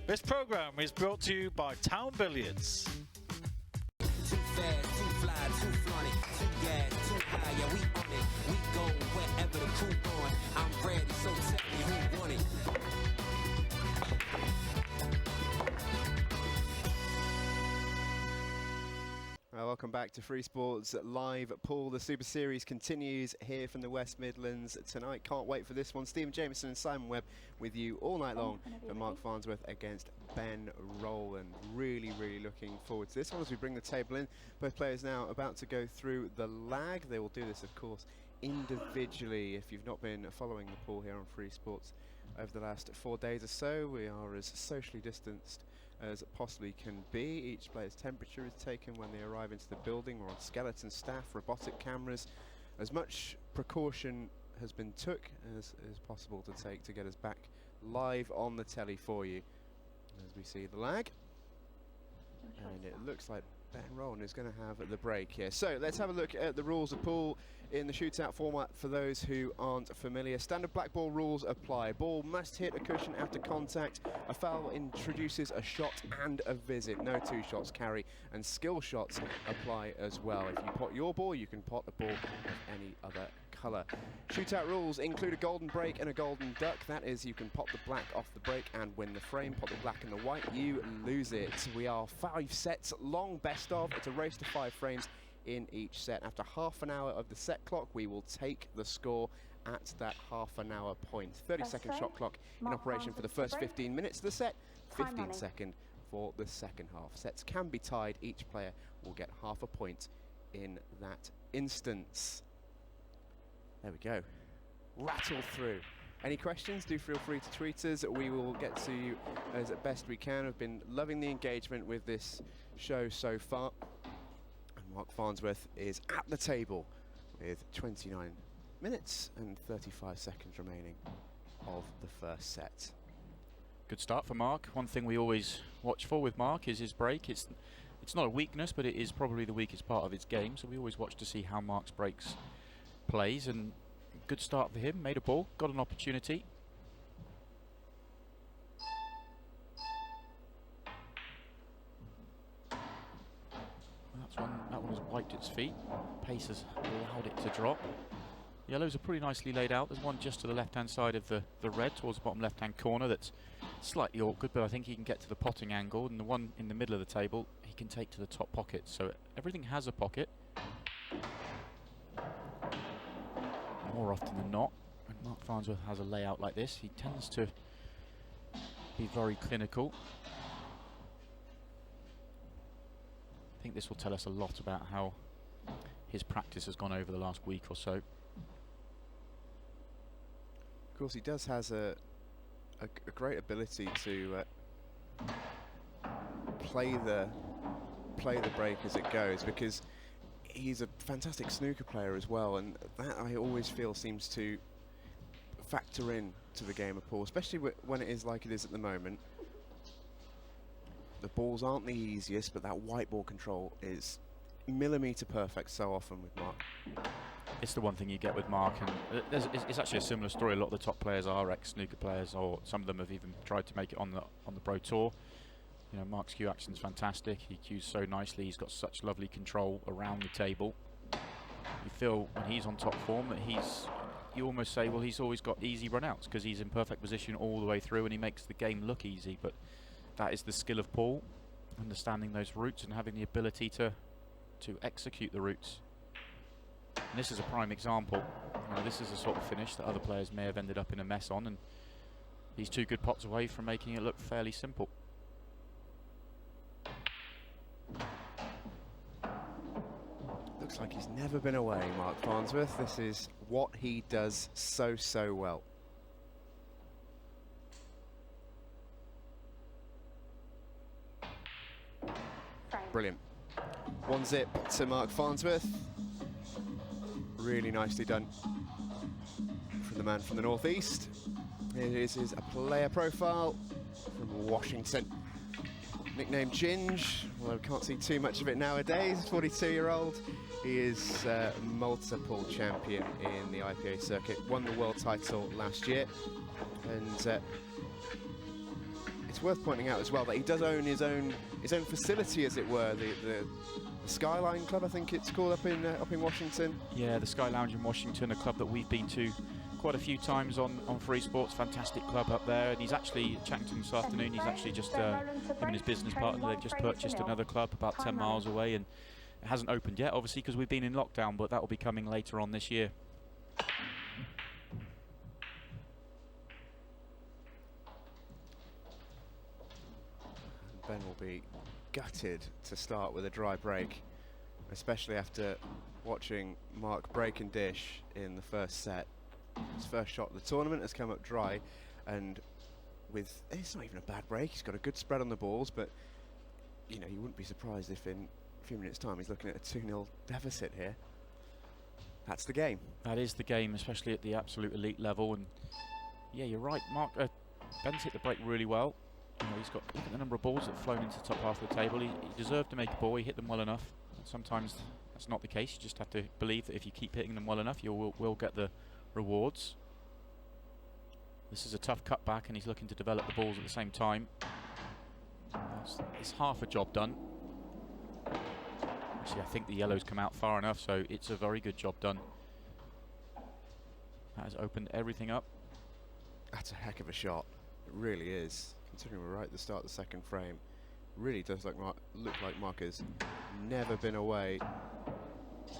This programme is brought to you by Taom Billiards. Too fast, too fly, too funny, too gas, too high, yeah, we on it. We go wherever the crew going. I'm ready, so tell me who won it. Welcome back to Free Sports Live Pool. The Super Series continues here from the West Midlands tonight. Can't wait for this one. Stephen Jameson and Simon Webb with you all night long. And Marc Farnsworth against Ben Rowland. Really looking forward to this one as we bring the table in. Both players now about to go through the lag. They will do this, of course, individually. If you've not been following the pool here on Free Sports over the last 4 days or so, we are as socially distanced as it possibly can be. Each player's temperature is taken when they arrive into the building. We're on skeleton staff, robotic cameras. As much precaution has been took as is possible to take to get us back live on the telly for you as we see the lag. And it looks like Ben Rowland is going to have the break here. So let's have a look at the rules of pool in the shootout format for those who aren't familiar. Standard blackball rules apply. Ball must hit a cushion after contact. A foul introduces a shot and a visit. No two shots carry, and skill shots apply as well. If you pot your ball, you can pot the ball of any other colour. Shootout rules include a golden break and a golden duck. That is, you can pot the black off the break and win the frame. Pot the black and the white, you lose it. We are 5 sets long, best of. It's a race to 5 frames in each set. After half an hour of the set clock, we will take the score at that half an hour point. 30-second shot clock in operation for the first 15 minutes of the set, 15-second for the second half. Sets can be tied. Each player will get half a point in that instance. There we go. Rattle through. Any questions, do feel free to tweet us. We will get to you as best we can. I've been loving the engagement with this show so far. And Marc Farnsworth is at the table with 29 minutes and 35 seconds remaining of the first set. Good start for Marc. One thing we always watch for with Marc is his break. It's not a weakness, but it is probably the weakest part of his game. So we always watch to see how Marc's breaks plays, and good start for him. Made a ball, got an opportunity. That one has wiped its feet. Pace has allowed it to drop. Yellows are pretty nicely laid out. There's one just to the left-hand side of the red, towards the bottom left-hand corner, that's slightly awkward, but I think he can get to the potting angle, and the one in the middle of the table he can take to the top pocket. So everything has a pocket. More often than not, when Marc Farnsworth has a layout like this, he tends to be very clinical. I think this will tell us a lot about how his practice has gone over the last week or so. Of course, he does has a great ability to play the break as it goes, because he's a fantastic snooker player as well, and that I always feel seems to factor in to the game of pool, especially when it is like it is at the moment. The balls aren't the easiest, but that white ball control is millimetre perfect so often with Marc. It's the one thing you get with Marc, and it's actually a similar story. A lot of the top players are ex-snooker players, or some of them have even tried to make it on the pro tour. You know, Marc's cue action's fantastic. He cues so nicely. He's got such lovely control around the table. You feel when he's on top form that you almost say, well, he's always got easy run-outs because he's in perfect position all the way through, and he makes the game look easy. But that is the skill of pool, understanding those routes and having the ability to execute the routes. And this is a prime example. You know, this is a sort of finish that other players may have ended up in a mess on, and he's 2 good pots away from making it look fairly simple. Looks like he's never been away, Marc Farnsworth. This is what he does so well. Brilliant. 1-0 to Marc Farnsworth. Really nicely done from the man from the northeast. Here is his player profile from Washington. Nicknamed Ginge, although we can't see too much of it nowadays. 42-year-old. He is multiple champion in the IPA circuit. Won the world title last year. And it's it's worth pointing out as well that he does own his own facility, as it were, the Skyline Club, I think it's called, up in Washington. Yeah, the Sky Lounge in Washington, a club that we've been to quite a few times on Free Sports. Fantastic club up there, and he's actually chatting to him this afternoon. He's actually just him and his business partner, they've just purchased another club about 10 miles away, and it hasn't opened yet, obviously, because we've been in lockdown, but that will be coming later on this year. Ben will be gutted to start with a dry break, especially after watching Marc break and dish in the first set. His first shot of the tournament has come up dry, and it's not even a bad break. He's got a good spread on the balls, but you know, you wouldn't be surprised if in a few minutes' time he's looking at a 2-0 deficit here. That's the game. That is the game, especially at the absolute elite level. And yeah, you're right, Marc. Ben's hit the break really well. You know, look at the number of balls that have flown into the top half of the table. He deserved to make a ball. He hit them well enough. And sometimes that's not the case. You just have to believe that if you keep hitting them well enough, you will get the rewards. This is a tough cutback, and he's looking to develop the balls at the same time. It's half a job done. Actually, I think the yellow's come out far enough, so it's a very good job done. That has opened everything up. That's a heck of a shot. It really is. Considering we're right at the start of the second frame, really does look like Marc has never been away.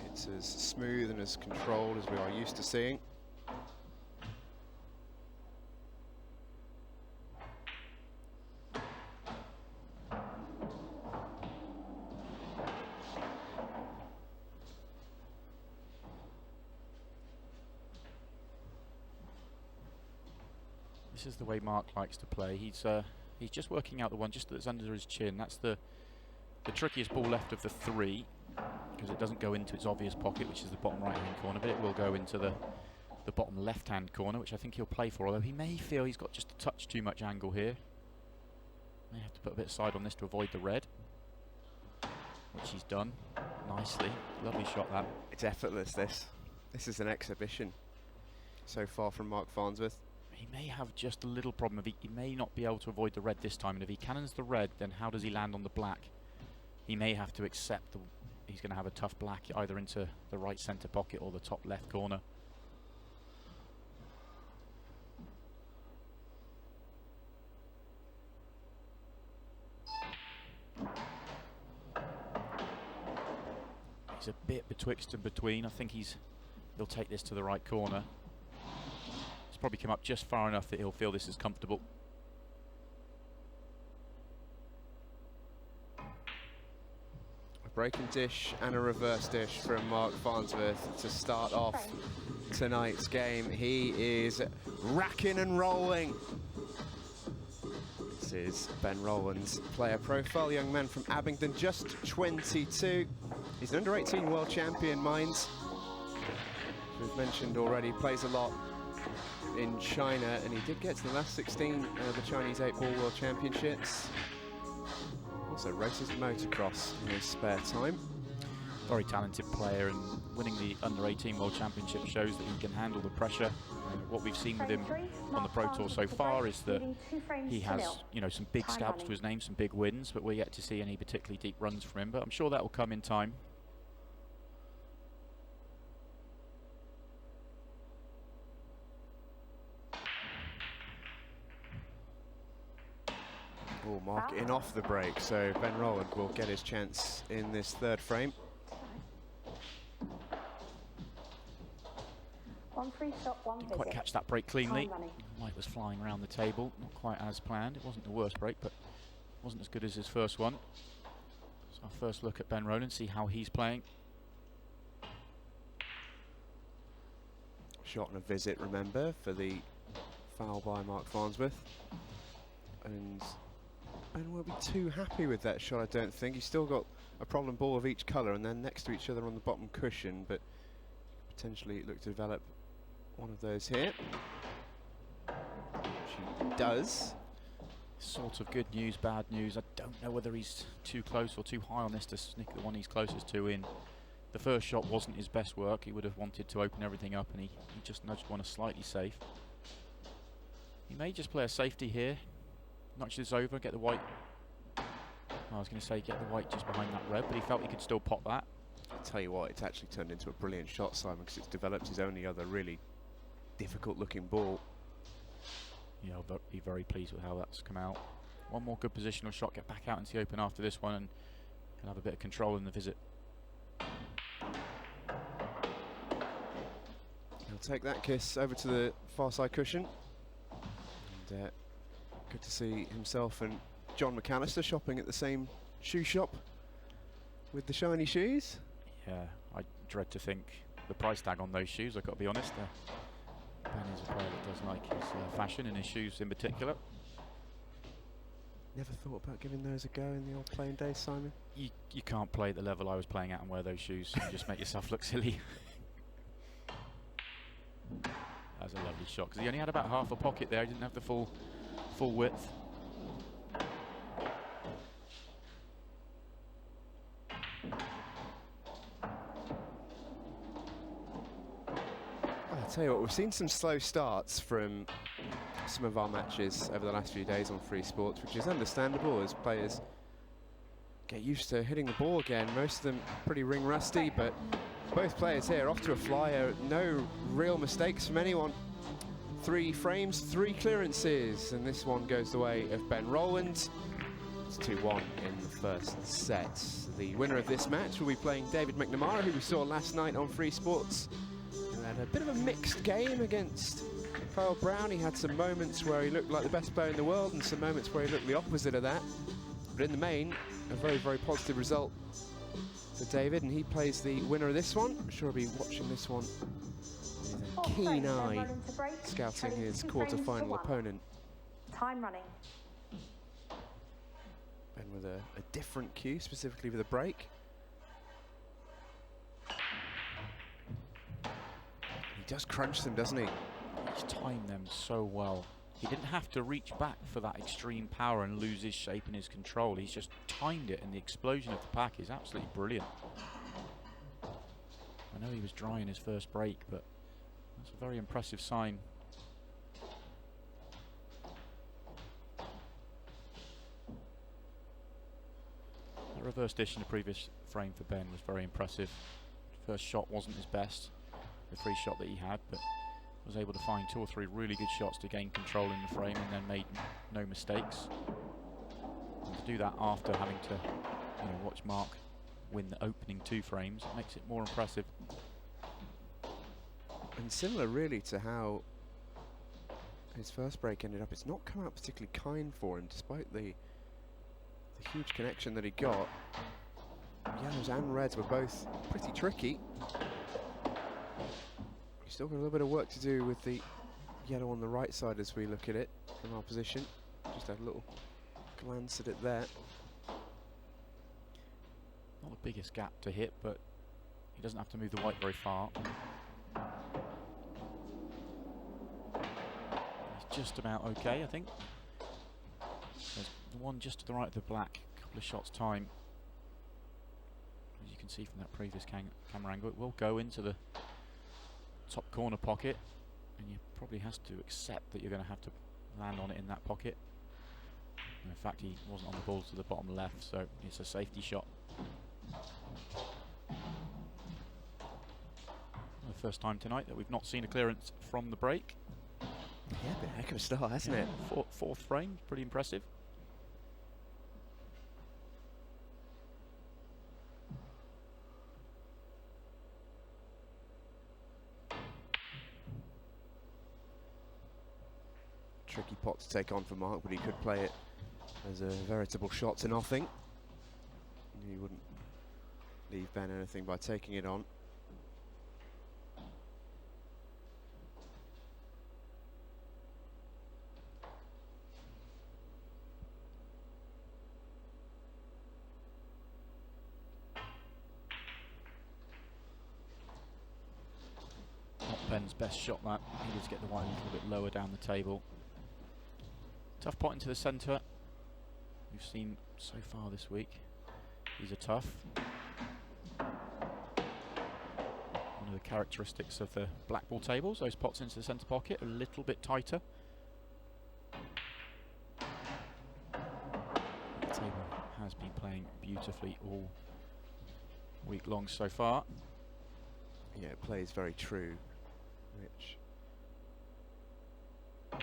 It's as smooth and as controlled as we are used to seeing. This is the way Marc likes to play. He's just working out the one just that's under his chin. That's the trickiest ball left of the three, because it doesn't go into its obvious pocket, which is the bottom right-hand corner, but it will go into the bottom left-hand corner, which I think he'll play for, although he may feel he's got just a touch too much angle here. May have to put a bit of side on this to avoid the red, which he's done nicely. Lovely shot, that. It's effortless, this. This is an exhibition so far from Marc Farnsworth. He may have just a little problem. He may not be able to avoid the red this time, and if he cannons the red, then how does he land on the black? He may have to accept he's going to have a tough black either into the right centre pocket or the top left corner. He's a bit betwixt and between. I think he'll take this to the right corner. Probably come up just far enough that he'll feel this is comfortable. A breaking dish and a reverse dish from Marc Farnsworth to start off tonight's game. He is racking and rolling. This is Ben Rowland's player profile, young man from Abingdon, just 22. He's an under-18 world champion, minds. We've mentioned already, plays a lot in China, and he did get to the last 16 of the Chinese 8-ball World Championships. Also races motocross in his spare time. Very talented player, and winning the under-18 World Championship shows that he can handle the pressure. What we've seen with him on the Pro Tour so far is that he has, you know, some big scalps to his name, some big wins, but we're yet to see any particularly deep runs from him, but I'm sure that will come in time. Oh, Marc in off the break, so Ben Rowland will get his chance in this third frame. Didn't quite catch that break cleanly. Mike was flying around the table, not quite as planned. It wasn't the worst break, but wasn't as good as his first one. So our first look at Ben Rowland, see how he's playing. Shot and a visit, remember, for the foul by Marc Farnsworth. And Ben won't be too happy with that shot, I don't think. He's still got a problem ball of each colour and then next to each other on the bottom cushion, but potentially look to develop one of those here. She does. Sort of good news, bad news. I don't know whether he's too close or too high on this to sneak the one he's closest to in. The first shot wasn't his best work. He would have wanted to open everything up, and he just nudged one slightly safe. He may just play a safety here. notch this over, get the white. I was going to say get the white just behind that red, but he felt he could still pop that. I'll tell you what, it's actually turned into a brilliant shot, Simon, because it's developed his only other really difficult-looking ball. Yeah, I'll be very pleased with how that's come out. One more good positional shot, get back out into the open after this one, and he'll have a bit of control in the visit. He'll take that kiss over to the far side cushion. And good to see himself and John McAllister shopping at the same shoe shop with the shiny shoes. Yeah, I dread to think the price tag on those shoes, I've got to be honest. Ben is a player that does like his fashion and his shoes in particular. Never thought about giving those a go in the old playing days, Simon? You can't play at the level I was playing at and wear those shoes. You just make yourself look silly. That was a lovely shot, because he only had about half a pocket there. He didn't have the full width. I'll tell you what, we've seen some slow starts from some of our matches over the last few days on Free Sports, which is understandable as players get used to hitting the ball again. Most of them pretty ring rusty, but both players here off to a flyer. No real mistakes from anyone. 3 frames, 3 clearances, and this one goes the way of Ben Rowland. It's 2-1 in the first set. The winner of this match will be playing David McNamara, who we saw last night on Free Sports. Who had a bit of a mixed game against Kyle Brown. He had some moments where he looked like the best player in the world and some moments where he looked the opposite of that. But in the main, a very, very positive result for David, and he plays the winner of this one. I'm sure he'll be watching this one with a keen eye, scouting his quarter-final opponent. Time running. Ben with a different cue, specifically with a break. He does crunch them, doesn't he? He's timed them so well. He didn't have to reach back for that extreme power and lose his shape and his control. He's just timed it, and the explosion of the pack is absolutely brilliant. I know he was dry in his first break, but that's a very impressive sign. That reverse dish in the previous frame for Ben was very impressive. First shot wasn't his best, the free shot that he had, but was able to find 2 or 3 really good shots to gain control in the frame, and then made no mistakes. And to do that after having to, watch Marc win the opening 2 frames, it makes it more impressive. And similar really to how his first break ended up, it's not come out particularly kind for him, despite the huge connection that he got. Yellows and reds were both pretty tricky. He's still got a little bit of work to do with the yellow on the right side as we look at it from our position. Just had a little glance at it there. Not the biggest gap to hit, but he doesn't have to move the white very far. He's just about okay, I think. There's the one just to the right of the black, a couple of shots time. As you can see from that previous camera angle, it will go into the top corner pocket, and you probably has to accept that you're going to have to land on it in that pocket. And in fact, he wasn't on the ball to the bottom left, so it's a safety shot. The first time tonight that we've not seen a clearance from the break. Yeah, been a heck of a start, hasn't it? Fourth frame, pretty impressive. Tricky pot to take on for Marc, but he could play it as a veritable shot to nothing. He wouldn't leave Ben anything by taking it on. Not Ben's best shot, that. He needed to get the white a little bit lower down the table. Tough pot into the centre. We've seen so far this week. These are tough. One of the characteristics of the Blackball tables, those pots into the centre pocket are a little bit tighter. has been playing beautifully all week long so far. Yeah, it plays very true, which we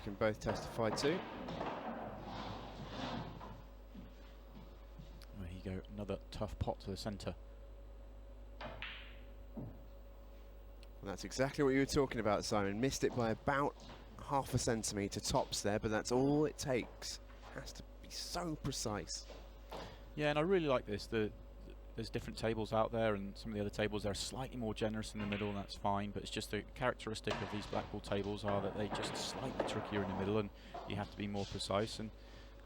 can both testify to. There you go, another tough pot to the centre. And that's exactly what you were talking about, Simon. Missed it by about half a centimetre tops there, but that's all it takes. Has to be so precise. Yeah, and I really like this. There's different tables out there, and some of the other tables are slightly more generous in the middle, and that's fine, but it's just a characteristic of these Blackball tables are that they just slightly trickier in the middle, and you have to be more precise, and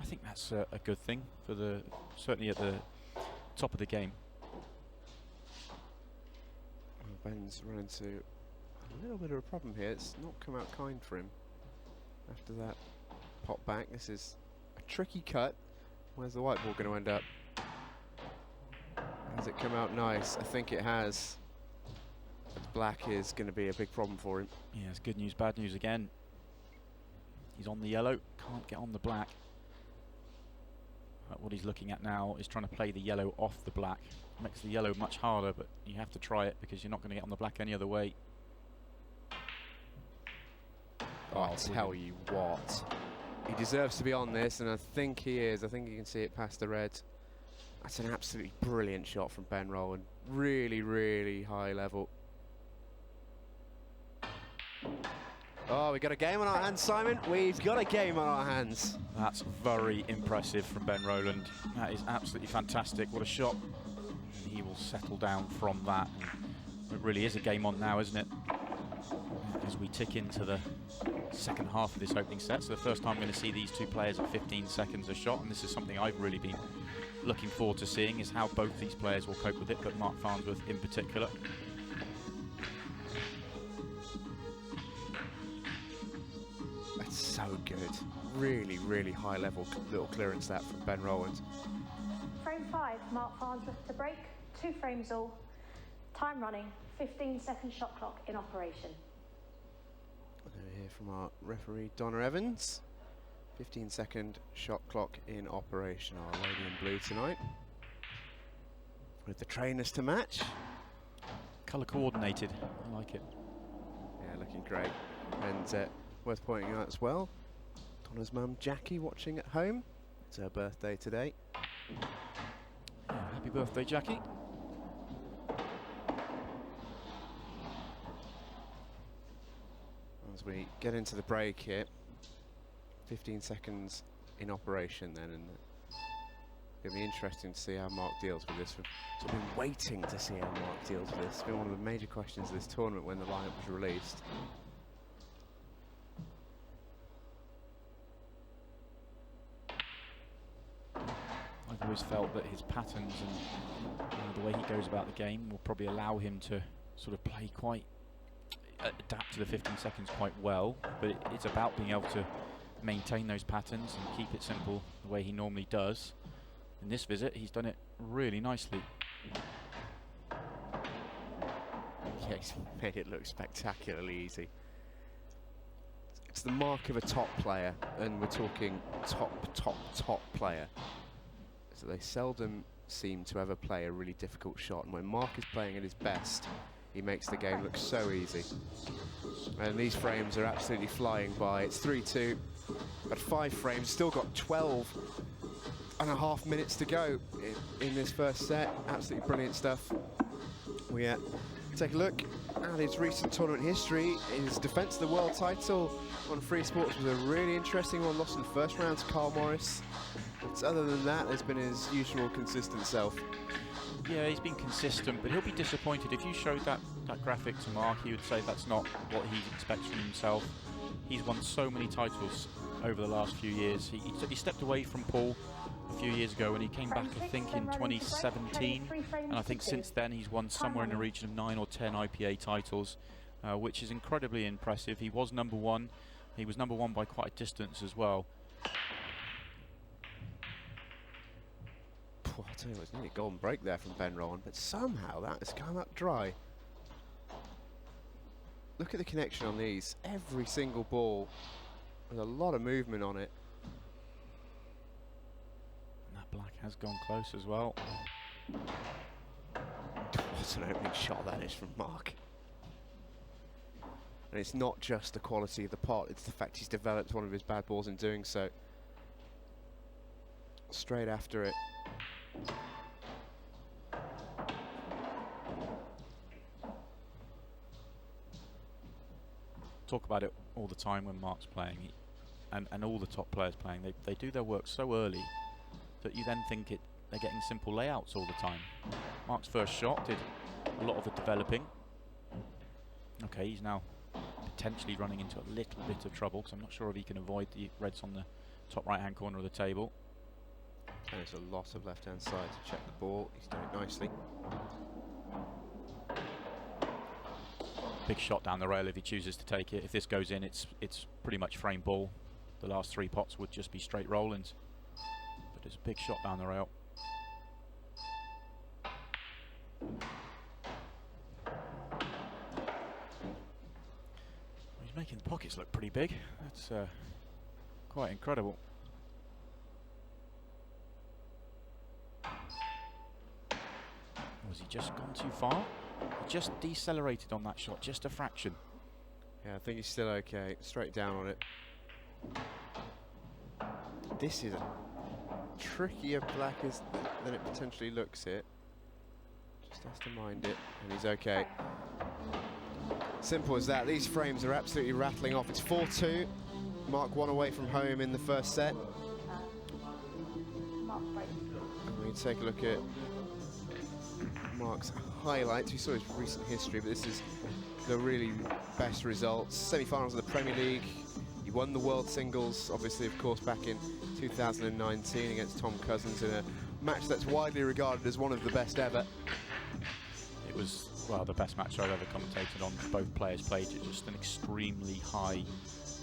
I think that's a good thing for certainly at the top of the game. Well, Ben's run into a little bit of a problem here. It's not come out kind for him after that pop back. This is a tricky cut. Where's the white ball going to end up? Has it come out nice? I think it has. But black is going to be a big problem for him. Yeah, it's good news, bad news again. He's on the yellow, can't get on the black. What he's looking at now is trying to play the yellow off the black. Makes the yellow much harder, but you have to try it because you're not going to get on the black any other way. Oh, I tell you what. He deserves to be on this, and I think he is. I think you can see it past the red. That's an absolutely brilliant shot from Ben Rowland. Really, really high level. Oh, we've got a game on our hands, Simon. We've got a game on our hands. That's very impressive from Ben Rowland. That is absolutely fantastic. What a shot. And he will settle down from that. And it really is a game on now, isn't it? As we tick into the second half of this opening set. So the first time I'm going to see these two players at 15 seconds a shot, and this is something I've really been looking forward to seeing, is how both these players will cope with it, but Marc Farnsworth in particular. That's so good. Really, really high level little clearance that from Ben Rowland. Frame 5, Marc Farnsworth to break, 2 frames all. Time running, 15-second shot clock in operation. We're going to hear from our referee, Donna Evans. 15-second shot clock in operation. Our lady in blue tonight. With the trainers to match. Colour coordinated, I like it. Yeah, looking great. And worth pointing out as well, Donna's mum Jackie watching at home. It's her birthday today. Yeah, happy birthday, Jackie. As we get into the break here, 15 seconds in operation then, and it'll be interesting to see how Marc deals with this. We've sort of been waiting to see how Marc deals with this. It's been one of the major questions of this tournament when the lineup was released. I've always felt that his patterns and the way he goes about the game will probably allow him to sort of play quite, adapt to the 15 seconds quite well, but it's about being able to maintain those patterns and keep it simple the way he normally does. In this visit, he's done it really nicely. Yeah, he's made it look spectacularly easy. It's the mark of a top player, and we're talking top player. So they seldom seem to ever play a really difficult shot, and when Marc is playing at his best, he makes the game look so easy. And these frames are absolutely flying by. It's 3-2, but 5 frames, still got 12.5 minutes to go in this first set. Absolutely brilliant stuff. We take a look at his recent tournament history. His defence of the world title on Freesports was a really interesting one, lost in the first round to Carl Morris. But other than that, there's been his usual consistent self. Yeah, he's been consistent, but he'll be disappointed. If you showed that graphic to Marc, he would say that's not what he expects from himself. He's won so many titles over the last few years. He stepped away from Paul a few years ago, and he came back, I think, in 2017. And I think since then he's won somewhere in the region of 9 or 10 IPA titles, which is incredibly impressive. He was number 1. He was number 1 by quite a distance as well. I'll tell you what, it's nearly a golden break there from Ben Rowland, but somehow that has come up dry. Look at the connection on these. Every single ball, there's a lot of movement on it. Has gone close as well. What an opening shot that is from Marc. And it's not just the quality of the pot, it's the fact he's developed one of his bad balls in doing so. Straight after it. Talk about it all the time when Marc's playing, and all the top players playing. They do their work so early that you then think they're getting simple layouts all the time. Marc's first shot did a lot of the developing. Okay, he's now potentially running into a little bit of trouble because I'm not sure if he can avoid the reds on the top right-hand corner of the table. And there's a lot of left-hand side to check the ball. He's done it nicely. Big shot down the rail if he chooses to take it. If this goes in, it's pretty much frame ball. The last 3 pots would just be straight Rolands. But it's a big shot down the rail. He's making the pockets look pretty big. That's quite incredible. Was he just gone too far? He just decelerated on that shot, just a fraction. Yeah, I think he's still okay. Straight down on it. This is a trickier black than it potentially looks it. Just has to mind it, and he's okay. Simple as that. These frames are absolutely rattling off. It's 4-2. Marc 1 away from home in the first set. And we take a look at Marc's highlights. We saw his recent history, but this is the really best results. Semi-finals of the Premier League. He won the World Singles, obviously, of course, back in 2019 against Tom Cousins in a match that's widely regarded as one of the best ever. It was, well, the best match I've ever commentated on. Both players played at just an extremely high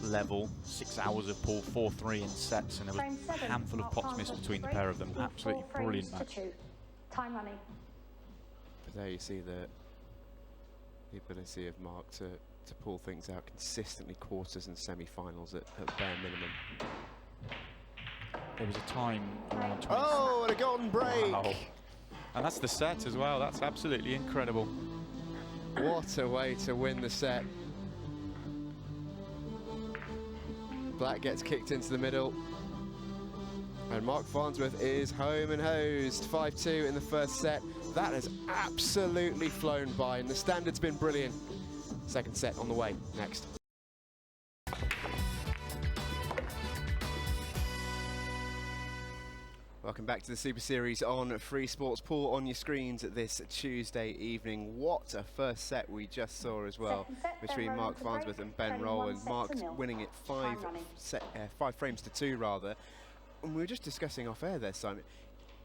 level. 6 hours of pool, 4-3 in sets, and there was a handful of pots missed between the pair of them. Absolutely brilliant match. Time running. But there you see the ability of Marc to pull things out consistently, quarters and semi-finals at bare minimum. There was a time around 20. Oh, and a golden break! Wow. And that's the set as well. That's absolutely incredible. What a way to win the set. Black gets kicked into the middle. And Marc Farnsworth is home and hosed. 5-2 in the first set. That has absolutely flown by, and the standard's been brilliant. Second set on the way next. Welcome back to the Super Series on Free Sports. Pool on your screens this Tuesday evening. What a first set we just saw as well between Marc Farnsworth and Ben Rowland. Marc's winning it 5 frames to 2 rather. And we were just discussing off air there, Simon.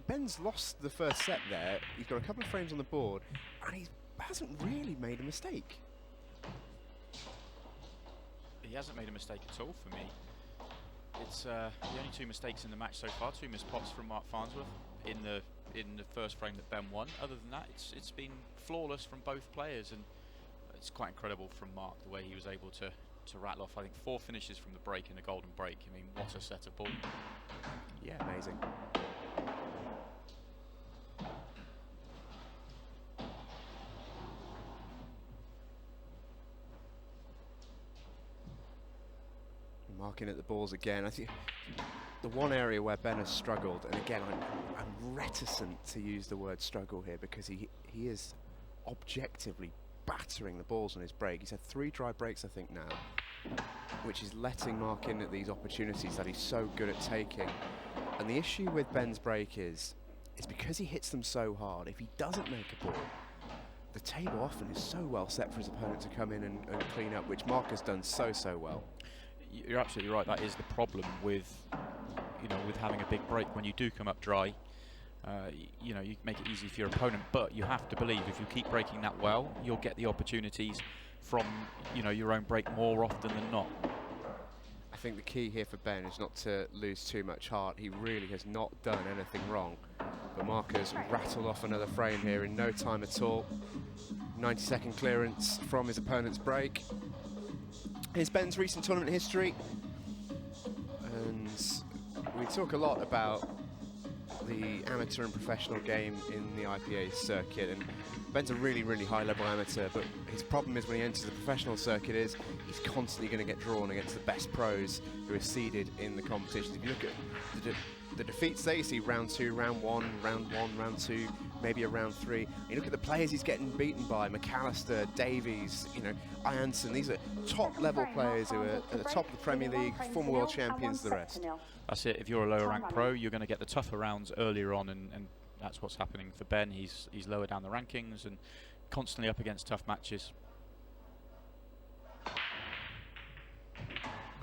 Ben's lost the first set there. He's got a couple of frames on the board, and he hasn't really made a mistake. He hasn't made a mistake at all for me. It's the only 2 mistakes in the match so far. 2 missed pots from Marc Farnsworth in the first frame that Ben won. Other than that, it's been flawless from both players, and it's quite incredible from Marc the way he was able to rattle off, I think, 4 finishes from the break in a golden break. I mean, what a set of ball. Yeah, amazing. Marking at the balls again. I think the one area where Ben has struggled, and again, I'm reticent to use the word struggle here because he is objectively battering the balls on his break. He's had 3 dry breaks, I think, now, which is letting Marc in at these opportunities that he's so good at taking. And the issue with Ben's break is because he hits them so hard, if he doesn't make a ball, the table often is so well set for his opponent to come in and clean up, which Marc has done so well. You're absolutely right. That is the problem with, with having a big break. When you do come up dry, you make it easy for your opponent, but you have to believe if you keep breaking that well, you'll get the opportunities from, your own break more often than not. I think the key here for Ben is not to lose too much heart. He really has not done anything wrong. But Marc has rattled off another frame here in no time at all. 90-second clearance from his opponent's break. Here's Ben's recent tournament history. And we talk a lot about the amateur and professional game in the IPA circuit, and Ben's a really, really high-level amateur, but his problem is when he enters the professional circuit is he's constantly going to get drawn against the best pros who are seeded in the competitions. If you look at the defeats there, you see round 2, round 1, round 2, maybe a round 3. You look at the players he's getting beaten by, McAllister, Davies, you know, Ianson. These are top-level players who are at the top of the Premier League, former world champions, the rest. That's it. If you're a lower-ranked pro, you're going to get the tougher rounds earlier on, and that's what's happening for Ben. He's lower down the rankings and constantly up against tough matches.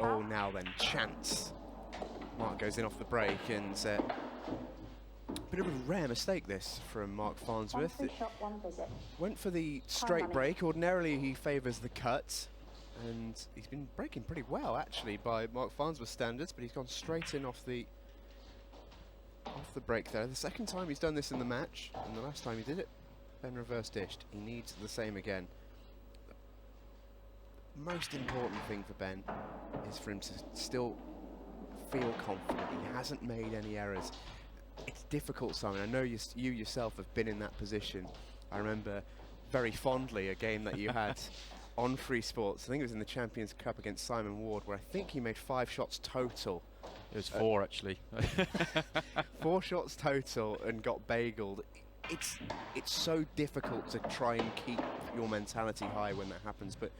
Oh, now then, chance. Marc goes in off the break, and bit of a rare mistake this from Marc Farnsworth. Went for the straight break. Ordinarily he favours the cut, and he's been breaking pretty well actually by Marc Farnsworth standards, but he's gone straight in off the break there. The second time he's done this in the match, and the last time he did it, Ben reverse dished. He needs the same again. The most important thing for Ben is for him to still feel confident. He hasn't made any errors. It's difficult, Simon. I know you yourself have been in that position. I remember very fondly a game that you had on Freesports. I think it was in the Champions Cup against Simon Ward, where I think he made 5 shots total. It was 4 actually. 4 shots total and got bageled. It's so difficult to try and keep your mentality high when that happens, but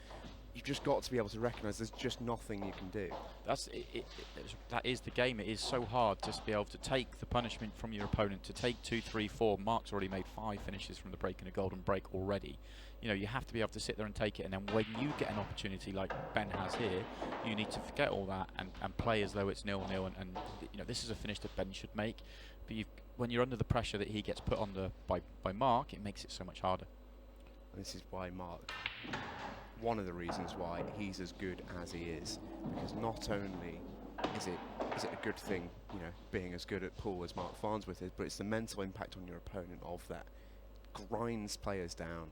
you've just got to be able to recognise there's just nothing you can do. That is the game. It is so hard to be able to take the punishment from your opponent, to take 2, 3, 4. Marc's already made 5 finishes from the break and a golden break already. You know, you have to be able to sit there and take it, and then when you get an opportunity like Ben has here, you need to forget all that and play as though it's 0-0, and you know, this is a finish that Ben should make, but when you're under the pressure that he gets put under by Marc, it makes it so much harder. This is why Marc, one of the reasons why he's as good as he is, because not only is it a good thing, you know, being as good at pool as Marc Farnsworth is, but it's the mental impact on your opponent of that. Grinds players down.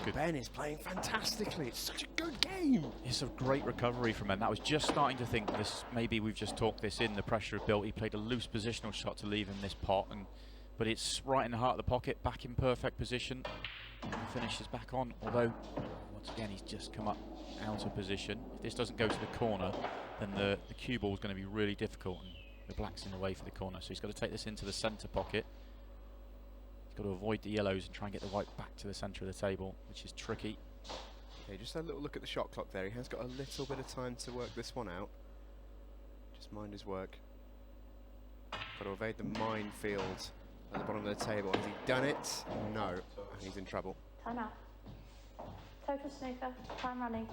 Good. Ben is playing fantastically. It's such a good game. It's a great recovery from Ben. That was just starting to think this. Maybe we've just talked this in. The pressure of built. He played a loose positional shot to leave in this pot, but it's right in the heart of the pocket, back in perfect position. The finish is back on, although once again he's just come up out of position. If this doesn't go to the corner, then the cue ball is going to be really difficult, and the black's in the way for the corner. So he's got to take this into the centre pocket. He's got to avoid the yellows and try and get the white back to the centre of the table, which is tricky. Okay, just a little look at the shot clock there. He has got a little bit of time to work this one out. Just mind his work. Got to evade the minefield at the bottom of the table. Has he done it? No. And he's in trouble. Time out. Total snooker, time running.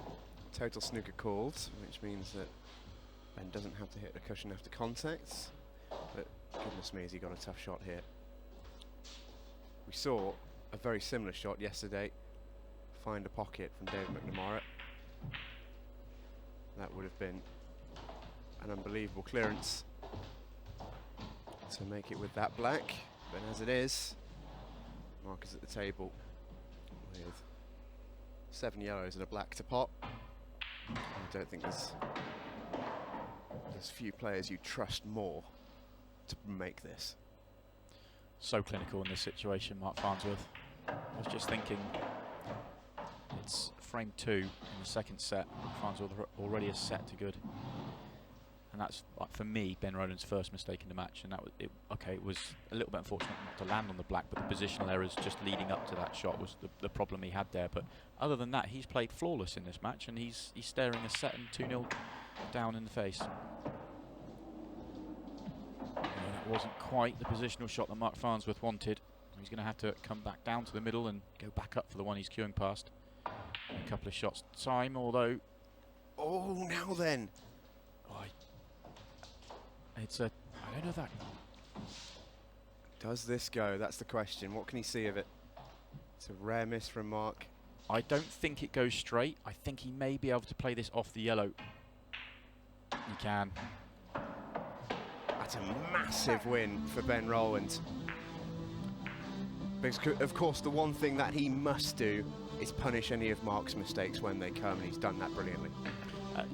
Total snooker called, which means that Ben doesn't have to hit the cushion after contact. But goodness me, has he got a tough shot here. We saw a very similar shot yesterday. Find a pocket from David McNamara. That would have been an unbelievable clearance to make it with that black. But as it is, Marc is at the table with 7 yellows and a black to pot. I don't think there's few players you trust more to make this. So clinical in this situation, Marc Farnsworth. I was just thinking, it's frame 2 in the second set. Farnsworth already a set to good. And that's, for me, Ben Rowland's first mistake in the match. And that was, okay, it was a little bit unfortunate not to land on the black, but the positional errors just leading up to that shot was the problem he had there. But other than that, he's played flawless in this match, and he's staring a set and 2-0 down in the face. That wasn't quite the positional shot that Marc Farnsworth wanted. He's going to have to come back down to the middle and go back up for the one he's queuing past. A couple of shots time, although... Oh, now then! It's a... I don't know that... Does this go? That's the question. What can he see of it? It's a rare miss from Marc. I don't think it goes straight. I think he may be able to play this off the yellow. He can. That's a massive win for Ben Rowland. Because, of course, the one thing that he must do is punish any of Marc's mistakes when they come, and he's done that brilliantly.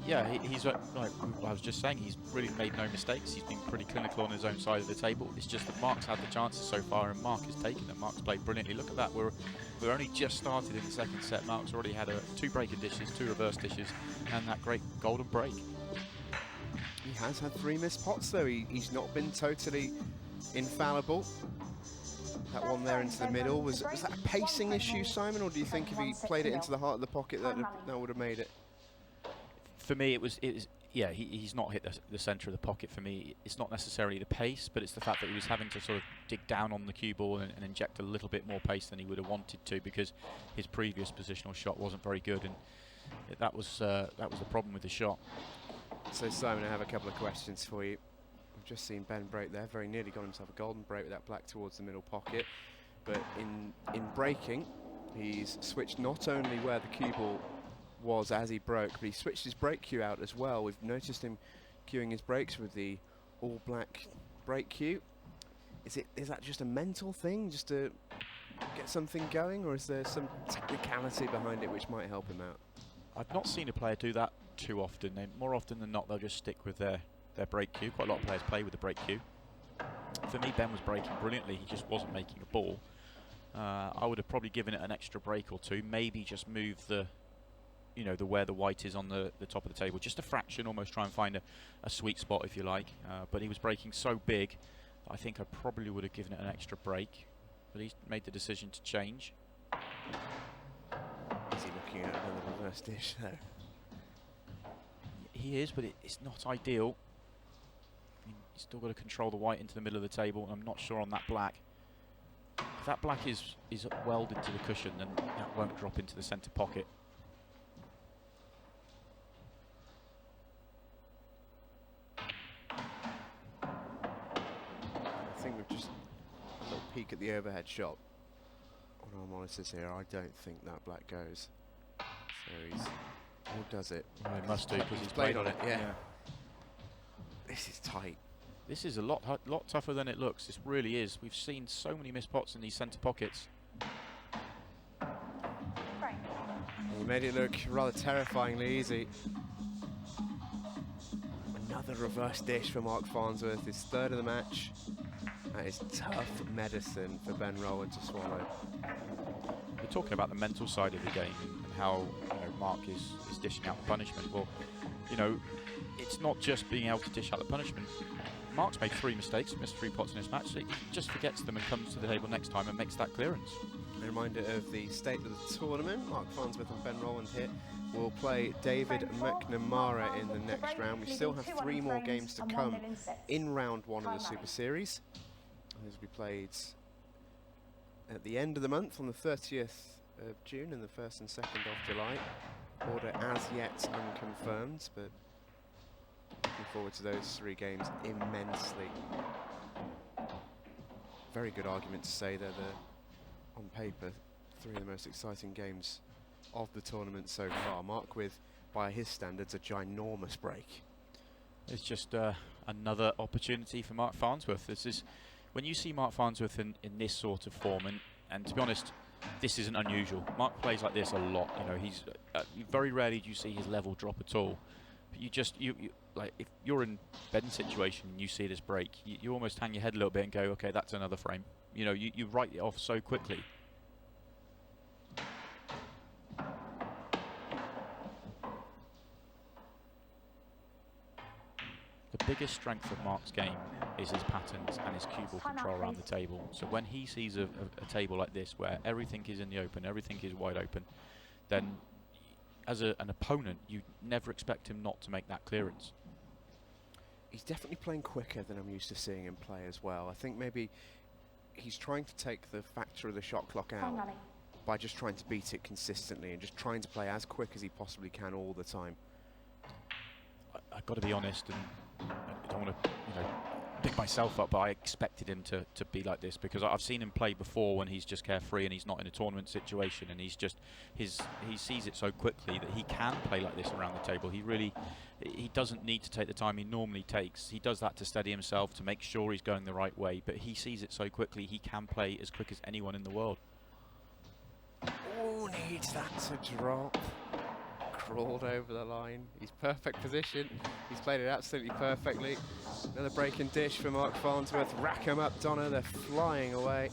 Yeah, he's like I was just saying, he's really made no mistakes. He's been pretty clinical on his own side of the table. It's just that Marc's had the chances so far, and Marc has taken them. Marc's played brilliantly. Look at that. We're only just started in the second set. Marc's already had 2 breaker dishes, 2 reverse dishes, and that great golden break. He has had 3 missed pots though. He's not been totally infallible. That one there into the middle, was that a pacing issue, Simon, or do you think if he played it into the heart of the pocket that would have made it? For me, it was yeah, he's not hit the centre of the pocket. For me, it's not necessarily the pace, but it's the fact that he was having to sort of dig down on the cue ball and inject a little bit more pace than he would have wanted to, because his previous positional shot wasn't very good, and that was the problem with the shot. So Simon, I have a couple of questions for you. We've just seen Ben break there, very nearly got himself a golden break with that black towards the middle pocket, but in breaking, he's switched not only where the cue ball was as he broke, but he switched his break cue out as well. We've noticed him cueing his breaks with the all black break cue. Is that just a mental thing, just to get something going, or is there some technicality behind it which might help him out? I've not seen a player do that too often. More often than not, they'll just stick with their break cue. Quite a lot of players play with the break cue. For me, Ben was breaking brilliantly. He just wasn't making a ball. I would have probably given it an extra break or 2. Maybe just move the where the white is on the top of the table, just a fraction, almost try and find a sweet spot, if you like. But he was breaking so big, I think I probably would have given it an extra break. But he's made the decision to change. Is he looking at another reverse dish though? He is, but it's not ideal. I mean, he's still got to control the white into the middle of the table, and I'm not sure on that black. If that black is welded to the cushion, then that won't drop into the centre pocket. I think we've just a little peek at the overhead shot on our monitors here. I don't think that black goes. So he's, or does it? Well, he must do, because he's played on it. Yeah. This is tight. This is a lot tougher than it looks. This really is. We've seen so many missed pots in these centre pockets. He made it look rather terrifyingly easy. Another reverse dish for Marc Farnsworth, his 3rd of the match. That is tough medicine for Ben Rowland to swallow. We're talking about the mental side of the game and how Marc is dishing out the punishment. Well, it's not just being able to dish out the punishment. Marc's made 3 mistakes, missed 3 pots in his match. So he just forgets them and comes to the table next time and makes that clearance. A reminder of the state of the tournament. Marc Farnsworth and Ben Rowland here will play David McNamara in the next round. We still have 3 more games to come in round 1 of the Super Series. These will be played at the end of the month on the 30th of June and the 1st and 2nd of July. Order as yet unconfirmed, but looking forward to those 3 games immensely. Very good argument to say they're on paper 3 of the most exciting games of the tournament so far. Marc with, by his standards, a ginormous break. It's just another opportunity for Marc Farnsworth. This is when you see Marc Farnsworth in this sort of form, and to be honest, this isn't unusual. Marc plays like this a lot. He's very rarely do you see his level drop at all. But you like, if you're in Ben's situation and you see this break, you almost hang your head a little bit and go, okay, that's another frame. You write it off so quickly. The biggest strength of Marc's game is his patterns and his cue ball control around the table. So when he sees a table like this where everything is in the open, everything is wide open, then as an opponent, you never expect him not to make that clearance. He's definitely playing quicker than I'm used to seeing him play as well. I think maybe he's trying to take the factor of the shot clock out by just trying to beat it consistently and just trying to play as quick as he possibly can all the time. I've got to be honest, and I don't want to pick myself up, but I expected him to be like this, because I've seen him play before when he's just carefree and he's not in a tournament situation, and he sees it so quickly that he can play like this around the table. He doesn't need to take the time he normally takes. He does that to steady himself, to make sure he's going the right way, but he sees it so quickly he can play as quick as anyone in the world. Oh, needs that to drop. crawled over the line. He's perfect position. He's played it absolutely perfectly. Another break and dish for Marc Farnsworth. Rack 'em up, Donna. They're flying away.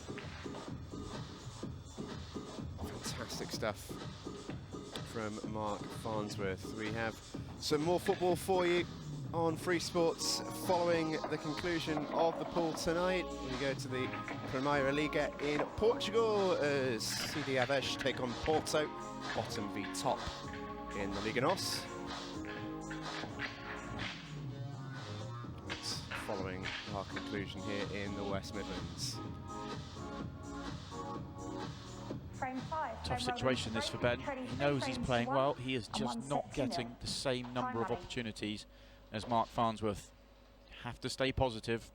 Fantastic stuff from Marc Farnsworth. We have some more football for you on Free Sports following the conclusion of the pool tonight. We go to the Primeira Liga in Portugal as CD Aves take on Porto, bottom v top in the Liga NOS. That's following our conclusion here in the West Midlands. Frame 5. Tough situation this for Ben. He knows he's playing well. He is just not getting the same number of opportunities as Marc Farnsworth. Have to stay positive.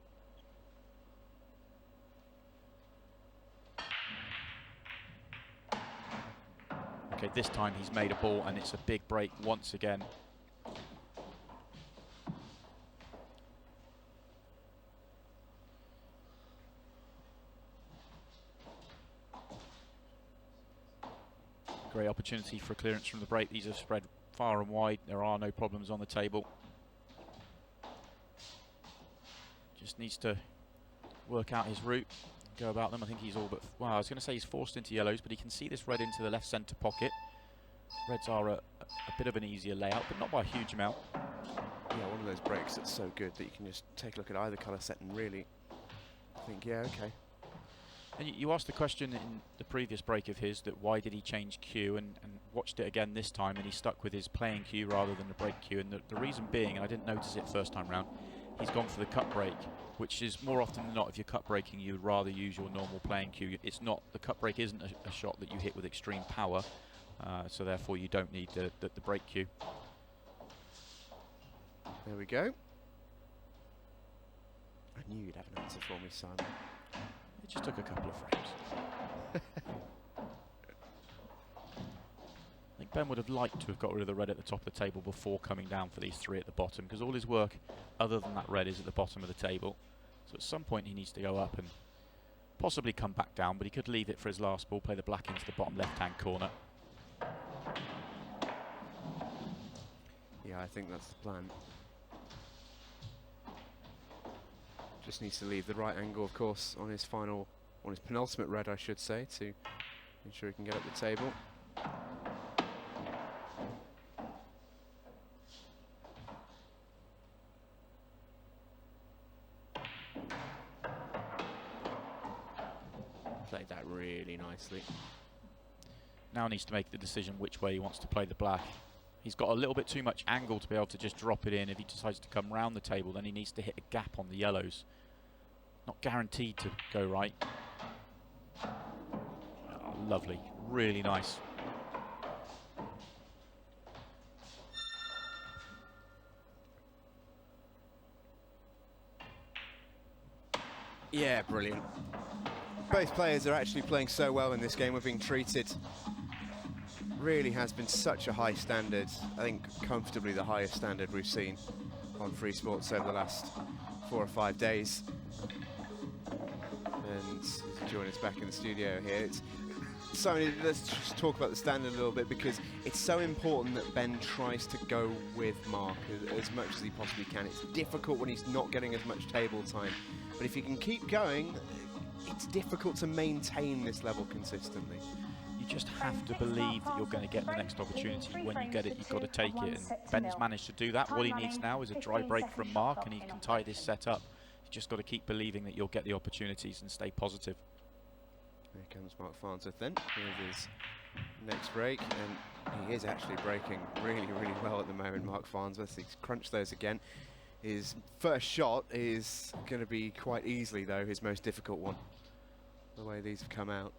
Okay, this time he's made a ball and it's a big break once again. Great opportunity for a clearance from the break. These are spread far and wide. There are no problems on the table. Just needs to work out his route, go about them. I think he's all but, well, I was going to say he's forced into yellows, but he can see this red into the left centre pocket. Reds are a bit of an easier layout, but not by a huge amount. Yeah, one of those breaks that's so good that you can just take a look at either colour set and really think, yeah, okay. And you asked the question in the previous break of his that why did he change cue, and watched it again this time, and he stuck with his playing cue rather than the break cue. And the reason being, and I didn't notice it first time round, he's gone for the cut break, which is more often than not, if you're cut breaking, you'd rather use your normal playing cue. It's not, the cut break isn't a shot that you hit with extreme power, so therefore you don't need the break cue. There we go. I knew you'd have an answer for me, Simon. It just took a couple of frames. I think Ben would have liked to have got rid of the red at the top of the table before coming down for these three at the bottom, because all his work other than that red is at the bottom of the table. So at some point he needs to go up and possibly come back down, but he could leave it for his last ball, play the black into the bottom left-hand corner. Yeah, I think that's the plan. Just needs to leave the right angle, of course, on his penultimate red, I should say, to ensure he can get up the table. Played that really nicely. Now needs to make the decision which way he wants to play the black. He's got a little bit too much angle to be able to just drop it in. If he decides to come round the table, then he needs to hit a gap on the yellows. Not guaranteed to go right. Oh, lovely, really nice. Yeah, brilliant. Both players are actually playing so well in this game. We're being treated. Really has been such a high standard. I think comfortably the highest standard we've seen on Free Sports over the last 4 or 5 days. And to join us back in the studio here, Simon, let's just talk about the standard a little bit, because it's so important that Ben tries to go with Marc as much as he possibly can. It's difficult when he's not getting as much table time, but if he can keep going, it's difficult to maintain this level consistently. You just have to believe that you're going to get the next opportunity. When you get it, you've got to take it, and Ben's managed to do that. What he needs now is a dry break from Marc, and he can tie this set up. You've just got to keep believing that you'll get the opportunities and stay positive. Here comes Marc Farnsworth then with his next break, and he is actually breaking really, really well at the moment, Marc Farnsworth. He's crunched those again. His first shot is going to be quite easily, though, his most difficult one, the way these have come out.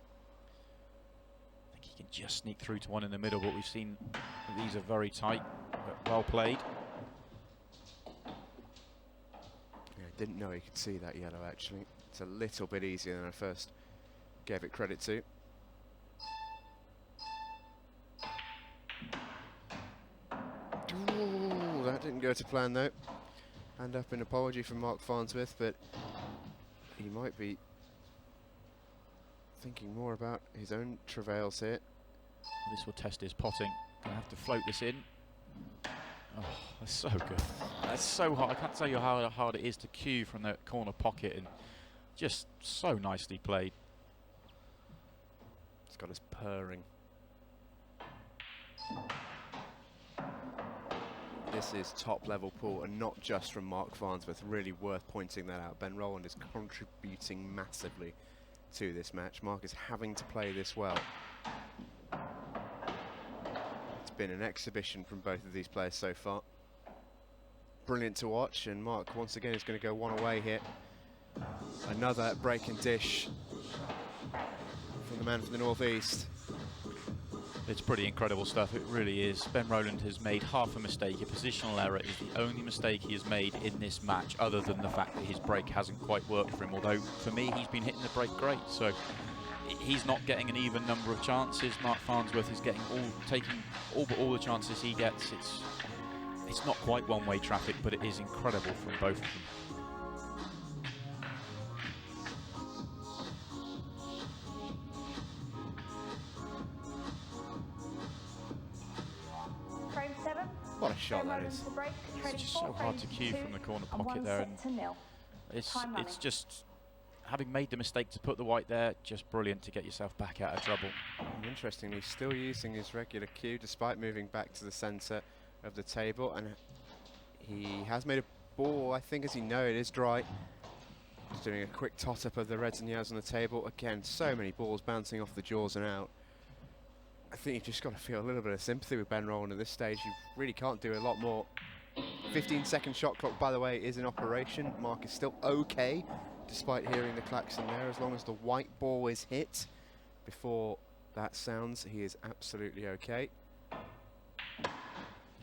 I think he can just sneak through to one in the middle, but we've seen these are very tight, but well played. Yeah, I didn't know he could see that yellow, actually. It's a little bit easier than I first gave it credit to. Ooh, that didn't go to plan, though. Hand up an apology from Marc Farnsworth, but he might be thinking more about his own travails here. This will test his potting. Gonna have to float this in. Oh, that's so good. That's so hard. I can't tell you how hard it is to cue from the corner pocket, and just so nicely played. It's got us purring. This is top level pool, and not just from Marc Farnsworth. Really worth pointing that out. Ben Rowland is contributing massively to this match. Marc is having to play this well. It's been an exhibition from both of these players so far. Brilliant to watch, and Marc once again is going to go one away here. Another break and dish from the man from the northeast. It's pretty incredible stuff, it really is. Ben Rowland has made half a mistake. A positional error is the only mistake he has made in this match, other than the fact that his break hasn't quite worked for him. Although, for me, he's been hitting the break great. So he's not getting an even number of chances. Marc Farnsworth is getting taking all the chances he gets. It's not quite one-way traffic, but it is incredible from both of them. What a shot that is. It's just so hard to cue from the corner pocket there, and it's just, having made the mistake to put the white there, just brilliant to get yourself back out of trouble. And interestingly, still using his regular cue despite moving back to the centre of the table, and he has made a ball. I think, as you know, it is dry. Just doing a quick tot up of the reds and yellows on the table. Again, so many balls bouncing off the jaws and out. I think you've just got to feel a little bit of sympathy with Ben Rowland at this stage. You really can't do a lot more. 15-second shot clock, by the way, is in operation. Marc is still okay, despite hearing the klaxon there. As long as the white ball is hit before that sounds, he is absolutely okay. You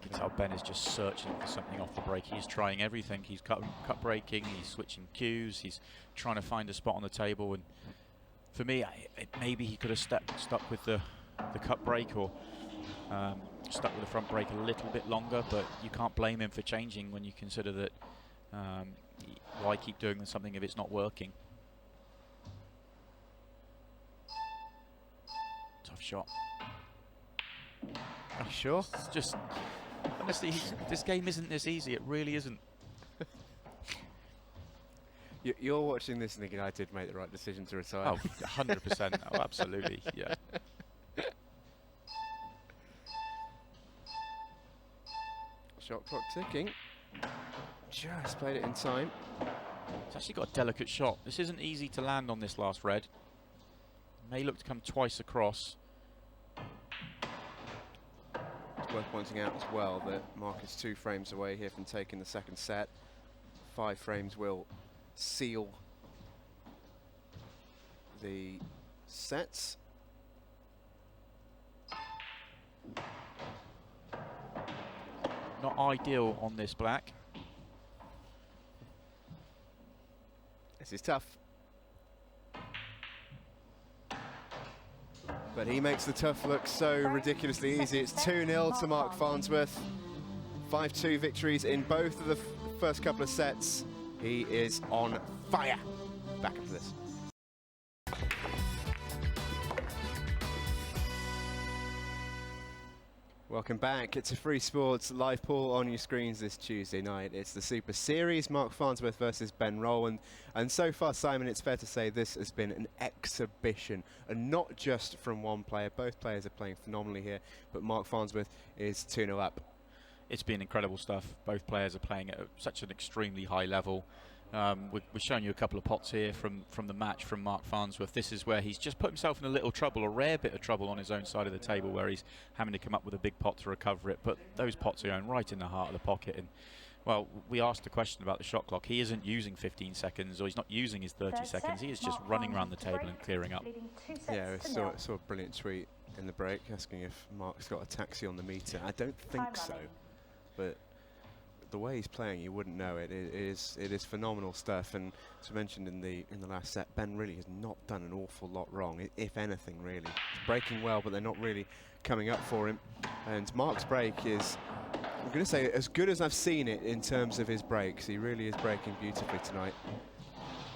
can tell Ben is just searching for something off the break. He's trying everything. He's cut breaking, he's switching cues, he's trying to find a spot on the table. And for me, maybe he could have stuck with the cut break, or stuck with the front break a little bit longer, but you can't blame him for changing when you consider that why keep doing something if it's not working. Tough shot. Are you sure? It's just, honestly, this game isn't this easy. It really isn't. You're watching this thinking I did make the right decision to retire. Oh, 100%. Oh, absolutely. Yeah. Shot clock ticking. Just played it in time. It's actually got a delicate shot. This isn't easy to land on this last red. May look to come twice across. It's worth pointing out as well that Marc is 2 frames away here from taking the second set. 5 frames will seal the sets. Not ideal on this black. This is tough. But he makes the tough look so ridiculously easy. It's 2-0 to Marc Farnsworth. 5-2 victories in both of the first couple of sets. He is on fire. Back into this. Welcome back. It's a Free Sports live pool on your screens this Tuesday night. It's the Super Series, Marc Farnsworth versus Ben Rowland. And so far, Simon, it's fair to say this has been an exhibition. And not just from one player. Both players are playing phenomenally here. But Marc Farnsworth is 2-0 up. It's been incredible stuff. Both players are playing at such an extremely high level. We're showing you a couple of pots here from the match from Marc Farnsworth. This is where he's just put himself in a little trouble, a rare bit of trouble on his own side of the table, where he's having to come up with a big pot to recover it. But those pots are going right in the heart of the pocket. And, well, we asked a question about the shot clock. He isn't using 15 seconds, or he's not using his 30 seconds. He is just running around the table and clearing up. Yeah, I saw a brilliant tweet in the break asking if Marc's got a taxi on the meter. I don't think so, but the way he's playing, you wouldn't know it. It is phenomenal stuff. And as I mentioned in the last set, Ben really has not done an awful lot wrong, if anything, really. He's breaking well, but they're not really coming up for him. And Marc's break is, I'm going to say, as good as I've seen it in terms of his breaks. He really is breaking beautifully tonight.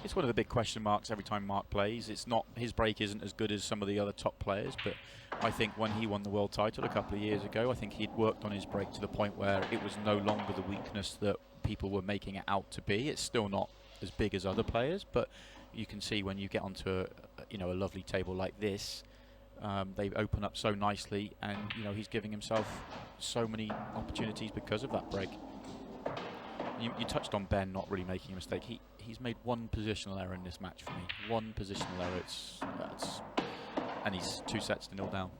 It's one of the big question marks every time Marc plays. It's not, his break isn't as good as some of the other top players, but I think when he won the world title a couple of years ago, I think he'd worked on his break to the point where it was no longer the weakness that people were making it out to be. It's still not as big as other players, but you can see when you get onto a lovely table like this, they open up so nicely, and he's giving himself so many opportunities because of that break. You touched on Ben not really making a mistake. He's made one positional error in this match for me. One positional error. And he's 2 sets to 0 down.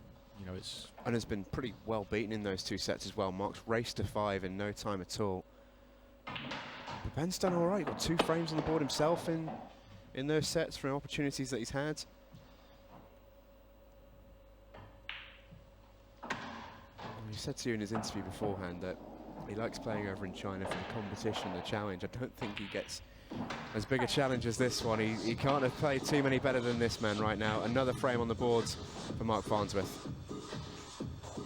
And has been pretty well beaten in those 2 sets as well. Marc's raced to 5 in no time at all. But Ben's done all right. Got 2 frames on the board himself in those sets from opportunities that he's had. He said to you in his interview beforehand that he likes playing over in China for the competition, the challenge. I don't think he gets as big a challenge as this one. He can't have played too many better than this man right now. Another frame on the boards for Marc Farnsworth.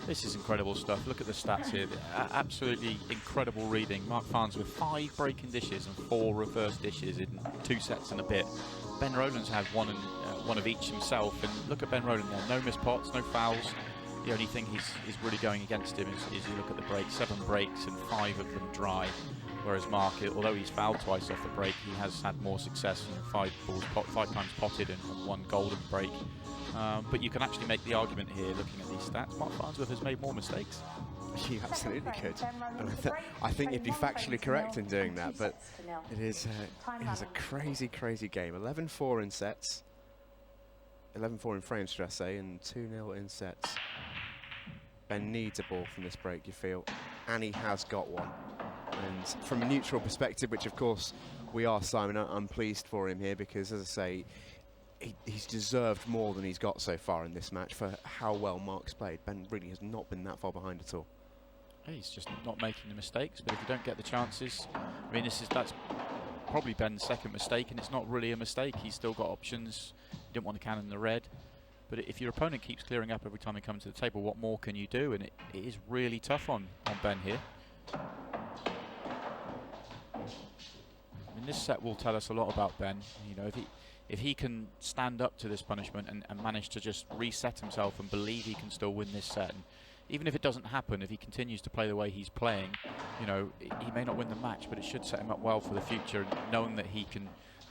This is incredible stuff. Look at the stats here. Absolutely incredible reading. Marc Farnsworth 5 breaking dishes and 4 reverse dishes in 2 sets and a bit. Ben Rowland's had one of each himself, and look at Ben Rowland there. No missed pots, no fouls. The only thing is really going against him is you look at the break. 7 breaks and 5 of them dry. Whereas Marc, although he's fouled twice off the break, he has had more success. 5 times potted and 1 golden break. But you can actually make the argument here, looking at these stats, Marc Farnsworth has made more mistakes. He absolutely could. And I think you'd be factually correct in doing that, but it is a crazy, crazy game. 11-4 in sets. 11-4 in frames, should I say, and 2-0 in sets. Ben needs a ball from this break, you feel, and he has got one. And from a neutral perspective, which of course we are, Simon, I'm pleased for him here, because as I say, he's deserved more than he's got so far in this match for how well Marc's played. Ben really has not been that far behind at all. He's just not making the mistakes, but if you don't get the chances, I mean, that's probably Ben's second mistake, and it's not really a mistake. He's still got options. He didn't want to cannon the red. But if your opponent keeps clearing up every time he comes to the table, what more can you do? And it is really tough on Ben here. I mean, this set will tell us a lot about Ben. If he can stand up to this punishment and manage to just reset himself and believe he can still win this set, and even if it doesn't happen, if he continues to play the way he's playing, he may not win the match, but it should set him up well for the future, knowing that he can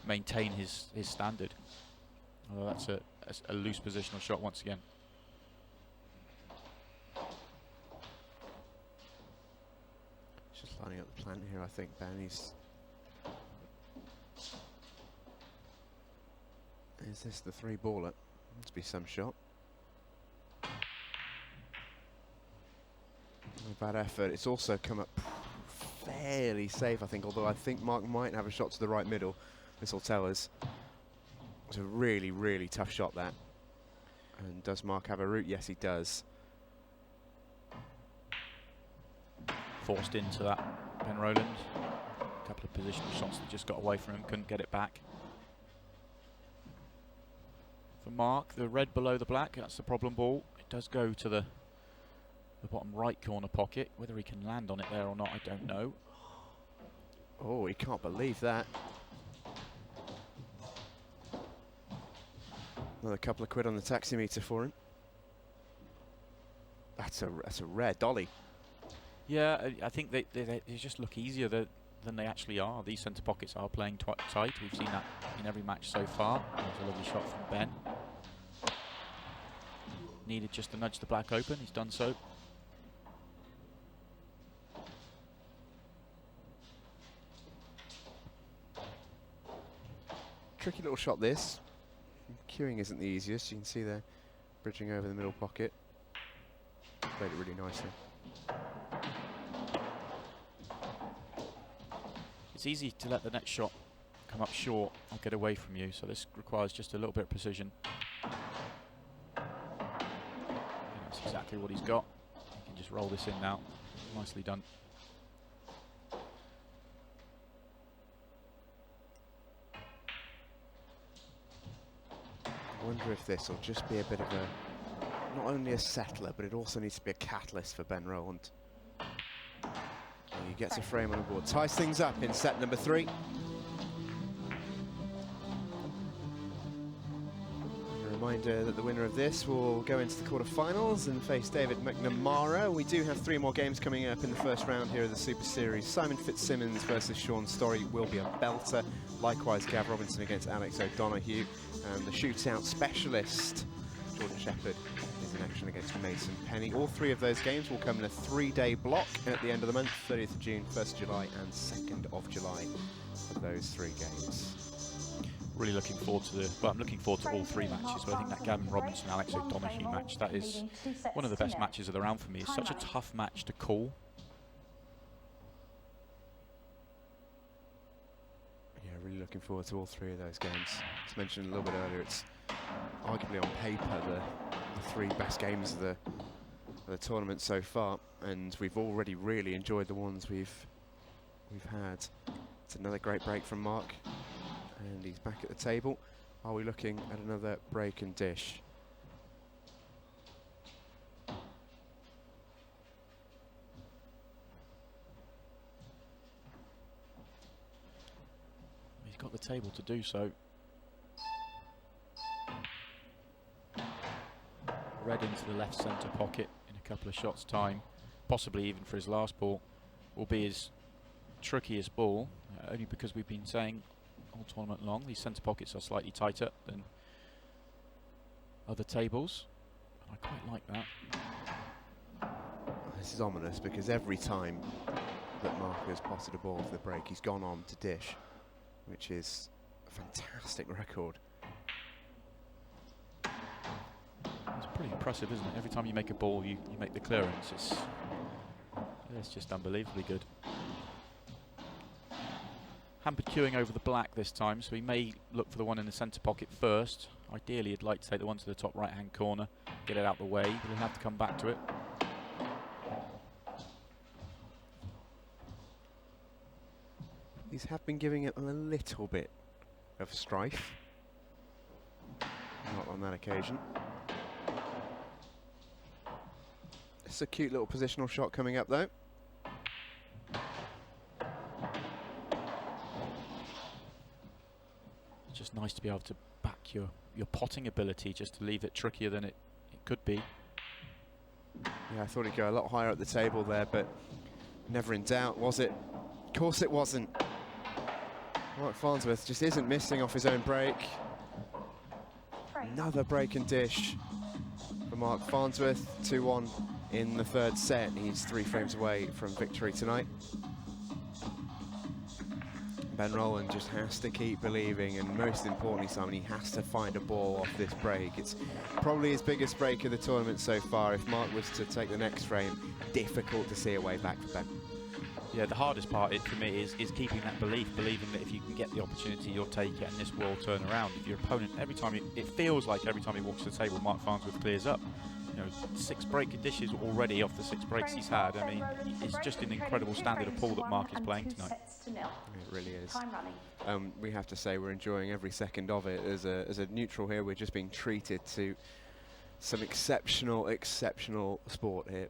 maintain his standard. Although that's a loose positional shot once again. Just lining up the plan here, I think, Ben. Is this the 3-baller? Must be some shot. No bad effort. It's also come up fairly safe, I think, although I think Marc might have a shot to the right middle. This will tell us. It's a really, really tough shot, that. And does Marc have a route? Yes, he does. Forced into that, Ben Rowland. A couple of positional shots that just got away from him, couldn't get it back. For Marc, the red below the black, that's the problem ball. It does go to the bottom right corner pocket. Whether he can land on it there or not, I don't know. Oh, he can't believe that. Another couple of quid on the taximeter for him. That's a rare dolly. Yeah, I think they just look easier than they actually are. These centre pockets are playing tight. We've seen that in every match so far. There's a lovely shot from Ben. Needed just to nudge the black open. He's done so. Tricky little shot, this. Queuing isn't the easiest. You can see they're bridging over the middle pocket. Played it really nicely. It's easy to let the next shot come up short or get away from you, so this requires just a little bit of precision. And that's exactly what he's got. He can just roll this in now. Nicely done. I wonder if this will just be a bit of not only a settler, but it also needs to be a catalyst for Ben Rowland. He gets a frame on the board, ties things up in set number 3. A Reminder that the winner of this will go into the quarterfinals and face David McNamara. We do have 3 more games coming up in the first round here of the Super Series. Simon Fitzsimmons versus Sean Story will be a belter. Likewise, Gav Robinson against Alex O'Donoghue. And the shootout specialist, Jordan Shepherd, is in action against Mason Penny. All 3 of those games will come in a 3-day block at the end of the month, 30th of June, 1st of July and 2nd of July for those 3 games. Really looking forward to I'm looking forward to all 3 matches, but I think that Gavin Robinson Alex O'Donoghue match, that is one of the best matches of the round for me. It's such a tough match to call. Yeah, really looking forward to all 3 of those games. As mentioned a little bit earlier, it's arguably on paper the 3 best games of the tournament so far, and we've already really enjoyed the ones we've had. It's another great break from Marc. And he's back at the table. Are we looking at another break and dish? He's got the table to do so. Red into the left centre pocket in a couple of shots' time, possibly even for his last ball, will be his trickiest ball, only because we've been saying all tournament long these centre pockets are slightly tighter than other tables. I quite like that. This is ominous because every time that Marc has potted a ball for the break, he's gone on to dish, which is a fantastic record. It's pretty impressive, isn't it? Every time you make a ball, you make the clearance. It's just unbelievably good. Hampered queuing over the black this time, so he may look for the one in the centre pocket first. Ideally, he'd like to take the one to the top right-hand corner, get it out the way, but he'll have to come back to it. These have been giving it a little bit of strife. Not on that occasion. It's a cute little positional shot coming up, though. Just nice to be able to back your potting ability, just to leave it trickier than it could be. Yeah, I thought he'd go a lot higher at the table there, but never in doubt, was it? Of course it wasn't. Marc Farnsworth just isn't missing off his own break. Another break and dish for Marc Farnsworth, 2-1 in the 3rd set. He's 3 frames away from victory tonight. Ben Rowland just has to keep believing, and most importantly, Simon, he has to find a ball off this break. It's probably his biggest break of the tournament so far. If Marc was to take the next frame, difficult to see a way back for Ben. Yeah, the hardest part for me is keeping that believing that if you can get the opportunity, you'll take it, and this will turn around. If your opponent, every time it feels like every time he walks to the table, Marc Farnsworth clears up. You know, 6 break and dishes already off the 6 breaks he's had. I mean, it's just an incredible standard of pool that Marc is playing tonight. It really is. We have to say we're enjoying every second of it. As a neutral here, we're just being treated to some exceptional sport here.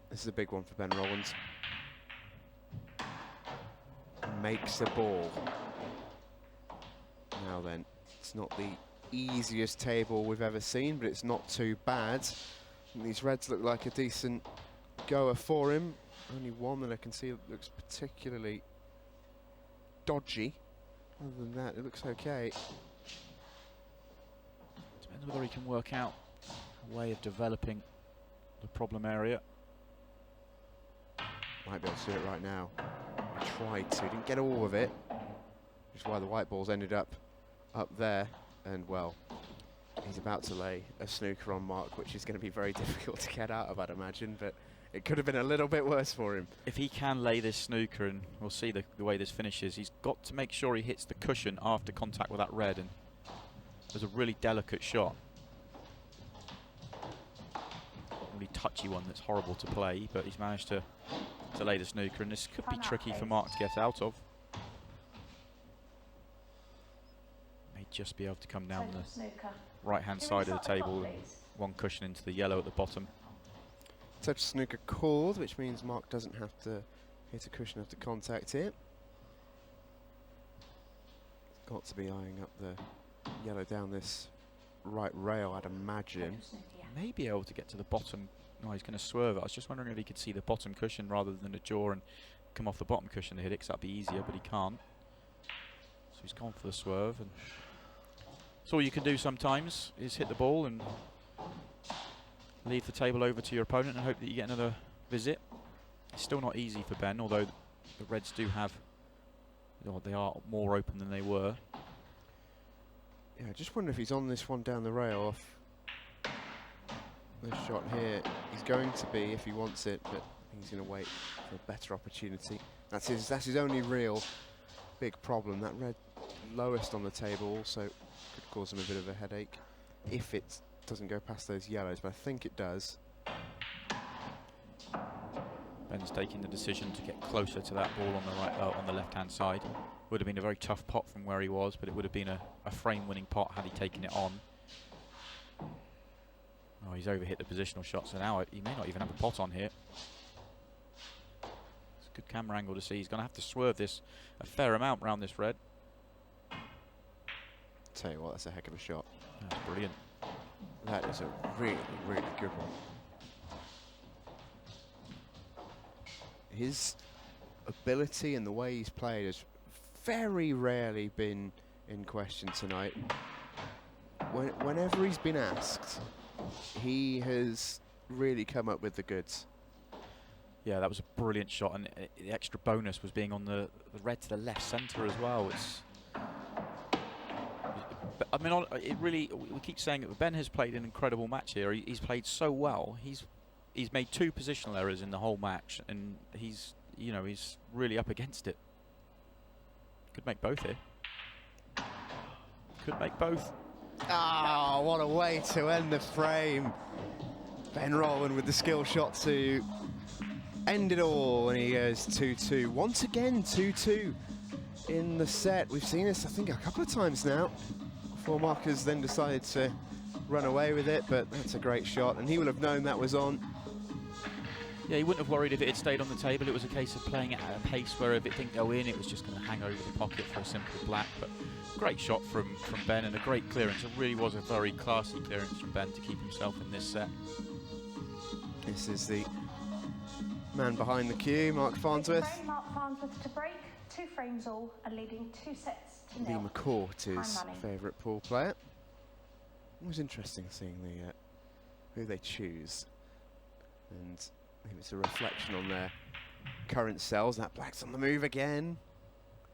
This is a big one for Ben Rowland. Makes a ball. Now then, it's not the easiest table we've ever seen, but it's not too bad. And these reds look like a decent goer for him. Only one that I can see looks particularly dodgy. Other than that, it looks okay. Depends whether he can work out a way of developing the problem area. Might be able to do it right now. He tried to, didn't get all of it, which is why the white balls ended up there. And well, he's about to lay a snooker on Marc, which is going to be very difficult to get out of, I'd imagine, but it could have been a little bit worse for him. If he can lay this snooker, and we'll see the way this finishes, he's got to make sure he hits the cushion after contact with that red, and there's a really delicate shot. Really touchy one that's horrible to play, but he's managed to lay the snooker, and this could be tricky for Marc to get out of. May just be able to come down the right-hand side of the table, and 1 cushion into the yellow at the bottom. Touch snooker called, which means Marc doesn't have to hit a cushion after contact here. Got to be eyeing up the yellow down this right rail, I'd imagine. May be able to get to the bottom. No, he's going to swerve it. I was just wondering if he could see the bottom cushion rather than the jaw and come off the bottom cushion to hit it, 'cause that'd be easier, but he can't. So he's gone for the swerve. And that's all you can do sometimes, is hit the ball and leave the table over to your opponent and hope that you get another visit. It's still not easy for Ben, although the Reds do have, they are more open than they were. Yeah, I just wonder if he's on this one down the rail off this shot here. He's going to be if he wants it, but I think he's going to wait for a better opportunity. That's his only real big problem. That red lowest on the table also could cause him a bit of a headache if it doesn't go past those yellows, but I think it does. Ben's taking the decision to get closer to that ball on the right, on the left-hand side. Would have been a very tough pot from where he was, but it would have been a frame-winning pot had he taken it on. Oh, he's overhit the positional shot, so now he may not even have a pot on here. It's a good camera angle to see. He's going to have to swerve this a fair amount round this red. Tell you what, that's a heck of a shot. That's brilliant. That is a really, really good one. His ability and the way he's played has very rarely been in question tonight. Whenever he's been asked, he has really come up with the goods. Yeah, that was a brilliant shot, and the extra bonus was being on the red to the left centre as well. But I mean, it really, we keep saying that Ben has played an incredible match here. He's played so well. He's made 2 positional errors in the whole match, and he's really up against it. Could make both here. Could make both. Ah, what a way to end the frame. Ben Rowland with the skill shot to end it all, and he goes 2-2. Once again, 2-2 in the set. We've seen this, I think, a couple of times now, before Marc has then decided to run away with it, but that's a great shot, and he will have known that was on. Yeah, he wouldn't have worried if it had stayed on the table. It was a case of playing it at a pace where if it didn't go in, it was just going to hang over the pocket for a simple black. But great shot from Ben, and a great clearance. It really was a very classy clearance from Ben to keep himself in this set. This is the man behind the cue, Marc Farnsworth. Marc Farnsworth to break, 2 frames all, and leading 2 sets to 0. Lee McCourt, his favourite pool player. It was interesting seeing who they choose, and I think it's a reflection on their current selves. That black's on the move again.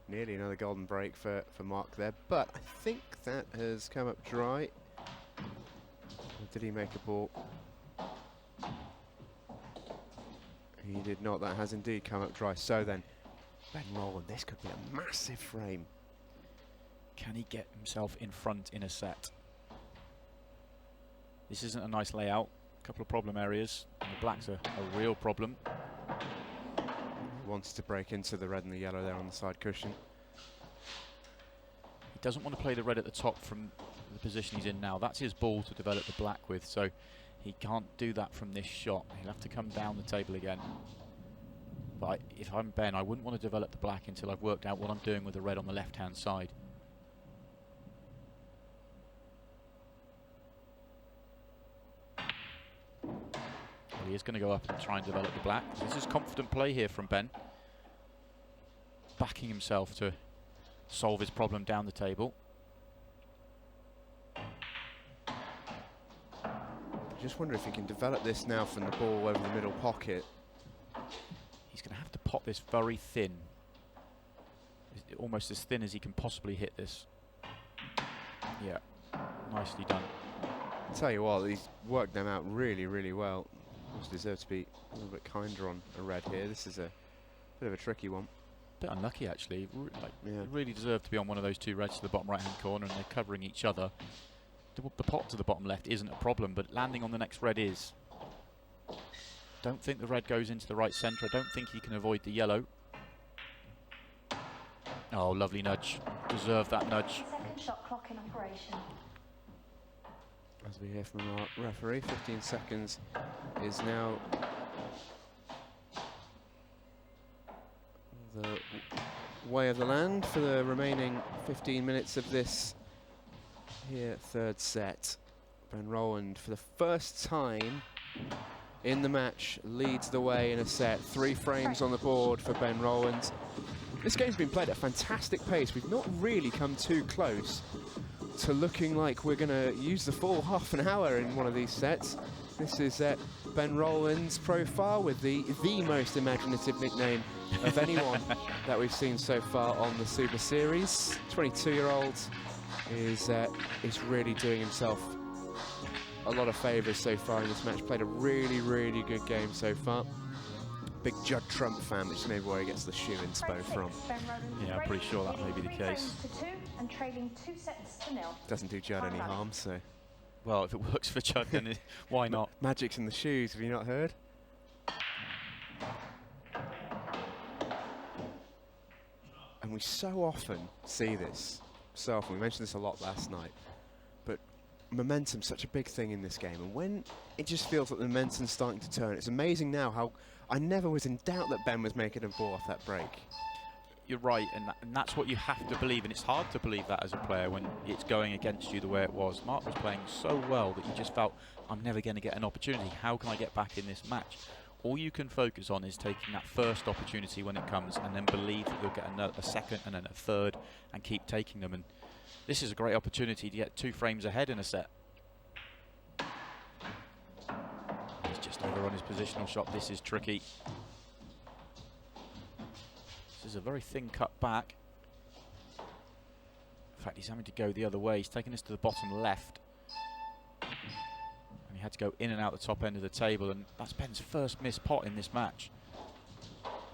Nearly another golden break for Marc there, but I think that has come up dry. Or did he make a ball? He did not. That has indeed come up dry. So then, Ben Rowland, this could be a massive frame. Can he get himself in front in a set? This isn't a nice layout. A couple of problem areas. And the black's a real problem. He wants to break into the red and the yellow there on the side cushion. He doesn't want to play the red at the top from the position he's in now. That's his ball to develop the black with, so he can't do that from this shot. He'll have to come down the table again. But if I'm Ben, I wouldn't want to develop the black until I've worked out what I'm doing with the red on the left-hand side. Well, he is going to go up and try and develop the black. This is confident play here from Ben. Backing himself to solve his problem down the table. I just wonder if he can develop this now from the ball over the middle pocket. He's going to have to pot this very thin. Almost as thin as he can possibly hit this. Yeah, nicely done. I'll tell you what, he's worked them out really, really well. Almost deserves to be a little bit kinder on a red here. This is a bit of a tricky one. Bit unlucky actually. Really deserved to be on one of those 2 reds to the bottom right hand corner, and they're covering each other. The pot to the bottom left isn't a problem, but landing on the next red is. Don't think the red goes into the right centre. I don't think he can avoid the yellow. Oh, lovely nudge. Deserved that nudge. Second shot clock in operation. As we hear from our referee, 15 seconds is now the way of the land for the remaining 15 minutes of this here, third set. Ben Rowland, for the first time in the match, leads the way in a set. 3 frames on the board for Ben Rowland. This game's been played at a fantastic pace. We've not really come too close to looking like we're going to use the full half an hour in one of these sets. This is Ben Rowland's profile with the most imaginative nickname of anyone that we've seen so far on the Super Series. 22-year-old is really doing himself a lot of favours so far in this match. Played a really, really good game so far. Big Judd Trump fan, which is maybe where he gets the shoe inspo from. Yeah, I'm pretty sure that may be the case. And trailing 2 sets to 0. Doesn't do Judd any harm, so. Well, if it works for Judd, then why not? Magic's in the shoes, have you not heard? And we so often see this. So often, we mentioned this a lot last night. But momentum's such a big thing in this game. And when it just feels like the momentum's starting to turn, it's amazing now how I never was in doubt that Ben was making a ball off that break. You're right, and that's what you have to believe, and it's hard to believe that as a player when it's going against you the way it was. Marc was playing so well that you just felt, I'm never going to get an opportunity. How can I get back in this match? All you can focus on is taking that first opportunity when it comes, and then believe that you'll get a second and then a third, and keep taking them. And this is a great opportunity to get 2 frames ahead in a set. He's just over on his positional shot. This is tricky. This is a very thin cut back. In fact, he's having to go the other way. He's taking this to the bottom left. And he had to go in and out the top end of the table, and that's Ben's first missed pot in this match.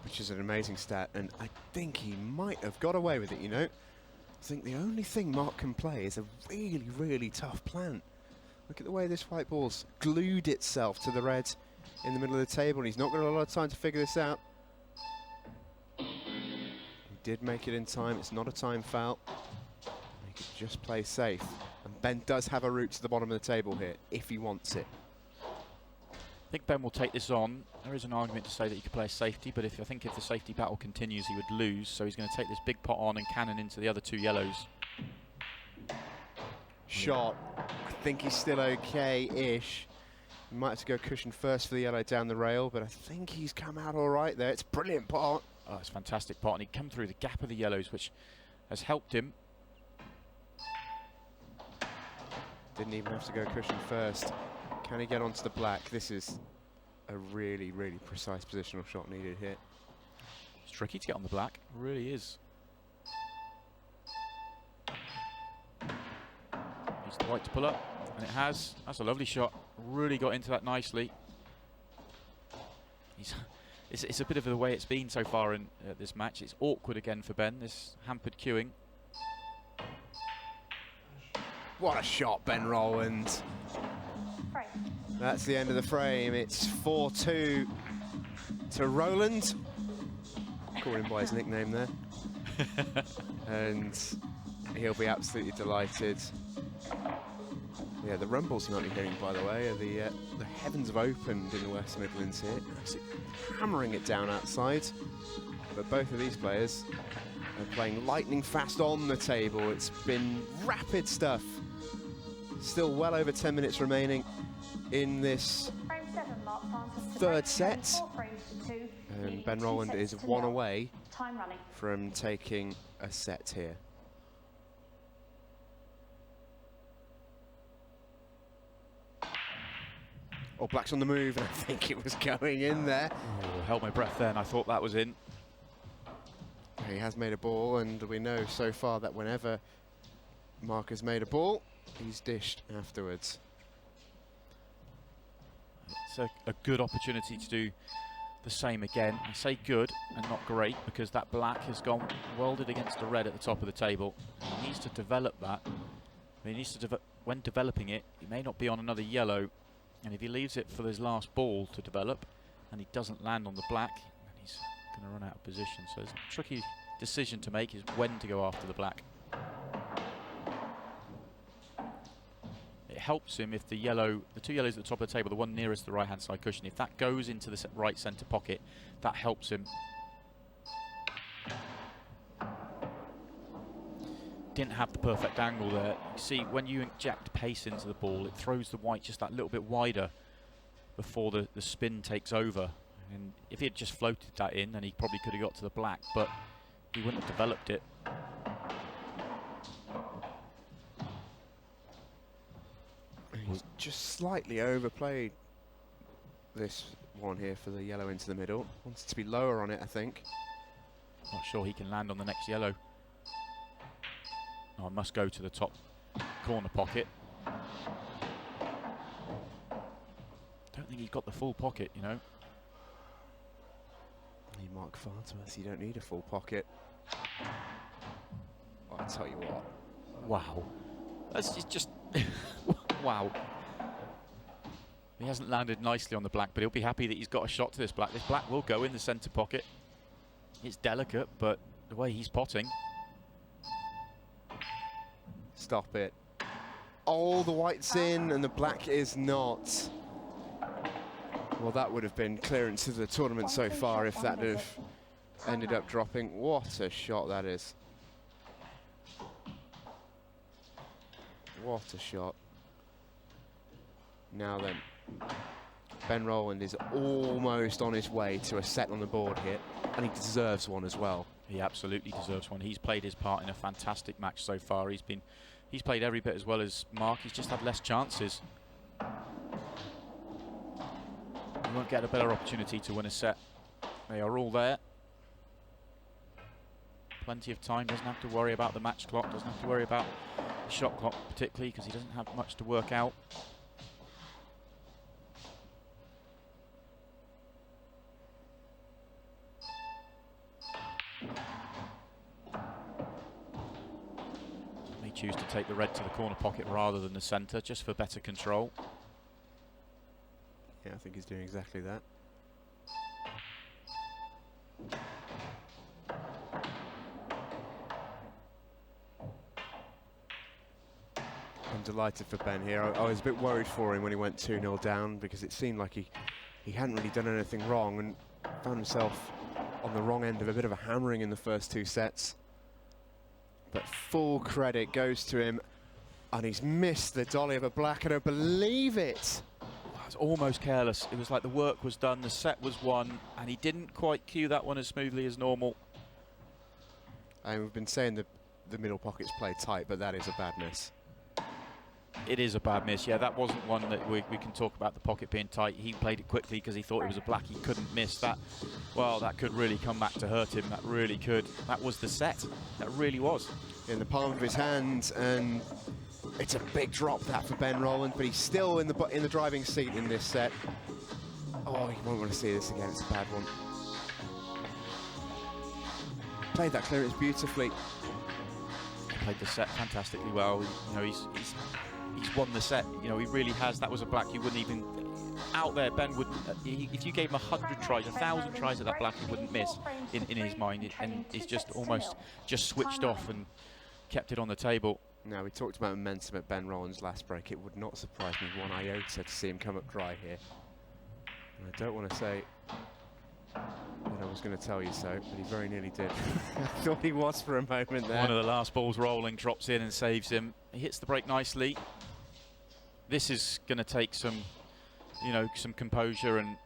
Which is an amazing stat, and I think he might have got away with it, you know. I think the only thing Marc can play is a really, really tough plant. Look at the way this white ball's glued itself to the red in the middle of the table, and he's not got a lot of time to figure this out. Did make it in time. It's not a time foul. He could just play safe. And Ben does have a route to the bottom of the table here, if he wants it. I think Ben will take this on. There is an argument to say that he could play safety, but I think if the safety battle continues, he would lose. So he's going to take this big pot on and cannon into the other 2 yellows. Shot. I think he's still okay-ish. He might have to go cushion first for the yellow down the rail, but I think he's come out all right there. It's a brilliant pot. Oh, it's a fantastic pot, and he come through the gap of the yellows, which has helped him. Didn't even have to go cushion first. Can he get onto the black? This is a really, really precise positional shot needed here. It's tricky to get on the black, it really is. Needs the white to pull up, and it has. That's a lovely shot. Really got into that nicely. It's a bit of the way it's been so far in this match. It's awkward again for Ben, this hampered queuing. What a shot, Ben Rowland. That's the end of the frame. It's 4-2 to Roland. Call him by his nickname there. And he'll be absolutely delighted. Yeah, the rumbles you're not hearing, by the way, are the heavens have opened in the West Midlands here. It's hammering it down outside. But both of these players are playing lightning fast on the table. It's been rapid stuff. Still well over 10 minutes remaining in this third set. And Ben Rowland is 1 away from taking a set here. Oh, black's on the move, and I think it was going in there. Oh, held my breath then. I thought that was in. He has made a ball, and we know so far that whenever Marc has made a ball, he's dished afterwards. It's a good opportunity to do the same again. I say good and not great because that black has gone welded against the red at the top of the table. He needs to develop that. He needs to when developing it, he may not be on another yellow. And if he leaves it for his last ball to develop and he doesn't land on the black, then he's going to run out of position. So it's a tricky decision to make is when to go after the black. It helps him if the 2 yellows at the top of the table, the one nearest the right-hand side cushion, if that goes into the right centre pocket, that helps him. didn't have the perfect angle there. You see, when you inject pace into the ball, it throws the white just that little bit wider before the spin takes over. And if he had just floated that in, then he probably could have got to the black, but he wouldn't have developed it. He's just slightly overplayed this one here for the yellow into the middle. Wants it to be lower on it, I think. Not sure he can land on the next yellow. Oh, I must go to the top corner pocket. Don't think he's got the full pocket, you know. Hey, Marc Farnsworth, you don't need a full pocket. Well, I'll tell you what. Wow. That's just wow. He hasn't landed nicely on the black, but he'll be happy that he's got a shot to this black. This black will go in the centre pocket. It's delicate, but the way he's potting. Stop it. Oh, the white's in and the black is not. Well, that would have been clearance of the tournament so far if that had ended up dropping. What a shot that is. What a shot. Now then, Ben Rowland is almost on his way to a set on the board here, and he deserves one as well. He absolutely deserves one. He's played his part in a fantastic match so far. He's played every bit as well as Marc. He's just had less chances. He won't get a better opportunity to win a set. They are all there. Plenty of time. Doesn't have to worry about the match clock. Doesn't have to worry about the shot clock particularly, because he doesn't have much to work out. May choose to take the red to the corner pocket rather than the centre, just for better control. Yeah, I think he's doing exactly that. I'm delighted for Ben here. I was a bit worried for him when he went 2-0 down, because it seemed like he hadn't really done anything wrong and found himself on the wrong end of a bit of a hammering in the first two sets. But full credit goes to him, and he's missed the dolly of a black. I don't believe it. It was almost careless. It was like the work was done, the set was won, and he didn't quite cue that one as smoothly as normal. And we've been saying the middle pocket's played tight, but that is a bad miss. It is a bad miss. Yeah, that wasn't one that we can talk about the pocket being tight. He played it quickly because he thought it was a black. He couldn't miss that. Well, that could really come back to hurt him. That really could. That was the set. That really was. In the palm of his hand, and it's a big drop that for Ben Rowland, but he's still in the driving seat in this set. Oh, you won't want to see this again. It's a bad one. Played that clearance beautifully. Played the set fantastically well. You know, he's won the set. You know, he really has. That was a black. You wouldn't even out there. Ben wouldn't. If you gave him 100 tries, 1,000 tries at that black, he wouldn't miss in his mind. And he's just almost just switched off and kept it on the table. Now, we talked about momentum at Ben Rowland's last break. It would not surprise me one iota to see him come up dry here. And I don't want to say that I was going to tell you so, but he very nearly did. I thought he was for a moment there. One of the last balls rolling, drops in and saves him. He hits the break nicely. This is going to take some, you know, some composure and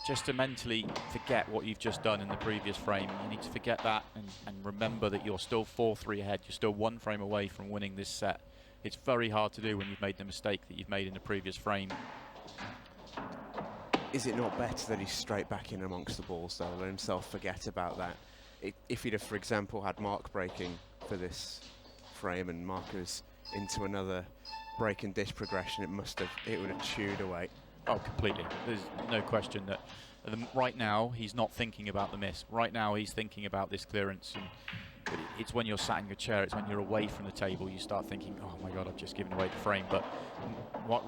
just to mentally forget what you've just done in the previous frame. You need to forget that and remember that you're still 4-3 ahead. You're still one frame away from winning this set. It's very hard to do when you've made the mistake that you've made in the previous frame. Is it not better that he's straight back in amongst the balls, though, let himself forget about that? If he'd have, for example, had Marc breaking for this frame and Marc was into another break and dish progression, it would have chewed away. Oh, completely. There's no question that right now he's not thinking about the miss. Right now he's thinking about this clearance. And it's when you're sat in your chair, it's when you're away from the table, you start thinking, oh my God, I've just given away the frame. But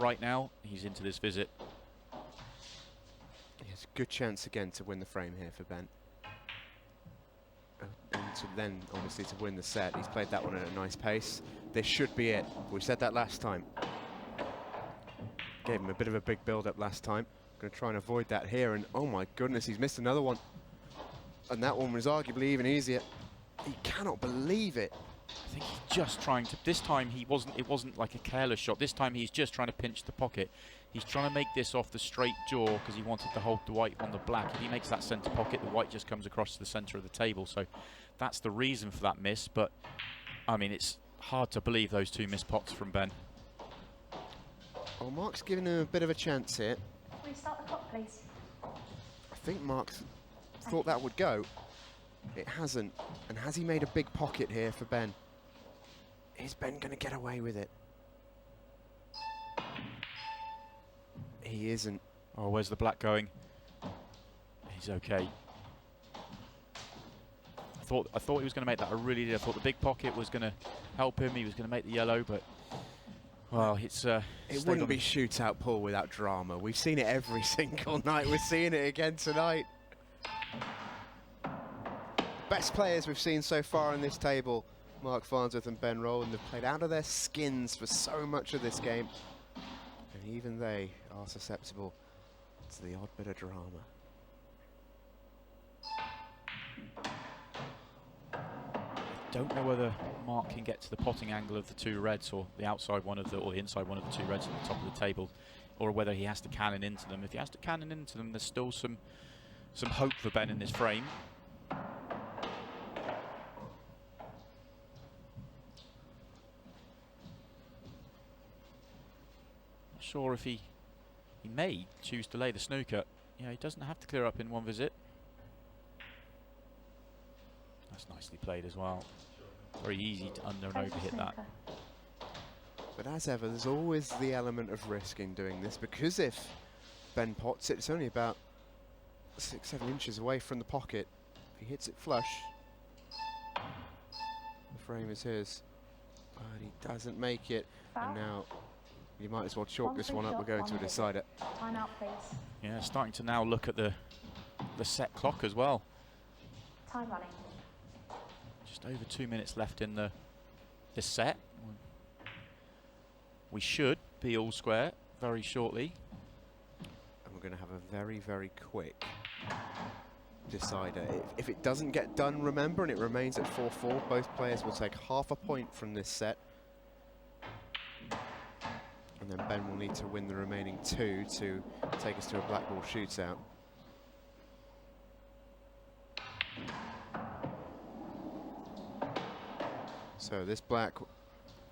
right now, he's into this visit. Yes, good chance again to win the frame here for Ben. And to then, obviously, to win the set. He's played that one at a nice pace. This should be it. We said that last time. Gave him a bit of a big build-up last time. Going to try and avoid that here, and oh my goodness, he's missed another one. And that one was arguably even easier. He cannot believe it. I think he's just trying to. This time he wasn't. It wasn't like a careless shot. This time he's just trying to pinch the pocket. He's trying to make this off the straight jaw because he wanted to hold the white on the black. If he makes that centre pocket, the white just comes across to the centre of the table. So that's the reason for that miss. But I mean, it's hard to believe those two missed pots from Ben. Well, Marc's giving him a bit of a chance here. Restart the clock, please. I think Marc's thought that would go. It hasn't. And has he made a big pocket here for Ben? Is Ben going to get away with it? He isn't. Oh, where's the black going? He's okay. I thought he was going to make that. I really did. I thought the big pocket was going to help him. He was going to make the yellow, but well, it's. It wouldn't be shootout, Paul, without drama. We've seen it every single night. We're seeing it again tonight. Best players we've seen so far on this table, Marc Farnsworth and Ben Rowland, have played out of their skins for so much of this game. And even they are susceptible to the odd bit of drama. I don't know whether Marc can get to the potting angle of the two reds, or the outside one of the, or the inside one of the two reds at the top of the table, or whether he has to cannon into them. If he has to cannon into them, there's still some hope for Ben in this frame. Not sure if he may choose to lay the snooker. Yeah, he doesn't have to clear up in one visit. That's nicely played as well. Very easy to under and over hit that. But as ever, there's always the element of risk in doing this, because if Ben pots it, it's only about 6-7 inches away from the pocket. If he hits it flush, the frame is his. But he doesn't make it, and now you might as well chalk this one up. We're going to a decider. Time out, please. Yeah, starting to now look at the set clock as well. Time running. Just over 2 minutes left in this set. We should be all square very shortly. And we're going to have a very, very quick decider. If it doesn't get done, remember, and it remains at 4-4, both players will take half a point from this set. And then Ben will need to win the remaining 2 to take us to a Blackball shootout. So this black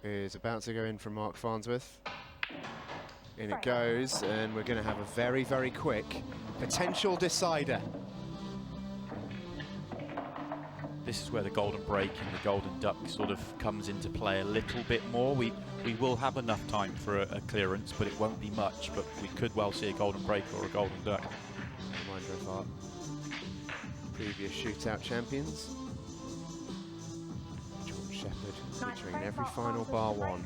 is about to go in from Marc Farnsworth. In it goes, and we're going to have a very, very quick potential decider. This is where the golden break and the golden duck sort of comes into play a little bit more. We will have enough time for a clearance, but it won't be much. But we could well see a golden break or a golden duck. Reminder of our previous shootout champions. Featuring in every final bar one.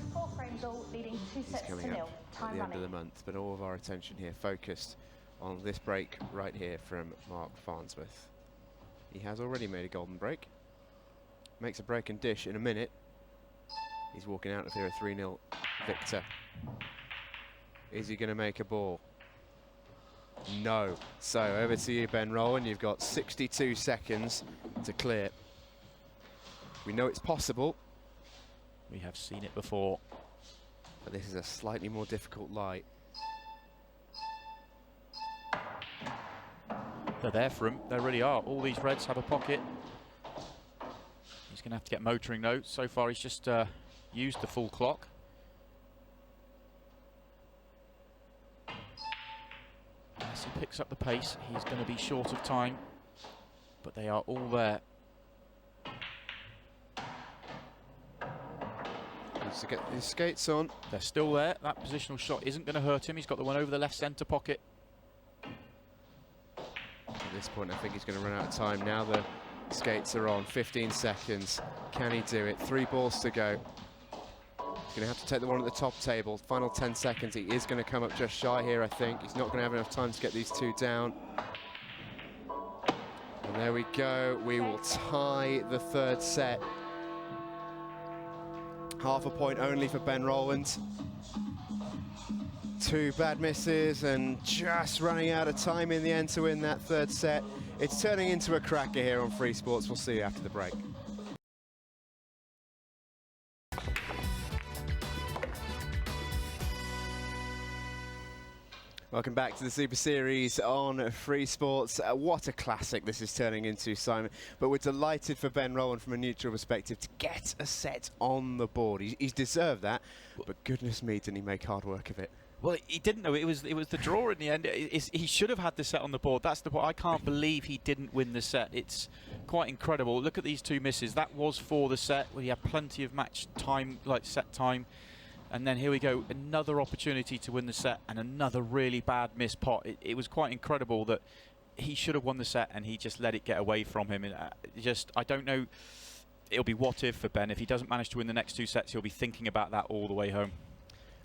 He's coming up at the end of the month, but all of our attention here focused on this break right here from Marc Farnsworth. He has already made a golden break. Makes a break and dish in a minute. He's walking out of here a 3-0 victor. Is he going to make a ball? No. So over to you, Ben Rowland. You've got 62 seconds to clear. We know it's possible. We have seen it before. But this is a slightly more difficult lie. They're there for him. They really are. All these reds have a pocket. He's going to have to get motoring though. So far he's just used the full clock. As he picks up the pace, he's going to be short of time. But they are all there. To get his skates on. They're still there. That positional shot isn't going to hurt him. He's got the one over the left centre pocket. At this point, I think he's going to run out of time. Now the skates are on. 15 seconds. Can he do it? 3 balls to go. He's going to have to take the one at the top table. Final 10 seconds. He is going to come up just shy here, I think. He's not going to have enough time to get these 2 down. And there we go. We will tie the 3rd set. Half a point only for Ben Rowland. 2 bad misses and just running out of time in the end to win that 3rd set. It's turning into a cracker here on Free Sports. We'll see you after the break. Welcome back to the Super Series on Free Sports. What a classic this is turning into, Simon. But we're delighted for Ben Rowland from a neutral perspective to get a set on the board. He's deserved that, but goodness me, didn't he make hard work of it. Well, he didn't know. It was the draw in the end. He should have had the set on the board. That's the point. I can't believe he didn't win the set. It's quite incredible. Look at these two misses. That was for the set where he had plenty of match time, like set time. And then here we go, another opportunity to win the set and another really bad missed pot. It was quite incredible that he should have won the set and he just let it get away from him. And I don't know, it'll be what if for Ben. If he doesn't manage to win the next two sets, he'll be thinking about that all the way home.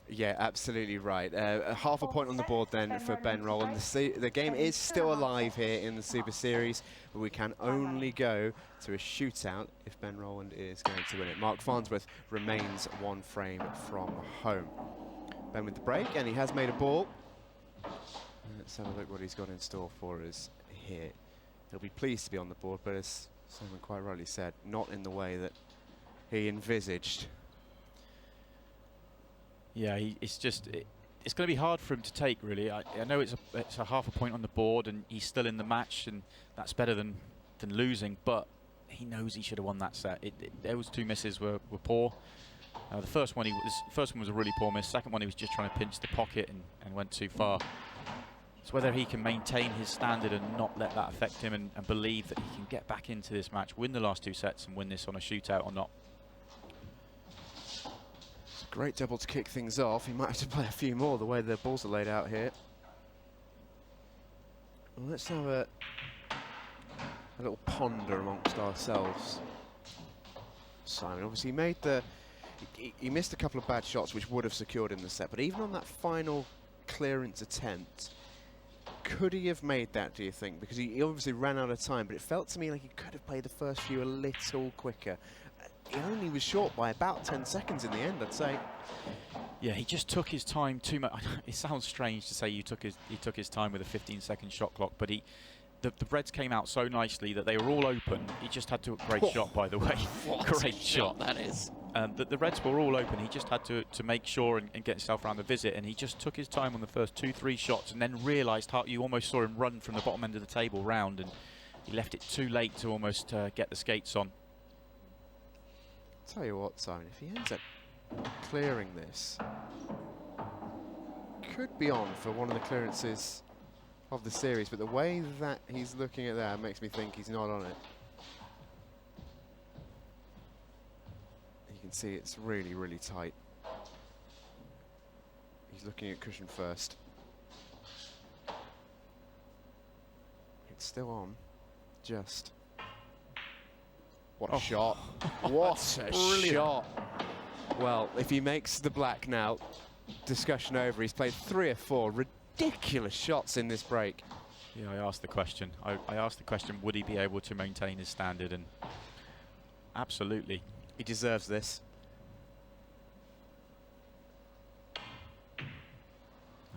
Yeah, absolutely right. Half a point on the board then for Ben Rowland. The game is still alive here in the Super Series, but we can only go to a shootout if Ben Rowland is going to win it. Marc Farnsworth remains one frame from home. Ben with the break, and he has made a ball. Let's have a look what he's got in store for us here. He'll be pleased to be on the board, but as someone quite rightly said, not in the way that he envisaged. Yeah, it's going to be hard for him to take, really. I know it's a half a point on the board and he's still in the match, and that's better than losing, but he knows he should have won that set. Those two misses were poor. The first one was a really poor miss. Second one he was just trying to pinch the pocket and went too far. It's whether he can maintain his standard and not let that affect him and believe that he can get back into this match, win the last two sets and win this on a shootout or not. Great double to kick things off. He might have to play a few more the way the balls are laid out here. Well, let's have a little ponder amongst ourselves. Simon, obviously he missed a couple of bad shots which would have secured him the set, but even on that final clearance attempt, could he have made that, do you think? Because he obviously ran out of time, but it felt to me like he could have played the first few a little quicker. He only was short by about 10 seconds in the end, I'd say. Yeah, he just took his time too much. It sounds strange to say he took his time with a 15-second shot clock, but the Reds came out so nicely that they were all open. He just had to great shot, by the way. Great shot that is. The Reds were all open. He just had to make sure and get himself around the visit, and he just took his time on the first 2-3 shots, and then realised how you almost saw him run from the bottom end of the table round, and he left it too late to almost get the skates on. Tell you what, Simon, if he ends up clearing this, could be on for one of the clearances of the series, but the way that he's looking at that makes me think he's not on it. You can see it's really, really tight. He's looking at cushion first. It's still on, just. What a shot. What a shot. Well, if he makes the black now, discussion over. He's played 3 or 4 ridiculous shots in this break. Yeah, I asked the question. I asked the question, would he be able to maintain his standard? And absolutely. He deserves this.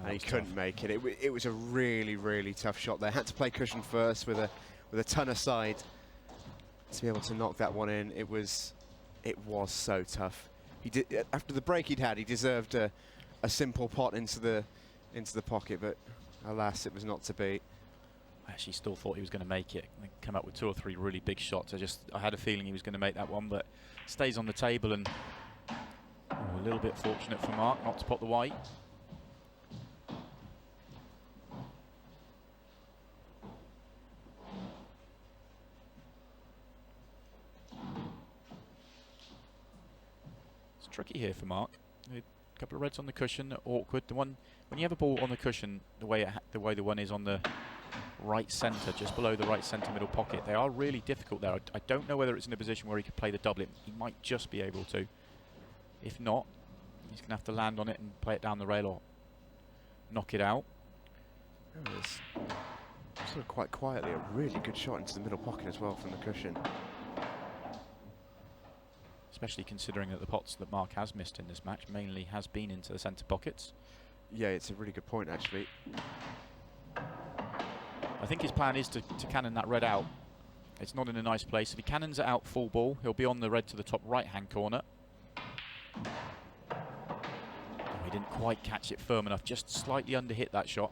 And he couldn't make it. It was a really, really tough shot there. Had to play cushion first with a ton of side to be able to knock that one in. It was so tough. He did after the break he deserved a simple pot into the pocket, but alas, it was not to be. I actually still thought he was going to make it. They come up with 2 or 3 really big shots. I had a feeling he was going to make that one, but stays on the table, and a little bit fortunate for Marc not to pot the white. Tricky here for Marc. A couple of reds on the cushion, awkward. The one when you have a ball on the cushion, the way the one is on the right centre, just below the right centre middle pocket, they are really difficult there. I don't know whether it's in a position where he could play the doublet. He might just be able to. If not, he's going to have to land on it and play it down the rail or knock it out. There it is. Sort of quite quietly, a really good shot into the middle pocket as well from the cushion. Especially considering that the pots that Marc has missed in this match mainly has been into the centre pockets. Yeah, it's a really good point, actually. I think his plan is to cannon that red out. It's not in a nice place. If he cannons it out full ball, he'll be on the red to the top right-hand corner. Oh, he didn't quite catch it firm enough, just slightly under-hit that shot.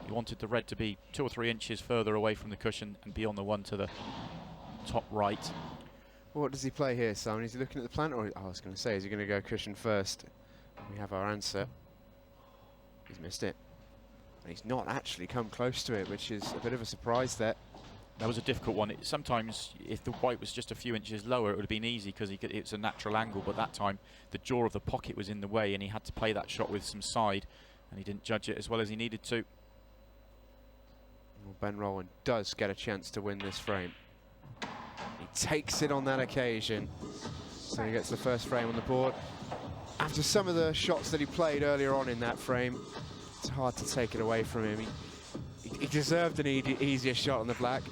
He wanted the red to be 2 or 3 inches further away from the cushion and be on the one to the top right. What does he play here, Simon? Is he looking at the plan, or I was going to say, is he going to go cushion first? We have our answer. He's missed it. And he's not actually come close to it, which is a bit of a surprise there. That was a difficult one. Sometimes, if the white was just a few inches lower, it would have been easy because it's a natural angle. But that time, the jaw of the pocket was in the way, and he had to play that shot with some side, and he didn't judge it as well as he needed to. Well, Ben Rowland does get a chance to win this frame. He takes it on that occasion, so he gets the first frame on the board. After some of the shots that he played earlier on in that frame, it's hard to take it away from him. He deserved an easier shot on the black.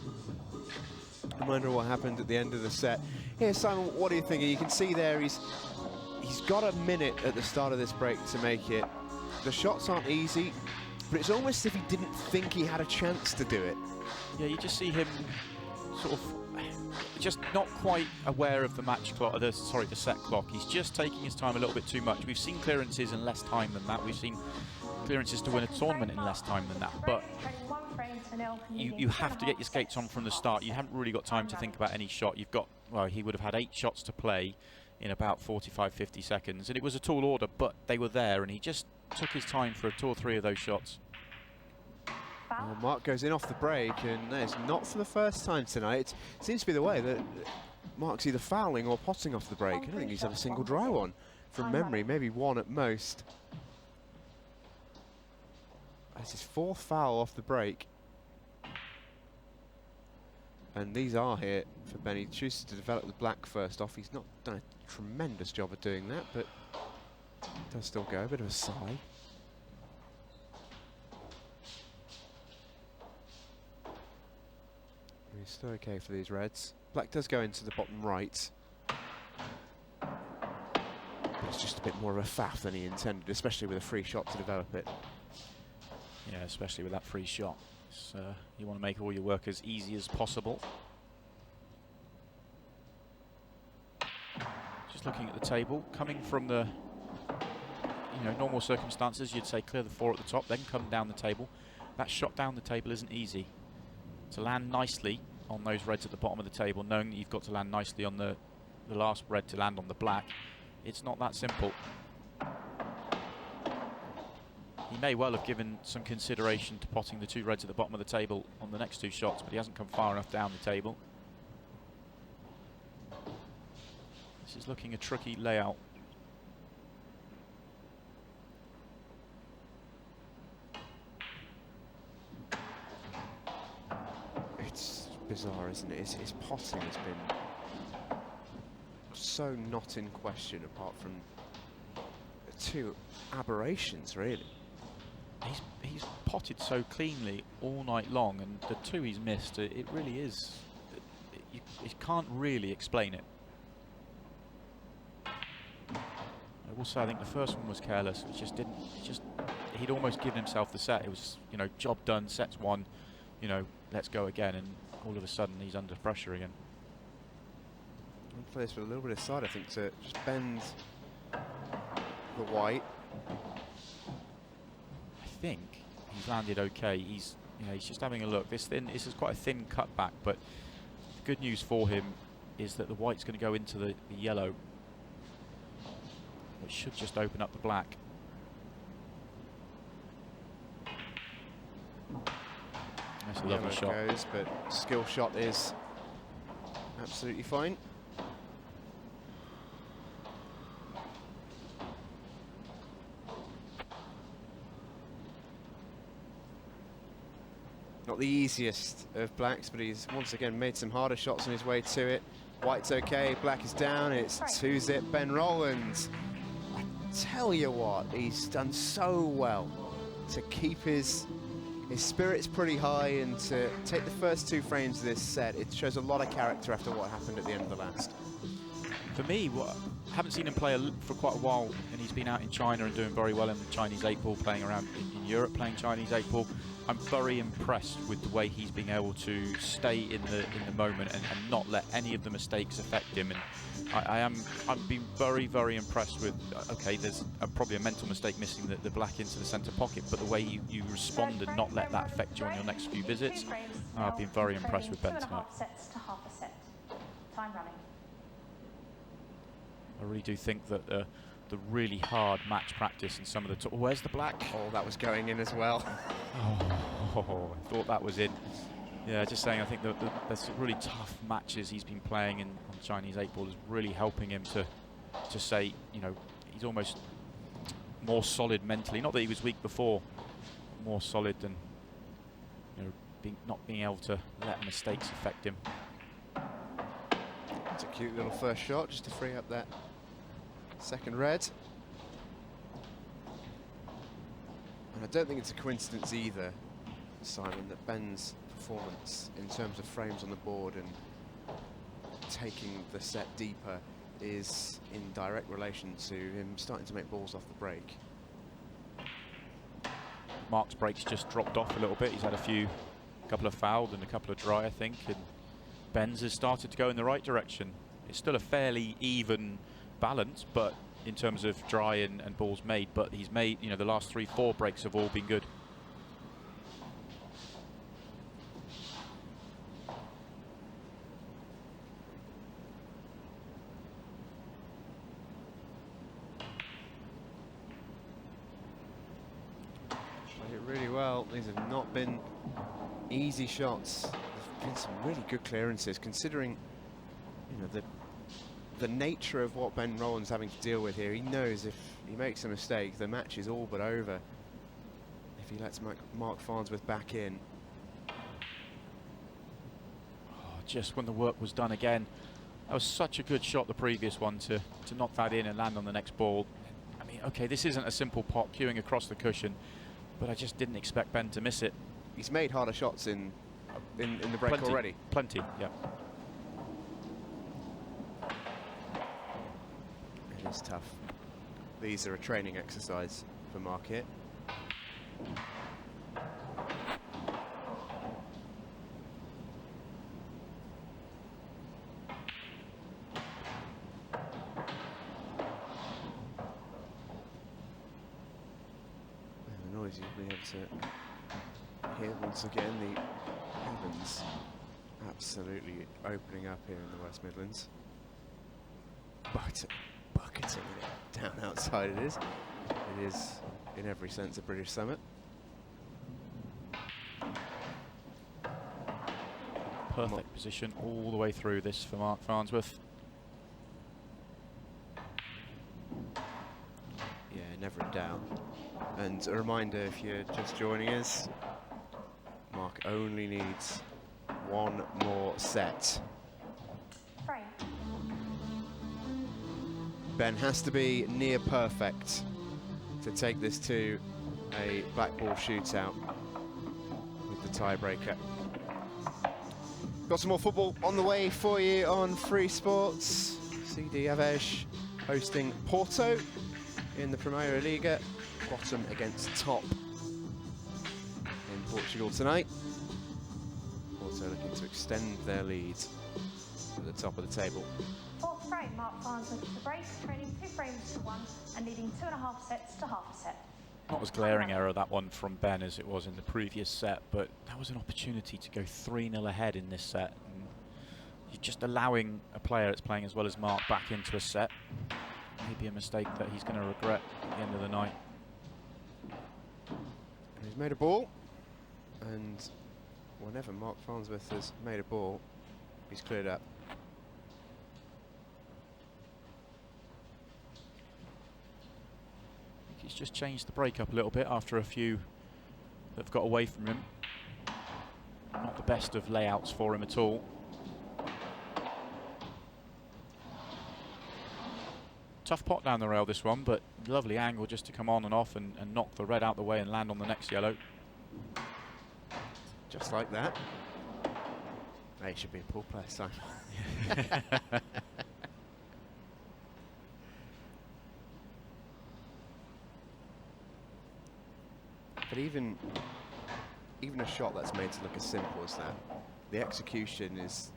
I wonder what happened at the end of the set. Here, Simon, what are you thinking? You can see there he's got a minute at the start of this break to make it. The shots aren't easy, but it's almost as if he didn't think he had a chance to do it. Yeah, you just see him sort of just not quite aware of the match clock, the set clock. He's just taking his time a little bit too much. We've seen clearances in less time than that. We've seen clearances to win a tournament in less time than that. But you have to get your skates on from the start. You haven't really got time to think about any shot. You've got, well, he would have had 8 shots to play in about 45, 50 seconds. And it was a tall order, but they were there, and he just took his time for 2 or 3 of those shots. Well, Marc goes in off the break, and it's not for the first time tonight. It seems to be the way that Marc's either fouling or potting off the break. I don't think he's had a single dry one from memory, maybe 1 at most. That's his 4th foul off the break. And these are here for Ben. He chooses to develop the black first off. He's not done a tremendous job of doing that, but does still go. A bit of a sigh. He's still okay for these reds. Black does go into the bottom right. But it's just a bit more of a faff than he intended, especially with a free shot to develop it. Yeah, especially with that free shot. You want to make all your work as easy as possible. Just looking at the table, coming from the normal circumstances, you'd say clear the 4 at the top, then come down the table. That shot down the table isn't easy. To land nicely on those reds at the bottom of the table, knowing that you've got to land nicely on the last red to land on the black, it's not that simple. He may well have given some consideration to potting the 2 reds at the bottom of the table on the next 2 shots, but he hasn't come far enough down the table. This is looking a tricky layout. It's bizarre, isn't it? His potting has been so not in question, apart from 2 aberrations, really. He's potted so cleanly all night long, and the 2 he's missed, it really is, you can't really explain it. I will say I think the first one was careless. It just didn't, he'd almost given himself the set. It was, job done, set's won, let's go again, and all of a sudden he's under pressure again. I'll play this with a little bit of side, I think, to just bend the white. I think he's landed okay. He's just having a look. This is quite a thin cutback, but the good news for him is that the white's going to go into the yellow, which should just open up the black. That's a lovely shot. Goes, but skill shot is absolutely fine. Not the easiest of blacks, but he's once again made some harder shots on his way to it. White's okay, black is down, it's 2-zip Ben Rowland. I tell you what, he's done so well to keep his spirits pretty high and to take the first 2 frames of this set. It shows a lot of character after what happened at the end of the last. For me, I haven't seen him play for quite a while, and he's been out in China and doing very well in the Chinese 8-ball, playing around in Europe, playing Chinese 8-ball. I'm very impressed with the way he's being able to stay in the moment and not let any of the mistakes affect him. And I've been very, very impressed with. Okay, there's probably a mental mistake missing the black into the centre pocket, but the way you respond and not let that affect you on your next few visits, I've been very impressed with Ben tonight. 2.5 sets to half a set. Time running. I really do think that the really hard match practice and some of the where's the black? Oh, that was going in as well. Oh, I thought that was in. Yeah, just saying, I think there's some really tough matches he's been playing on Chinese 8-ball is really helping him to say, you know, he's almost more solid mentally. Not that he was weak before, but more solid than, you know, not being able to let mistakes affect him. It's a cute little first shot just to free up that second red. And I don't think it's a coincidence either, Simon, that Ben's performance in terms of frames on the board and taking the set deeper is in direct relation to him starting to make balls off the break. Marc's breaks just dropped off a little bit. He's had a couple of fouled and a couple of dry, I think, and Ben's has started to go in the right direction. It's still a fairly even balance, but in terms of dry and balls made, but he's made, you know, the last 3-4 breaks have all been good. Played it really well. These have not been easy shots. There's been some really good clearances, considering, you know, the nature of what Ben Rowland's having to deal with here. He knows if he makes a mistake, the match is all but over. If he lets Marc Farnsworth back in. Oh, just when the work was done again. That was such a good shot, the previous one, to knock that in and land on the next ball. I mean, okay, this isn't a simple pot queuing across the cushion, but I just didn't expect Ben to miss it. He's made harder shots in the break already. Plenty, yeah. It's tough. These are a training exercise for Marc here. And the noise you'll be able to hear once again, the heavens absolutely opening up here in the West Midlands. But bucketing it down outside it is. It is, in every sense, a British summit. Perfect position all the way through this for Marc Farnsworth. Yeah, never in doubt. And a reminder, if you're just joining us, Marc only needs one more set. Frame. Ben has to be near perfect to take this to a Blackball shootout with the tiebreaker. Got some more football on the way for you on Free Sports. CD Aves hosting Porto in the Primeira Liga, bottom against top in Portugal tonight. Porto looking to extend their lead at the top of the table. Fourth frame, Marc Farnsworth to break, trailing 2 frames to 1 and leading 2.5 sets to half a set. Not as glaring error, that one from Ben, as it was in the previous set, but that was an opportunity to go 3-0 ahead in this set. And you're just allowing a player that's playing as well as Marc back into a set. Maybe a mistake that he's going to regret at the end of the night. And he's made a ball, and whenever Marc Farnsworth has made a ball, he's cleared up. He's just changed the break up a little bit after a few that have got away from him. Not the best of layouts for him at all. Tough pot down the rail, this one, but lovely angle just to come on and off and knock the red out the way and land on the next yellow. Just like that. He should be a pool player, Simon. But even even a shot that's made to look as simple as that, the execution is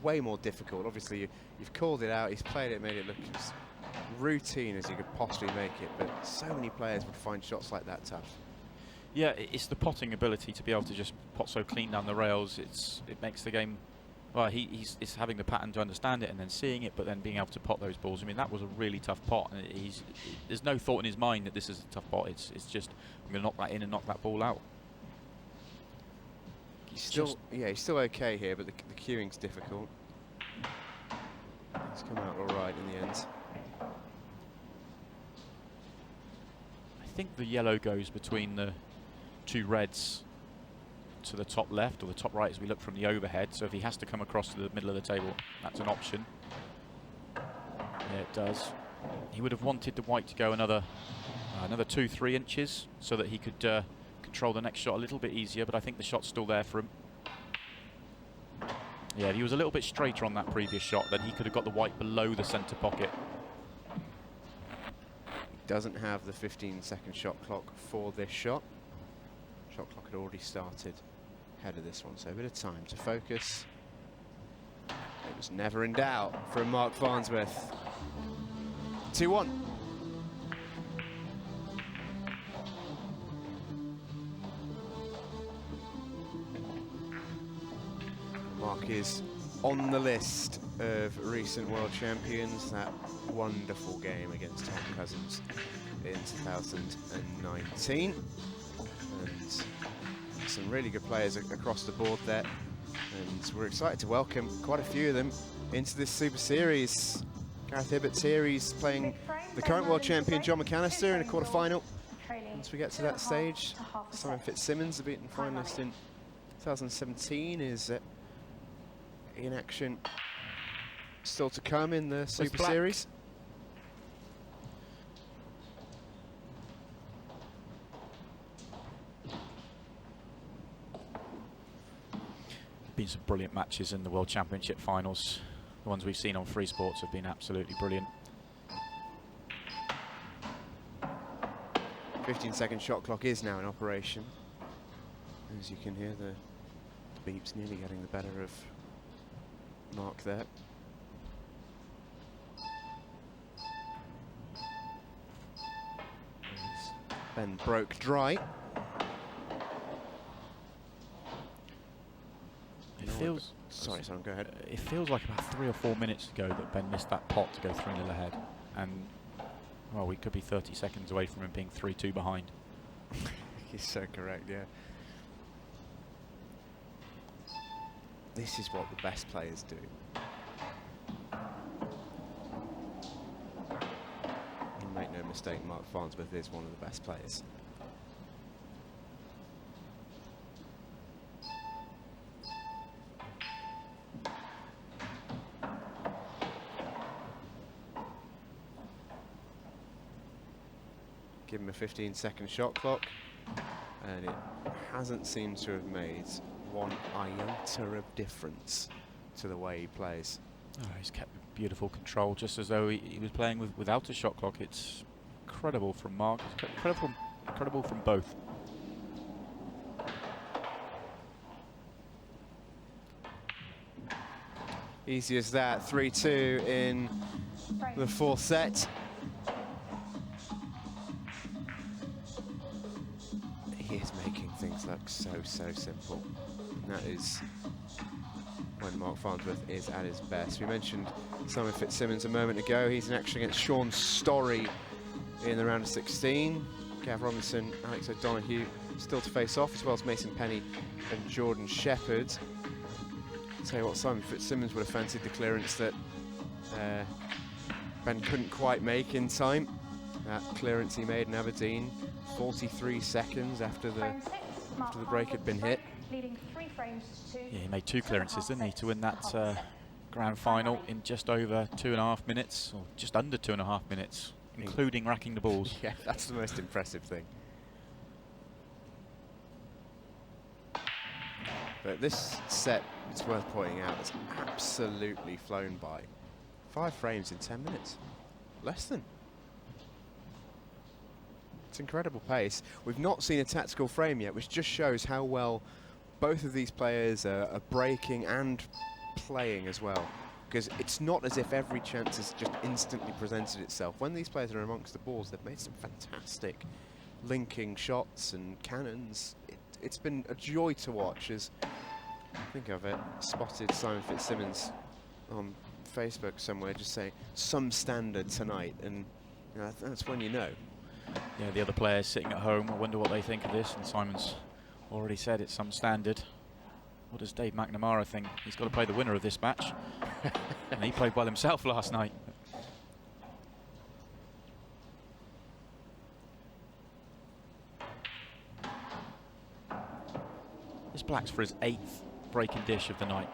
way more difficult. Obviously, you've called it out, he's played it, made it look as routine as you could possibly make it, but so many players would find shots like that tough. Yeah, it's the potting ability to be able to just pot so clean down the rails. It makes the game. Well, he's having the pattern to understand it and then seeing it, but then being able to pot those balls. I mean, that was a really tough pot, and there's no thought in his mind that this is a tough pot. It's just, I'm going to knock that in and knock that ball out. He's still okay here, but the cueing's difficult. He's come out all right in the end. I think the yellow goes between the two reds to the top left or the top right as we look from the overhead. So if he has to come across to the middle of the table, that's an option. Yeah, it does. He would have wanted the white to go another 2-3 inches so that he could control the next shot a little bit easier, but I think the shot's still there for him. Yeah, if he was a little bit straighter on that previous shot, then he could have got the white below the centre pocket. Doesn't have the 15-second shot clock for this shot. Shot clock had already started ahead of this one, so a bit of time to focus. It was never in doubt from Marc Farnsworth. 2-1. Marc is on the list of recent world champions. That wonderful game against Tom Cousins in 2019. And some really good players across the board there. And we're excited to welcome quite a few of them into this Super Series. Gareth Hibbert's here, he's playing the current world champion John McAllister in a quarter-final. Once we get to that stage, Simon Fitzsimmons, the beaten finalist in 2017, is in action still to come in the Super Series. Been some brilliant matches in the World Championship finals. The ones we've seen on Freesports have been absolutely brilliant. 15-second shot clock is now in operation. As you can hear, the beeps nearly getting the better of Marc there. Ben broke dry. It feels... Sorry, Simon, go ahead. It feels like about 3 or 4 minutes ago that Ben missed that pot to go 3-0 ahead. And, well, we could be 30 seconds away from him being 3-2 behind. He's so correct, yeah. This is what the best players do. And make no mistake, Marc Farnsworth is one of the best players. Give him a 15-second shot clock, and it hasn't seemed to have made one iota of difference to the way he plays. Oh, he's kept beautiful control, just as though he was playing without a shot clock. It's incredible from Marc. It's incredible from both. Easy as that, 3-2 in the fourth set. He is making things look so simple. And that is when Marc Farnsworth is at his best. We mentioned Simon Fitzsimmons a moment ago. He's in action against Sean Storey in the round of 16. Gav Robinson, Alex O'Donoghue still to face off, as well as Mason Penny and Jordan Shepherd. I'll tell you what, Simon Fitzsimmons would have fancied the clearance that Ben couldn't quite make in time. That clearance he made in Aberdeen, 43 seconds after the break had been hit. Yeah, he made 2 clearances, didn't he, to win that grand final in just over 2.5 minutes, or just under 2.5 minutes, including racking the balls. Yeah, that's the most impressive thing. But this set, it's worth pointing out, has absolutely flown by. 5 frames in 10 minutes. Less than. It's incredible pace. We've not seen a tactical frame yet, which just shows how well both of these players are breaking and playing as well. Because it's not as if every chance has just instantly presented itself. When these players are amongst the balls, they've made some fantastic linking shots and cannons. It's been a joy to watch. As I think I've spotted Simon Fitzsimmons on Facebook somewhere just saying some standard tonight, and you know, that's when you know. Yeah, the other players sitting at home, I wonder what they think of this, and Simon's already said it's some standard. What does Dave McNamara think? He's got to play the winner of this match. And he played well himself last night. This Black's for his 8th breaking dish of the night.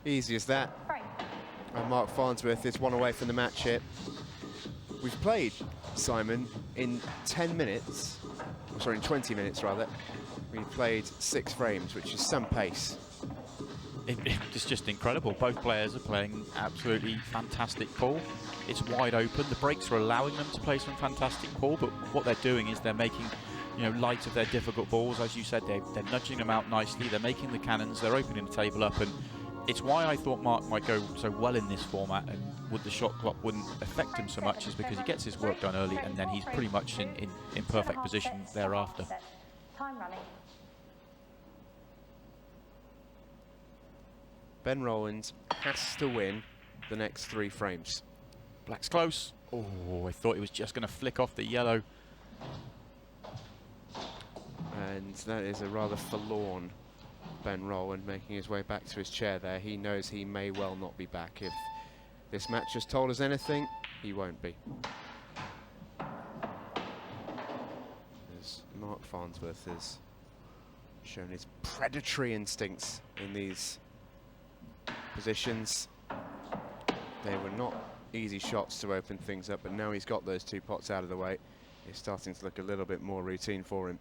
Easy as that. And Marc Farnsworth is one away from the match here. We've played Simon in 10 minutes, or sorry, in 20 minutes rather. We've played 6 frames, which is some pace. It's just incredible. Both players are playing absolutely fantastic pool. It's wide open. The breaks are allowing them to play some fantastic pool, but what they're doing is they're making, you know, light of their difficult balls. As you said, they're nudging them out nicely. They're making the cannons. They're opening the table up, and it's why I thought Marc might go so well in this format, and would the shot clock wouldn't affect him so much, is because he gets his work done early, and then he's pretty much in perfect position thereafter. Time running. Ben Rowland has to win the next 3 frames. Black's close. Oh, I thought he was just going to flick off the yellow. And that is a rather forlorn Ben Rowland making his way back to his chair there. He knows he may well not be back. If this match has told us anything, he won't be. As Marc Farnsworth has shown his predatory instincts in these positions. They were not easy shots to open things up, but now he's got those 2 pots out of the way. It's starting to look a little bit more routine for him.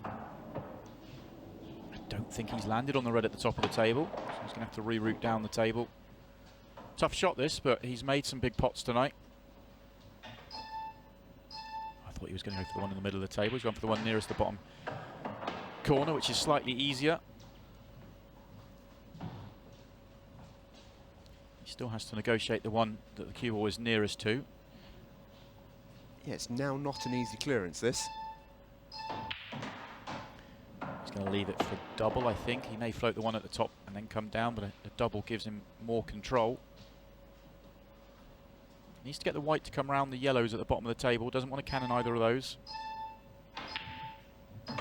I don't think he's landed on the red at the top of the table, so he's going to have to reroute down the table. Tough shot this, but he's made some big pots tonight. I thought he was going to go for the one in the middle of the table. He's gone for the one nearest the bottom corner, which is slightly easier. He still has to negotiate the one that the cue ball is nearest to. Yeah, it's now not an easy clearance, this. He's going to leave it for double, I think. He may float the one at the top and then come down, but a double gives him more control. He needs to get the white to come around the yellows at the bottom of the table. Doesn't want to cannon either of those. He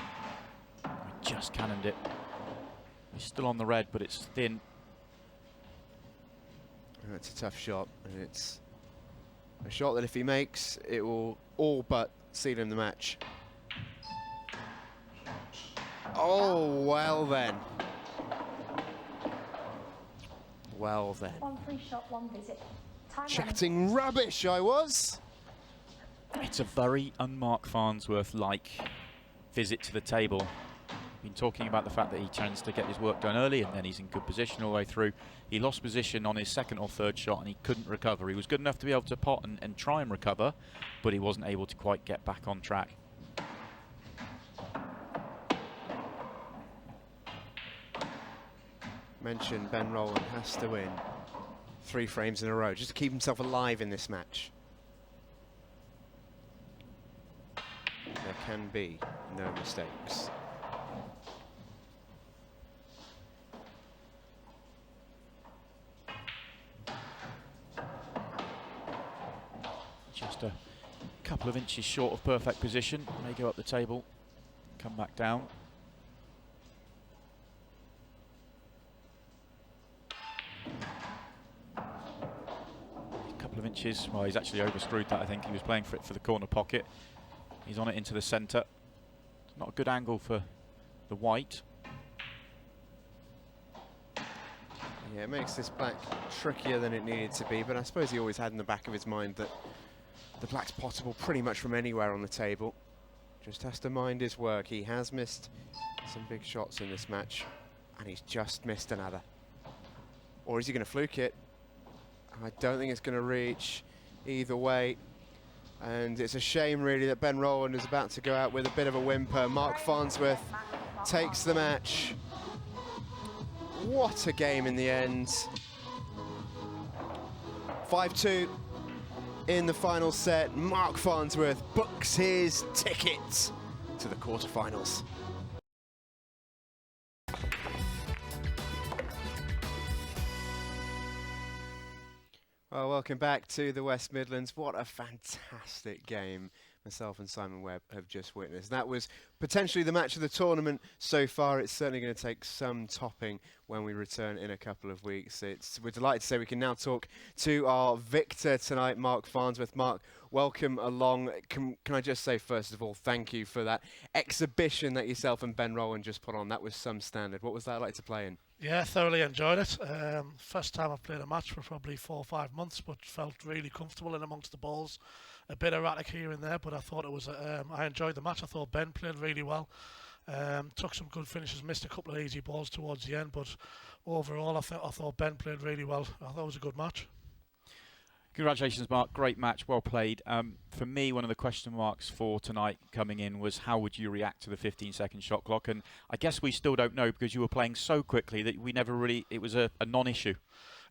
just cannoned it. He's still on the red, but it's thin. It's a tough shot, and it's a shot that if he makes, it will all but seal him the match. Oh, well then. Well then. 1 free shot, 1 visit. Time Chatting rubbish, I was. It's a very un-Marc Farnsworth-like visit to the table. Been talking about the fact that he tends to get his work done early and then he's in good position all the way through. He lost position on his 2nd or 3rd shot and he couldn't recover. He was good enough to be able to pot and try and recover, but he wasn't able to quite get back on track. Mentioned Ben Rowland has to win 3 frames in a row just to keep himself alive in this match. There can be no mistakes. Just a couple of inches short of perfect position. May go up the table, come back down. A couple of inches. Well, he's actually overscrewed that, I think. He was playing for it for the corner pocket. He's on it into the centre. It's not a good angle for the white. Yeah, it makes this black trickier than it needed to be, but I suppose he always had in the back of his mind that the black's possible pretty much from anywhere on the table. Just has to mind his work. He has missed some big shots in this match, and he's just missed another. or is he going to fluke it? I don't think it's going to reach either way. And it's a shame, really, that Ben Rowland is about to go out with a bit of a whimper. Marc Farnsworth takes the match. What a game in the end. 5-2 in the final set. Marc Farnsworth books his ticket to the quarterfinals. Well, welcome back to the West Midlands. What a fantastic game myself and Simon Webb have just witnessed. That was potentially the match of the tournament so far. It's certainly going to take some topping when we return in a couple of weeks. We're delighted to say we can now talk to our victor tonight, Marc Farnsworth. Marc, welcome along. Can I just say, first of all, thank you for that exhibition that yourself and Ben Rowland just put on. That was some standard. What was that like to play in? Yeah, thoroughly enjoyed it. First time I've played a match for probably 4 or 5 months, but felt really comfortable in amongst the balls. A bit erratic here and there, but I thought it was. I enjoyed the match. I thought Ben played really well. Took some good finishes, missed a couple of easy balls towards the end, but overall I thought Ben played really well. I thought it was a good match. Congratulations, Marc. Great match, well played. For me, one of the question marks for tonight coming in was how would you react to the 15-second shot clock? And I guess we still don't know because you were playing so quickly that we never really, it was a non-issue.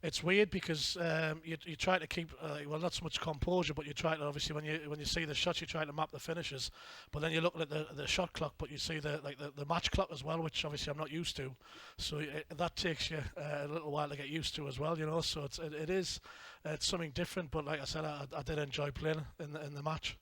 It's weird because you try to keep well, not so much composure, but you try to, obviously when you see the shots, you try to map the finishes. But then you look at the shot clock, but you see the match clock as well, which obviously I'm not used to. So that takes you a little while to get used to as well, you know. So it's something different. But like I said, I did enjoy playing in the match.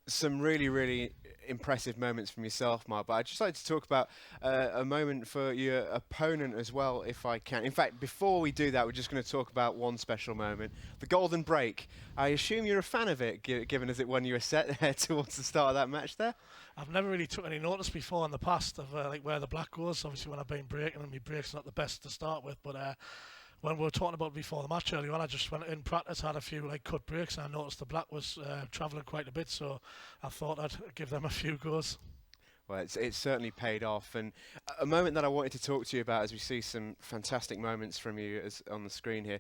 Some really, really impressive moments from yourself, Marc, but I'd just like to talk about a moment for your opponent as well, if I can. In fact, before we do that, we're just going to talk about one special moment, the golden break. I assume you're a fan of it, given as it won you a set there towards the start of that match there? I've never really took any notice before in the past of like where the black goes. Obviously, when I've been breaking, and my break's not the best to start with, but when we were talking about before the match earlier on, I just went in practice, had a few cut breaks, and I noticed the black was travelling quite a bit, so I thought I'd give them a few goes. Well, it's certainly paid off, and a moment that I wanted to talk to you about as we see some fantastic moments from you on the screen here.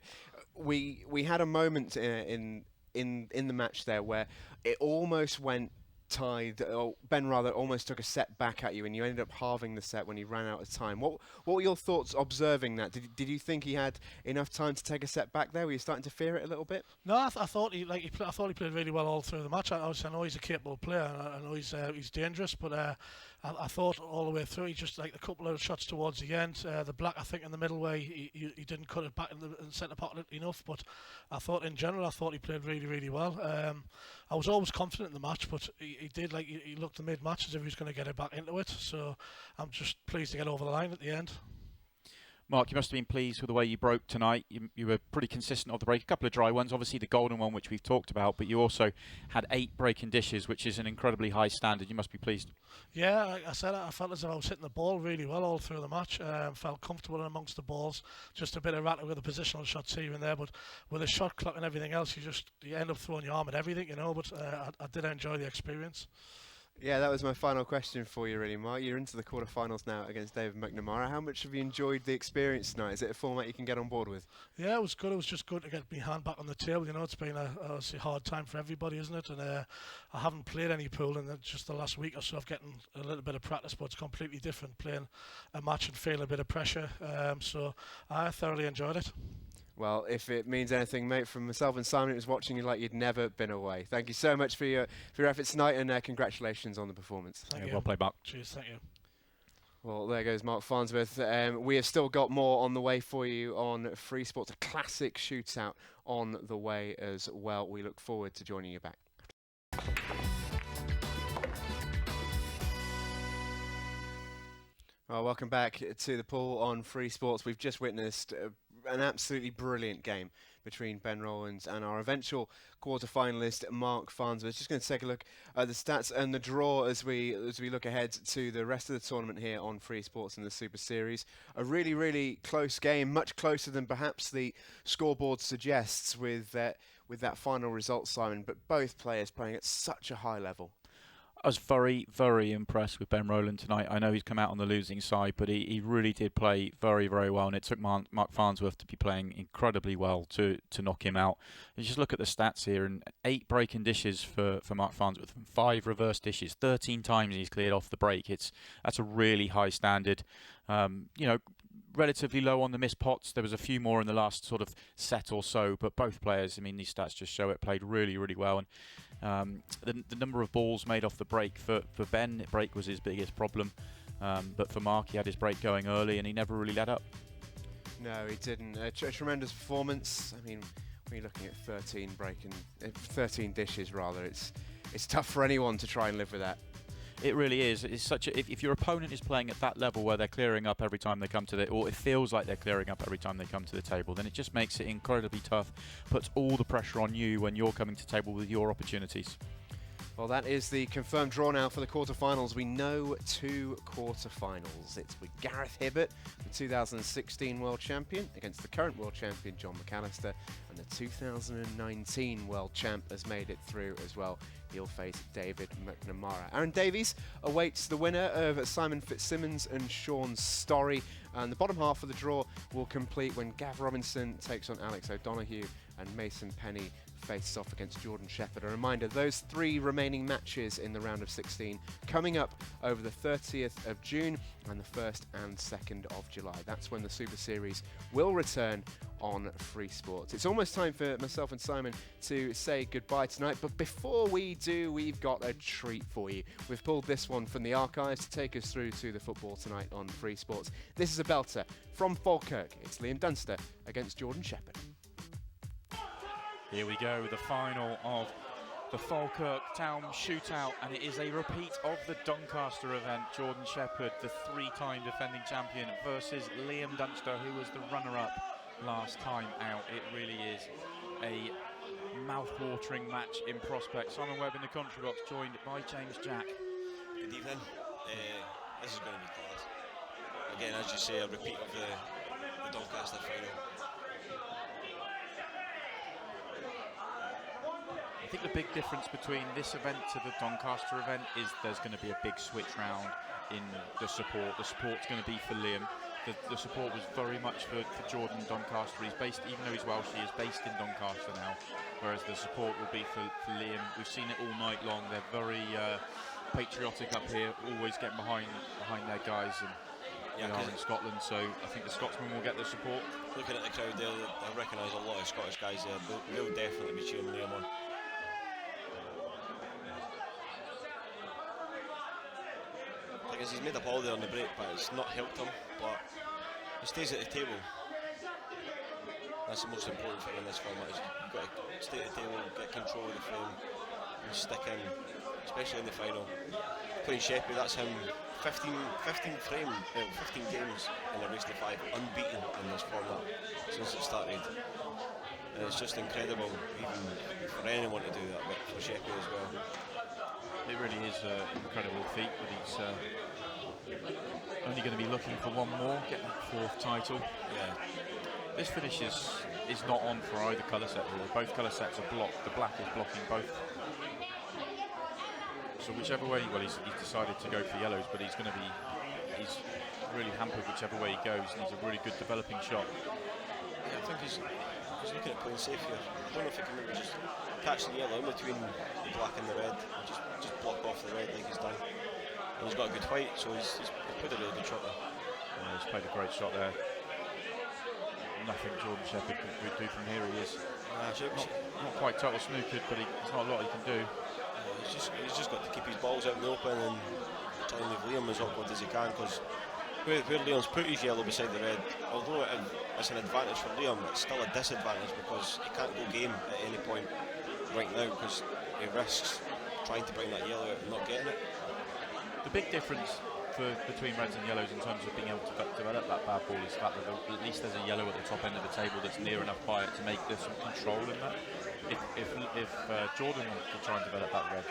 We had a moment in the match there where it almost went tied. Ben rather almost took a set back at you, and you ended up halving the set when he ran out of time. What were your thoughts observing that? Did you think he had enough time to take a set back there? Were you starting to fear it a little bit? No, I thought he played really well all through the match. I know he's a capable player, and I know he's dangerous, but I thought all the way through, he just a couple of shots towards the end. The black, I think, in the middle way, he didn't cut it back in the centre pocket enough. But I thought in general, I thought he played really, really well. I was always confident in the match, but he did he looked the mid-match as if he was going to get it back into it. So I'm just pleased to get over the line at the end. Marc, you must have been pleased with the way you broke tonight. You were pretty consistent off the break. A couple of dry ones, obviously the golden one, which we've talked about, but you also had 8 breaking dishes, which is an incredibly high standard. You must be pleased. Yeah, like I said, I felt as if I was hitting the ball really well all through the match. Felt comfortable amongst the balls. Just a bit erratic with the positional shots here and there, but with the shot clock and everything else, you end up throwing your arm at everything, you know. But I did enjoy the experience. Yeah, that was my final question for you, really, Marc. You're into the quarterfinals now against David McNamara. How much have you enjoyed the experience tonight? Is it a format you can get on board with? Yeah, it was good. It was just good to get my hand back on the table. You know, it's been a hard time for everybody, isn't it? And I haven't played any pool in just the last week or so of getting a little bit of practice, but it's completely different playing a match and feeling a bit of pressure. So I thoroughly enjoyed it. Well, if it means anything, mate, from myself and Simon, it was watching you like you'd never been away. Thank you so much for your efforts tonight, and congratulations on the performance. Thank you. Well played, Marc. Cheers, thank you. Well, there goes Marc Farnsworth. We have still got more on the way for you on Free Sports, a classic shootout on the way as well. We look forward to joining you back. Well, welcome back to the pool on Free Sports. We've just witnessed an absolutely brilliant game between Ben Rowland and our eventual quarter-finalist Marc Farnsworth. Just going to take a look at the stats and the draw as we look ahead to the rest of the tournament here on Free Sports in the Super Series. A really, really close game, much closer than perhaps the scoreboard suggests with that final result, Simon. But both players playing at such a high level. I was very, very impressed with Ben Rowland tonight. I know he's come out on the losing side, but he really did play very, very well, and it took Marc Farnsworth to be playing incredibly well to knock him out. You just look at the stats here, and 8 breaking dishes for Marc Farnsworth, 5 reverse dishes, 13 times he's cleared off the break. That's a really high standard. Relatively low on the missed pots. There was a few more in the last sort of set or so, but both players, I mean, these stats just show it, played really, really well. And the number of balls made off the break for Ben, the break was his biggest problem. But for Marc, he had his break going early and he never really let up. No, he didn't. A tremendous performance. I mean, when you're looking at 13 dishes rather, it's tough for anyone to try and live with that. It really is. It's such a, if your opponent is playing at that level where they're clearing up every time they come to the, or it feels like they're clearing up every time they come to the table, then it just makes it incredibly tough. Puts all the pressure on you when you're coming to table with your opportunities. Well, that is the confirmed draw now for the quarterfinals. We know 2 quarterfinals. It's with Gareth Hibbert, the 2016 world champion, against the current world champion John McAllister, and the 2019 world champ has made it through as well. He'll face David McNamara. Aaron Davies awaits the winner of Simon Fitzsimmons and Sean Storey, and the bottom half of the draw will complete when Gav Robinson takes on Alex O'Donoghue and Mason Penny faces off against Jordan Shepherd. A reminder, those 3 remaining matches in the round of 16 coming up over the 30th of June and the 1st and 2nd of July. That's when the Super Series will return on Free Sports. It's almost time for myself and Simon to say goodbye tonight, but before we do, we've got a treat for you. We've pulled this one from the archives to take us through to the football tonight on Free Sports. This is a belter from Falkirk. It's Liam Dunster against Jordan Shepherd. Here we go, the final of the Falkirk Taom Shootout, and it is a repeat of the Doncaster event. Jordan Shepherd, the 3-time defending champion, versus Liam Dunster, who was the runner-up last time out. It really is a mouth-watering match in prospect. Simon Webb in the commentary box, joined by James Jack. Good evening. This is going to be class. Again, as you say, a repeat of the Doncaster final. I think the big difference between this event to the Doncaster event is there's going to be a big switch round in the support. The support's going to be for Liam. The support was very much for Jordan Doncaster. He's based, even though he's Welsh, he is based in Doncaster now, whereas the support will be for Liam. We've seen it all night long. They're very patriotic up here, always getting behind their guys, and we are in Scotland, so I think the Scotsmen will get the support. Looking at the crowd there, I recognise a lot of Scottish guys there. They'll definitely be cheering Liam on. Because he's made a ball there on the break, but it's not helped him. But he stays at the table. That's the most important thing in this format. You've got to stay at the table, get control of the frame, and stick in, especially in the final. Playing Sheppey, that's him 15 games in a race to 5, unbeaten in this format since it started. And it's just incredible, even for anyone to do that, but for Sheppey as well. It really is an incredible feat, but he's only going to be looking for one more, get that 4th title. Yeah. This finish is not on for either colour set really. Both colour sets are blocked. The black is blocking both. So whichever way, well, he's decided to go for yellows, but he's really hampered whichever way he goes, and he's a really good developing shot. Yeah, I think he's looking at playing safe here. I don't know if he can maybe just catch the yellow in between the black and the red, and just block off the red like he's done. And he's got a good white, so he's put a really good shot there. Yeah, he's played a great shot there. Nothing Jordan Shepherd could do from here. He is not quite total snookered, but there's not a lot he can do. He's just got to keep his balls out in the open and try and leave Liam as awkward as he can, because where Liam's put his yellow beside the red, although it's an advantage for Liam, it's still a disadvantage because he can't go game at any point right now because he risks trying to bring that yellow out and not getting it. The big difference between reds and yellows in terms of being able to develop that bad ball is the fact that at least there's a yellow at the top end of the table that's near enough by it to make there's some control in that. If Jordan wants to try and develop that red,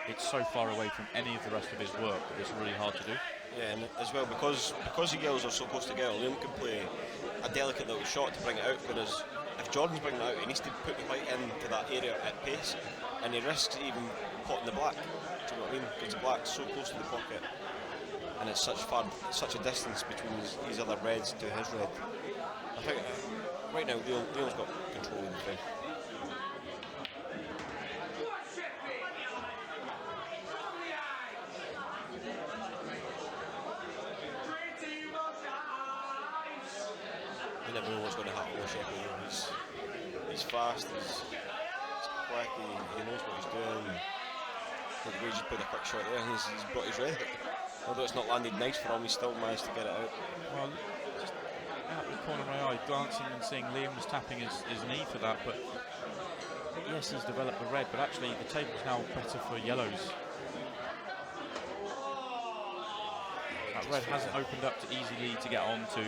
it's so far away from any of the rest of his work that it's really hard to do. Yeah, and as well, because the yellows are so close together, Liam can play a delicate little shot to bring it out, whereas if Jordan's bringing it out, he needs to put the white into that area at pace, and he risks even potting the black. Do you know what I mean? Because the black's so close to the pocket, and it's such a distance between these other reds to his red. I think right now Leon's got control of the thing. You never know what's going to happen with Sheffield. He's fast, he's quick, he knows what he's doing. Look, we just put a quick shot there and he's brought his red. Although it's not landed nice for him, he still managed to get it out. Well, just out of the corner of my eye, glancing and seeing Liam was tapping his knee for that, but yes, he's developed the red, but actually the table's now better for yellows. That red hasn't opened up to easily to get onto.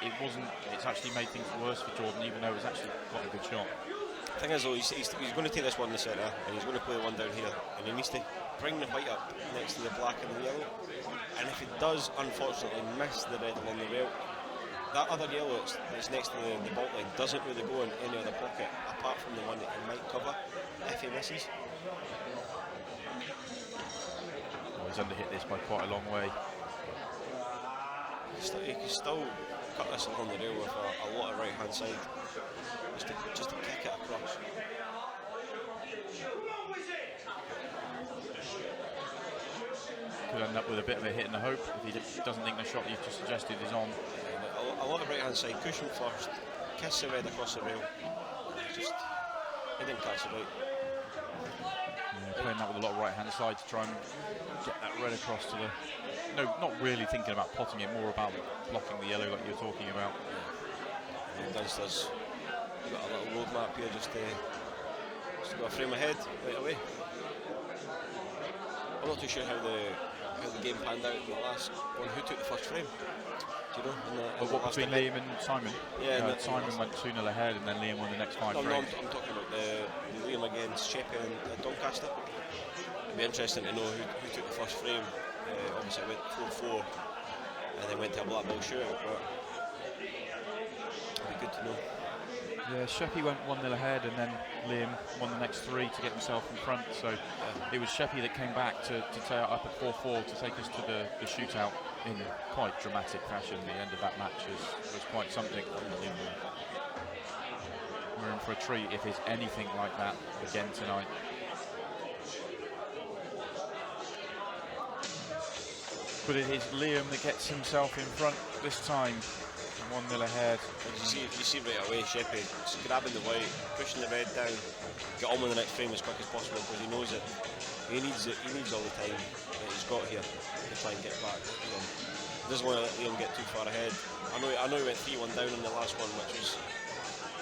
It's actually made things worse for Jordan, even though it was actually quite a good shot. The thing is though, he's going to take this one in the centre and he's going to play the one down here, and he needs to bring the white up next to the black and the yellow, and if he does unfortunately miss the red along the rail, that other yellow that's next to the bault line doesn't really go in any other pocket apart from the one that he might cover if he misses. Oh, he's underhit this by quite a long way. He can still cut this along the rail with a lot of right hand side, just to kick it across. Could end up with a bit of a hit and a hope if he doesn't think the shot you've just suggested is on. A lot of right hand side, cushion first, kiss the red across the rail. He didn't catch it right. Yeah, playing that with a lot of right hand side to try and get that red across to the. No, not really thinking about potting it, more about blocking the yellow like you were talking about. And downstairs, you've got a little road map here just to go a frame ahead right away. I'm not too sure how the game panned out in the last one. Who took the first frame? Do you know? What between Liam and Simon? Yeah, Simon went 2-0 ahead and then Liam won the next 5 frames. No, I'm talking about the Liam against Sheppey and Doncaster. It'd be interesting to know who took the first frame. Obviously it went 4-4 and then went to a Blackball shootout, but it'd be good to know. Yeah, Sheppey went 1-0 ahead and then Liam won the next 3 to get himself in front, so it was Sheppey that came back to tie it up at 4-4 to take us to the shootout in quite dramatic fashion. The end of that match was quite something. We're in for a treat if it's anything like that again tonight. But it is Liam that gets himself in front this time, 1-0 ahead. You see right away Sheppey just grabbing the white, pushing the red down, get on with the next frame as quick as possible because he knows it. He needs all the time that he's got here to try and get back. He doesn't want to let Liam get too far ahead. I know he went 3-1 down in the last one, which was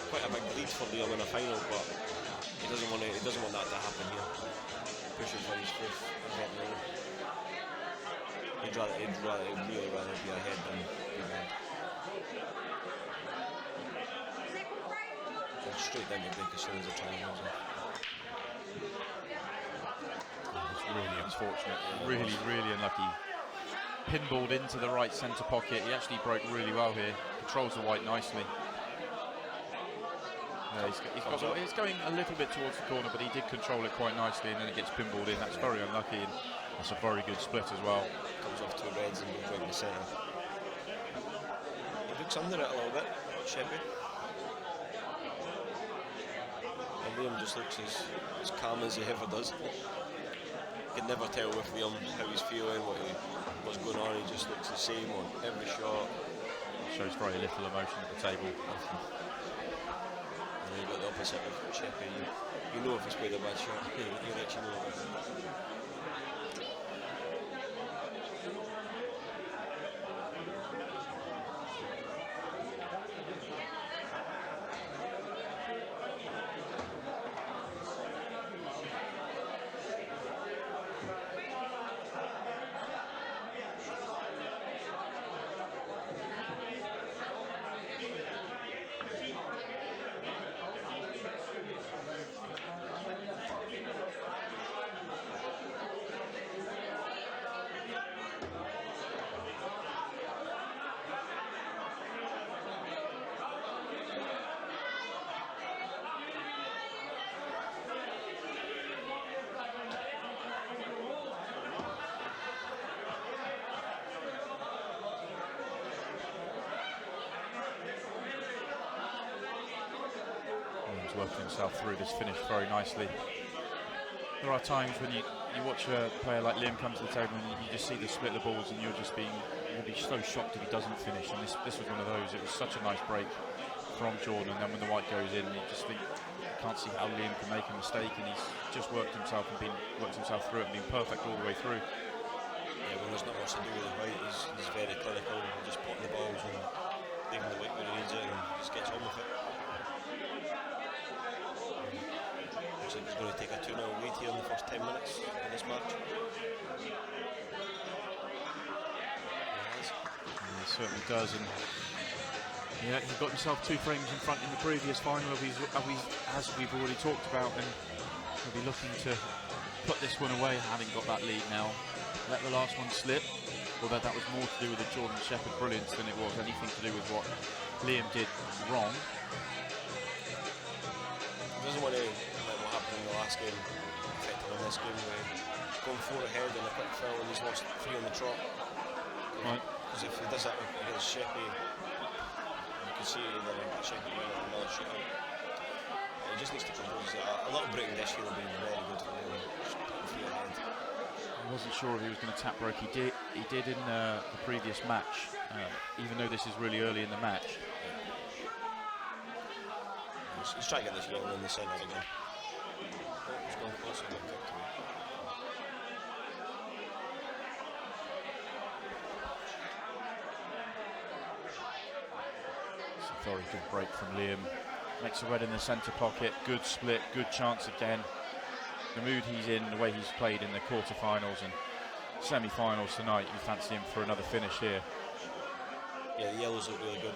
quite a big lead for Liam in a final, but he doesn't want that to happen here. Pushing for his fifth and getting the win. He'd really rather be ahead than be behind. Straight down the break as soon as the time was off. It's really unfortunate, really unlucky. Pinballed into the right centre pocket. He actually broke really well here. Controls the white nicely. Yeah, he's going a little bit towards the corner, but he did control it quite nicely, and then it gets pinballed in. That's very unlucky, and that's a very good split as well. Comes off 2 reds and goes right in the centre. He looks under it a little bit, Sheppey. And Liam just looks as calm as he ever does. You can never tell with Liam how he's feeling, what's going on. He just looks the same on every shot. Shows very little emotion at the table. And you've got the opposite of Sheppey. You know if he's played a bad shot. You actually know about it. Liam's working himself through this finish very nicely. There are times when you watch a player like Liam come to the table and you just see the split of the balls and you'll be so shocked if he doesn't finish, and this was one of those. It was such a nice break from Jordan, and then when the white goes in, you just think, you can't see how Liam can make a mistake, and he's just worked himself through it and been perfect all the way through. Yeah, when there's not much to do with the white, he's very clinical, just putting the balls and leaving the white where he needs it, and just gets on with it. Looks like he's going to take a 2-0 lead here in the first 10 minutes in this match. He certainly does, and yeah, he got himself 2 frames in front in the previous final, as we've already talked about, and he'll be looking to put this one away, having got that lead now. Let the last one slip, although that was more to do with the Jordan Shepherd brilliance than it was anything to do with what Liam did wrong. He doesn't want to let what happened in the last game affect him in this game, where going 4 ahead in a quick fill and he's lost 3 on the trot. Right. Because if he does that against Sheppy, you can see either Sheppy winning or another shootout. He just needs to compose it. A little break in this here will be very good for him. Just putting 3 ahead. I wasn't sure if he was going to tap broke. He did in the previous match, even though this is really early in the match. He's trying to get this yellow in the centre again. Oh, he's gone closer to the victory. It's a very good break from Liam. Makes a red in the centre pocket. Good split, good chance again. The mood he's in, the way he's played in the quarterfinals and semi-finals tonight, you fancy him for another finish here. Yeah, the yellows look really good.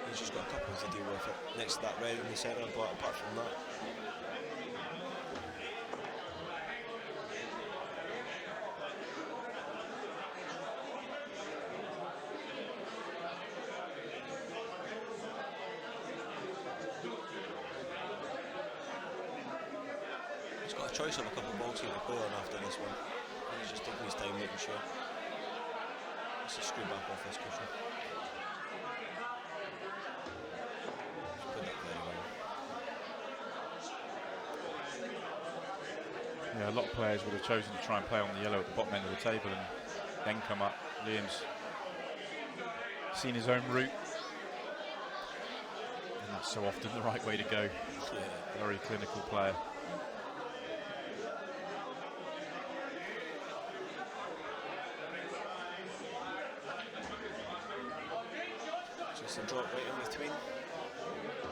He's just got a couple to deal with it. Next to that red in the centre, but apart from that. He's got a choice of a couple of balls here to play on after this one. He's just taking his time making sure. Let's just screw back off this cushion. Yeah, a lot of players would have chosen to try and play on the yellow at the bottom end of the table and then come up. Liam's seen his own route, and that's so often the right way to go. Yeah. Very clinical player. Just a drop right in between.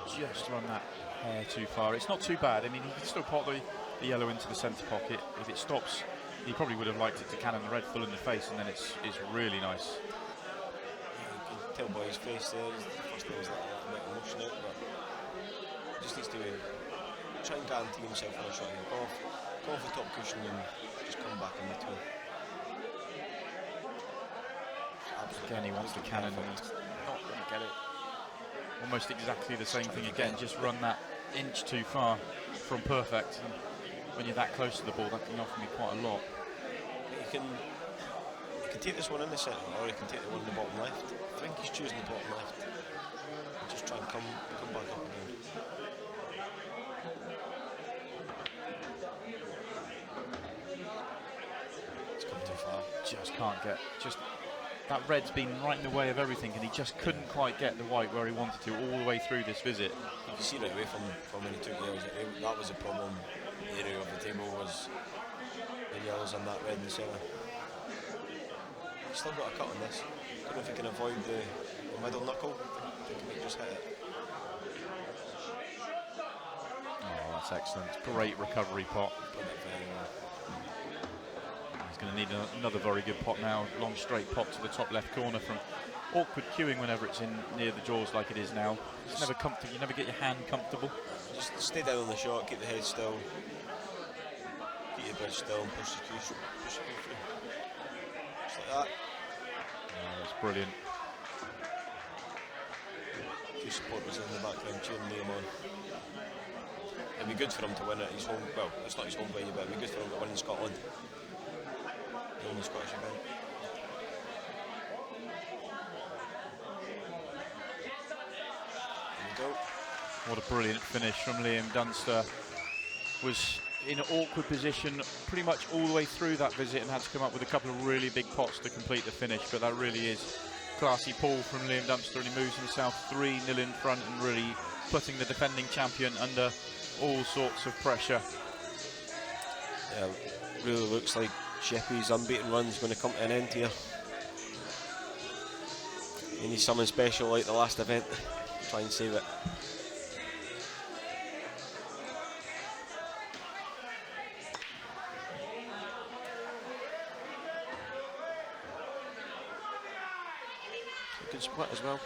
Just run that hair too far. It's not too bad. I mean, he can still pot the yellow into the centre pocket. If it stops, he probably would have liked it to cannon the red full in the face, and then it's really nice. Yeah, you can tell by his face there, the first time he's let a bit of emotion out, but he just needs to try and guarantee himself on a shot. Go off the top cushion and just come back in between. Again, he wants to cannon and he's not going to get it. Almost exactly the same thing again, just run that inch too far from perfect. And when you're that close to the ball, that can often be quite a lot. You can take this one in the centre, or you can take the one in the bottom left. I think he's choosing the bottom left. And just try and come back up again. It's come too far. Just can't get, that red's been right in the way of everything, and he just couldn't quite get the white where he wanted to all the way through this visit. You can see right away from when he took yellows, that was the problem. The area of the table was the yellows and that red in the centre. He's still got a cut on this. I don't know if he can avoid the middle knuckle. I think he might just hit it. Oh, that's excellent. Great recovery pot. Put it very well. He's going to need another very good pot now. Long straight pot to the top left corner from awkward queuing whenever it's in near the jaws like it is now. It's never comfortable. You never get your hand comfortable. Just stay down on the shot, keep the head still, keep your bridge still, and push the cue through. Just like that. Oh, that's brilliant. A few supporters in the background cheering Liam on. It'd be good for him to win it. He's home. Well, it's not his home venue, but it'd be good for him to win in Scotland. The only Scottish event. What a brilliant finish from Liam Dunster. Was in an awkward position pretty much all the way through that visit and had to come up with a couple of really big pots to complete the finish, but that really is classy pull from Liam Dunster, and he moves himself 3-0 in front and really putting the defending champion under all sorts of pressure. Yeah, really looks like Sheppy's unbeaten run's going to come to an end here. He needs something special like the last event to try and save it. Good split as well.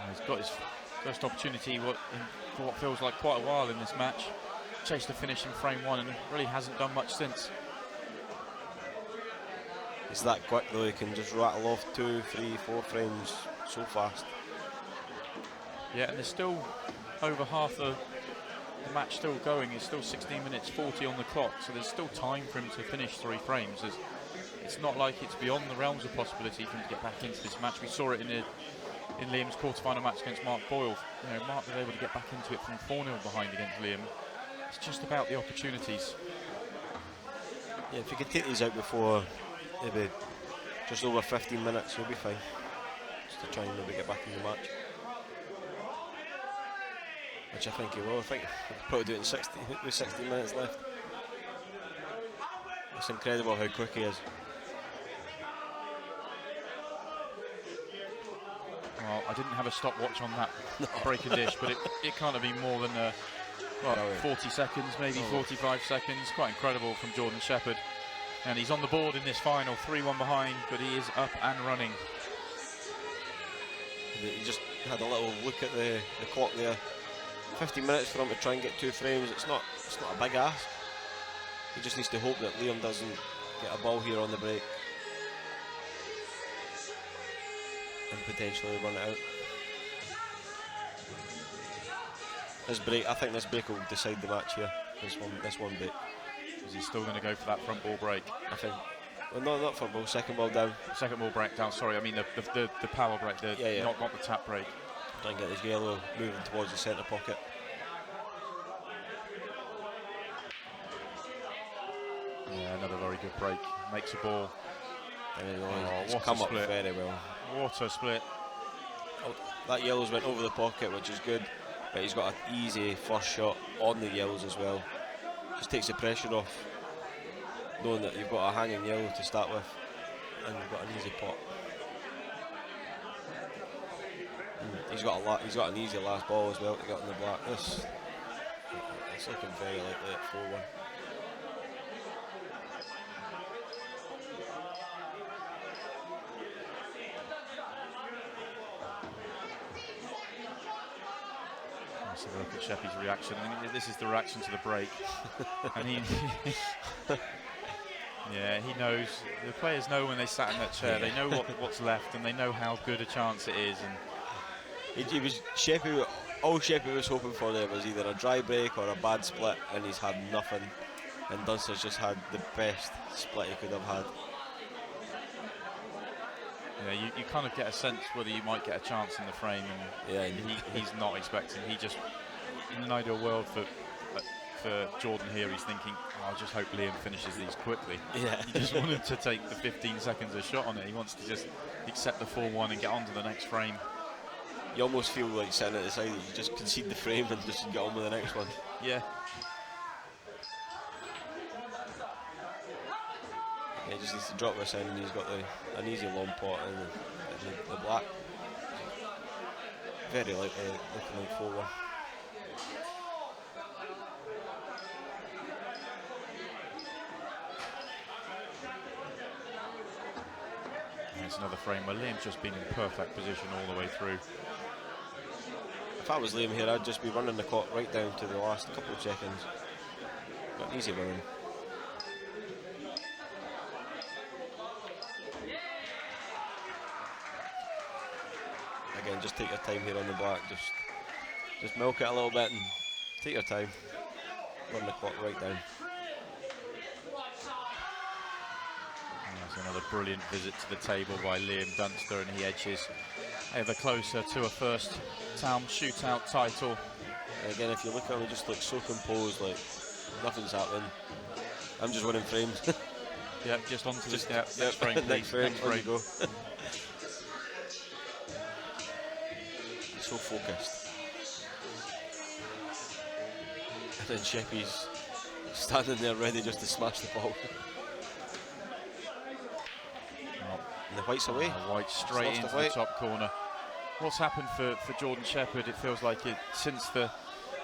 He's got his first opportunity for what feels like quite a while in this match. Chased the finish in frame 1 and really hasn't done much since. He's that quick though, he can just rattle off 2, 3, 4 frames so fast. Yeah, and there's still over half the match still going. It's still 16 minutes 40 on the clock, so there's still time for him to finish 3 frames. It's not like it's beyond the realms of possibility for him to get back into this match. We saw it in Liam's quarter-final match against Mark Boyle. You know, Mark was able to get back into it from 4-0 behind against Liam. It's just about the opportunities. Yeah, if he could take these out before maybe just over 15 minutes, he'll be fine. Just to try and maybe get back in the match. Which I think he will. I think he'll probably do it in 60 minutes left. It's incredible how quick he is. Well, I didn't have a stopwatch on that break and dish, but it can't have been more than 40 seconds, maybe 45 seconds. Quite incredible from Jordan Shepherd. And he's on the board in this final, 3-1 behind, but he is up and running. He just had a little look at the clock there. 50 minutes for him to try and get 2 frames. It's not a big ask. He just needs to hope that Liam doesn't get a ball here on the break and potentially run it out. This break, I think this break will decide the match here. This one break. Is he still going to go for that front ball break? I think. Well, not front ball. Second ball down. Second ball break down. Sorry, I mean the power break. Not the tap break. Try and get his yellow moving towards the centre pocket. Yeah, another very good break. Makes a ball. And he's come up very well. What a split. Oh, that yellows went over the pocket, which is good. But he's got an easy first shot on the yellows as well. Just takes the pressure off, knowing that you've got a hanging yellow to start with, and you've got an easy pot. He's got an easy last ball as well to get on the black. It's looking very likely at 4-1. Let's have a look at Sheppy's reaction. I think this is the reaction to the break. And yeah, he knows. The players know when they sat in that chair. They know what's left, and they know how good a chance it is. And It was Sheppy. All Sheppy was hoping for there was either a dry break or a bad split, and he's had nothing. And Dunster's just had the best split he could have had. yeah, you kind of get a sense whether you might get a chance in the frame, and he's not expecting. He just, in an ideal world for Jordan here, he's thinking, I just hope Liam finishes these quickly. Yeah. He just wanted to take the 15 seconds a shot on it. He wants to just accept the 4-1 and get on to the next frame. You almost feel like sitting at the side, you just concede the frame and just get on with the next one. Yeah. He just needs to drop this in, and he's got an easy long pot and the black. Very likely looking like 4-1. It's another frame where Liam's just been in perfect position all the way through. If I was Liam here, I'd just be running the clock right down to the last couple of seconds. Got an easy run. Again, just take your time here on the black. Just milk it a little bit and take your time. Run the clock right down. That's another brilliant visit to the table by Liam Dunster, and he edges ever closer to a first Taom Shootout title. And again, if you look at him, he just looks so composed, like nothing's happening. I'm just winning frames. Yeah, just onto this next frame, please. Next frame, on you go. So focused. And then Sheppy's standing there ready just to smash the ball. And the white's away. White straight into the top corner. What's happened for Jordan Shepherd? It feels like since the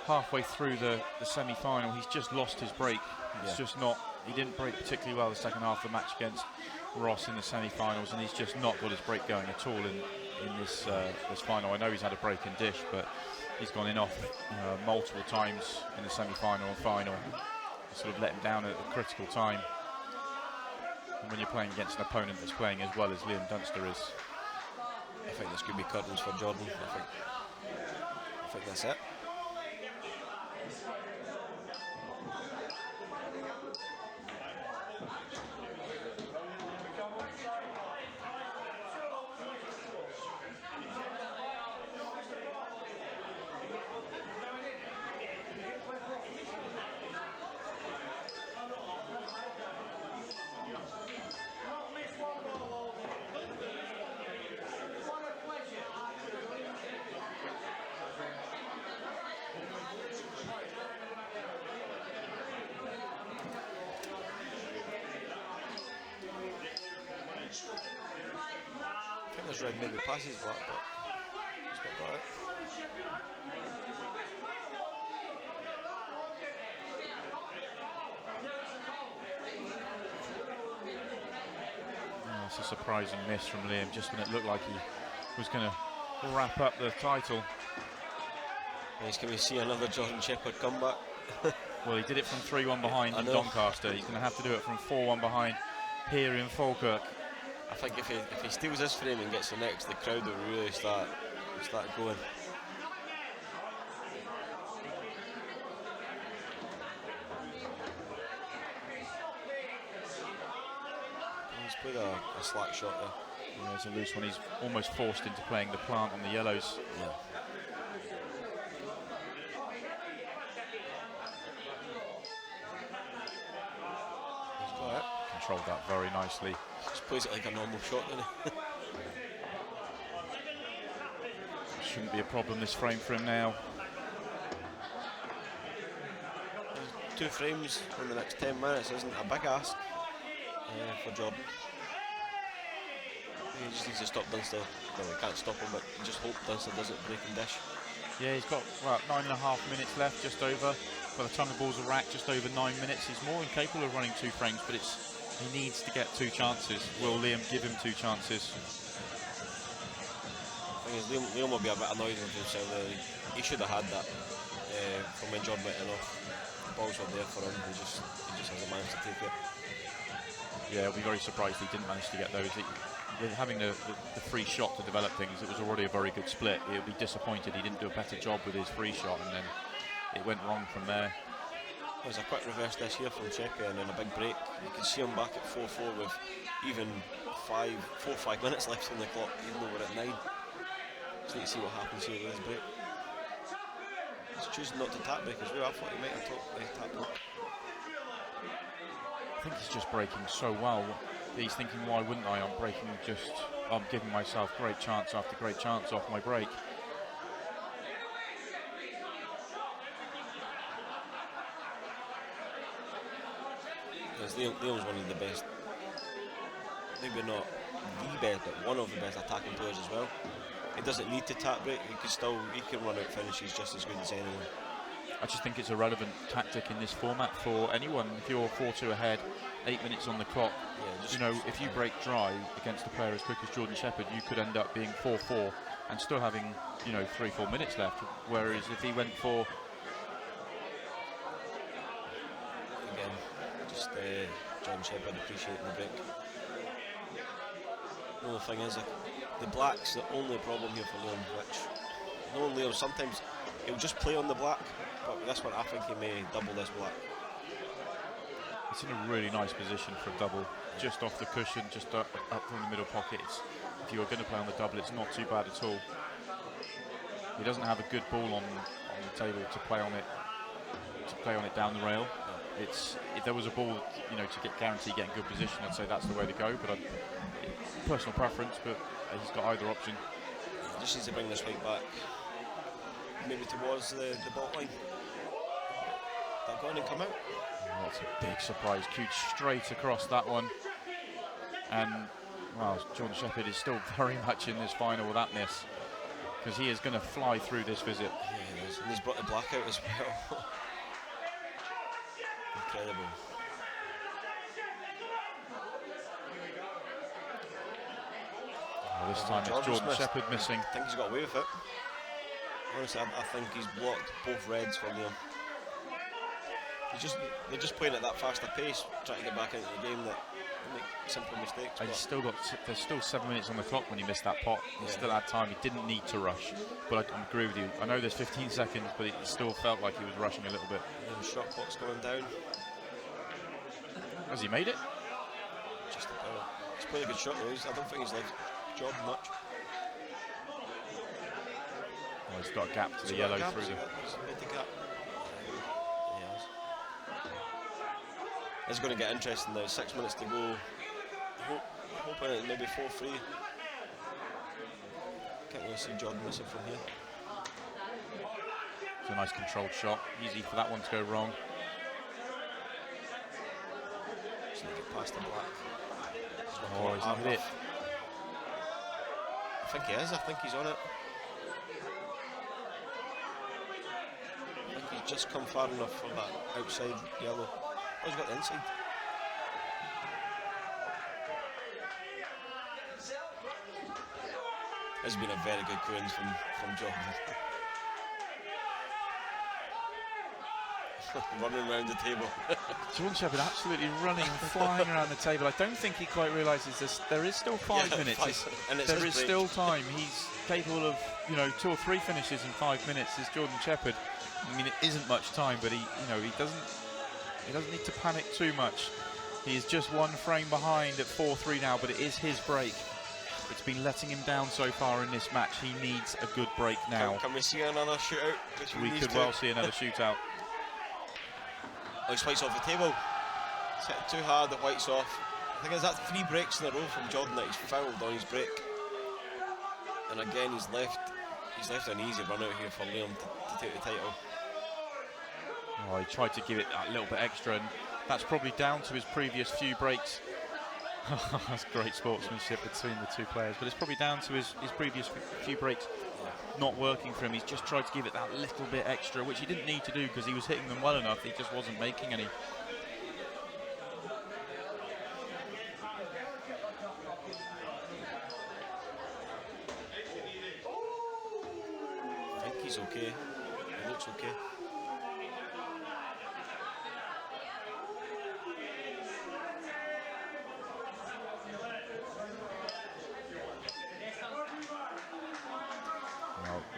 halfway through the semi-final, he's just lost his break. It's just not. He didn't break particularly well the second half of the match against Ross in the semi-finals, and he's just not got his break going at all in this final. I know he's had a break in dish, but he's gone in off multiple times in the semi-final and final. Sort of let him down at a critical time. And when you're playing against an opponent that's playing as well as Liam Dunster is. I think this could be curtains for Jordan. I think that's it. Red maybe passes Black, but it's not got it. Oh, it's a surprising miss from Liam, just when it looked like he was going to wrap up the title. Can we see another Jordan Shepherd comeback? Well, he did it from 3-1 behind in Doncaster. He's going to have to do it from 4-1 behind here in Falkirk. I think if he steals this frame and gets the next, the crowd will really start going. He's played a slack shot there. Yeah, there's a loose one. He's almost forced into playing the plant on the yellows. Yeah. He's got it. Controlled that very nicely. Just plays it like a normal shot, doesn't he? Shouldn't be a problem this frame for him now. 2 frames in the next 10 minutes isn't a big ask for Jordan. He just needs to stop Dunster. No, he can't stop him, but just hope Dunster doesn't break and dish. Yeah, he's got 9.5 minutes left, just over. By the time the ball's a rack, just over 9 minutes. He's more than capable of running 2 frames, but he needs to get 2 chances. Will Liam give him 2 chances? The thing is, Liam will be a bit annoyed with himself there. He should have had that from when Jordan went in off. The balls were there for him, he just hasn't managed to take it. Yeah, I'll be very surprised he didn't manage to get those. Having the free shot to develop things, it was already a very good split. He'll be disappointed he didn't do a better job with his free shot, and then it went wrong from there. There's a quick reverse dish here from Cheppy and then a big break. You can see him back at 4-4 with even 4 or 5 minutes left on the clock, even though we're at 9. Just need to see what happens here with this break. He's choosing not to tap break as well. I thought he might have tapped break. I think he's just breaking so well. He's thinking, why wouldn't I? I'm giving myself great chance after great chance off my break. Liam's one of the best, maybe not the best, but one of the best attacking players as well. He doesn't need to tap break, he can run out finishes just as good as anyone. I just think it's a relevant tactic in this format for anyone. If you're 4-2 ahead, 8 minutes on the clock, if you break dry against a player as quick as Jordan Shepherd, you could end up being 4-4 and still having 3-4 minutes left. Whereas if he went for John Shepherd appreciating the break. The only thing is, the black's the only problem here for Liam, which knowing Liam, sometimes he'll just play on the black, but this one I think he may double this black. It's in a really nice position for a double, just off the cushion, just up from the middle pocket. If you're going to play on the double, it's not too bad at all. He doesn't have a good ball on the table to play on it down the rail. It's, if there was a ball, you know, to guarantee getting good position, I'd say that's the way to go. But personal preference, but he's got either option. Just needs to bring this weight back, maybe towards the ball line. That go in and come out. Oh, that's a big surprise. Cued straight across that one. And well, Jordan Shepherd is still very much in this final without miss, because he is going to fly through this visit. Yeah, he is. And he's brought the black out as well. Incredible. This time it's Jordan Shepherd missing. I think he's got away with it. Honestly, I think he's blocked both reds for Liam. They're just playing at that faster pace, trying to get back into the game, that they make simple mistakes. There's still 7 minutes on the clock when he missed that pot. He still had time. He didn't need to rush. But I agree with you. I know there's 15 seconds, but it still felt like he was rushing a little bit. The shot clock's going down. Has he made it? Just about. He's playing a good shot though. I don't think he's left Jordan much. Oh, he's got a gap to the yellow through the... He's made the gap. It's going to get interesting now. 6 minutes to go. Hoping it maybe 4-3. Can't really see Jordan missing from here. It's a nice controlled shot. Easy for that one to go wrong. Just need to get past the black. Oh, he's hit it. I think he is. I think he's on it. I think he's just come far enough for that outside yellow. Oh, he's got the inside. This has been a very good clearance from Jordan. Running around the table. Jordan Shepherd absolutely running, flying around the table. I don't think he quite realises this. There is still 5 minutes. There is still time. He's capable of, you know, 2 or 3 finishes in 5 minutes. Is Jordan Shepherd. I mean, it isn't much time, but he doesn't need to panic too much. He is just 1 frame behind at 4-3 now, but it is his break. It's been letting him down so far in this match. He needs a good break now. Can we see another shootout? We could well see another shootout. Oh, he's whites off the table. It's hit too hard, it whites off. I think that's 3 breaks in a row from Jordan that he's fouled on his break. And again, he's left an easy run out here for Liam to take the title. Oh, he tried to give it a little bit extra, and that's probably down to his previous few breaks. That's great sportsmanship between the two players, but it's probably down to his previous few breaks not working for him. He's just tried to give it that little bit extra, which he didn't need to do because he was hitting them well enough. He just wasn't making any. I think he's okay. He looks okay.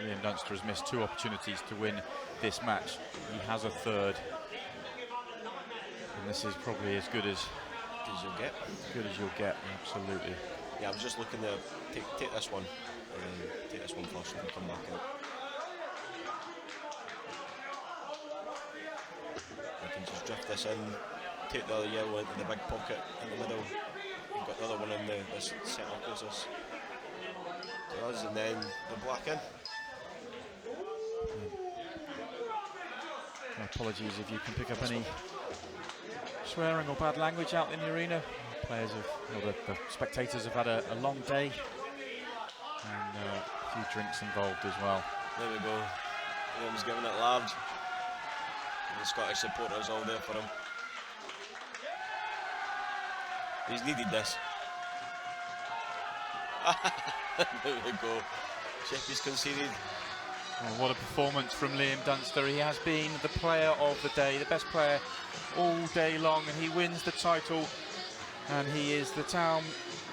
Liam Dunster has missed 2 opportunities to win this match. He has a 3rd. And this is probably as good as you'll get. Good as you'll get, absolutely. Yeah, I was just looking to take this one. Take this one first and come back out. I can just drift this in, take the other yellow into the big pocket in the middle. You've got the other one in this centre closest to us, and then the black in. Apologies if you can pick up any swearing or bad language out in the arena. Players have, the spectators have had a long day, and a few drinks involved as well. There we go. Liam's giving it large. And the Scottish supporters all there for him. He's needed this. There we go. Sheppy's conceded. Oh, what a performance from Liam Dunster. He has been the player of the day, the best player all day long, and he wins the title, and he is the Taom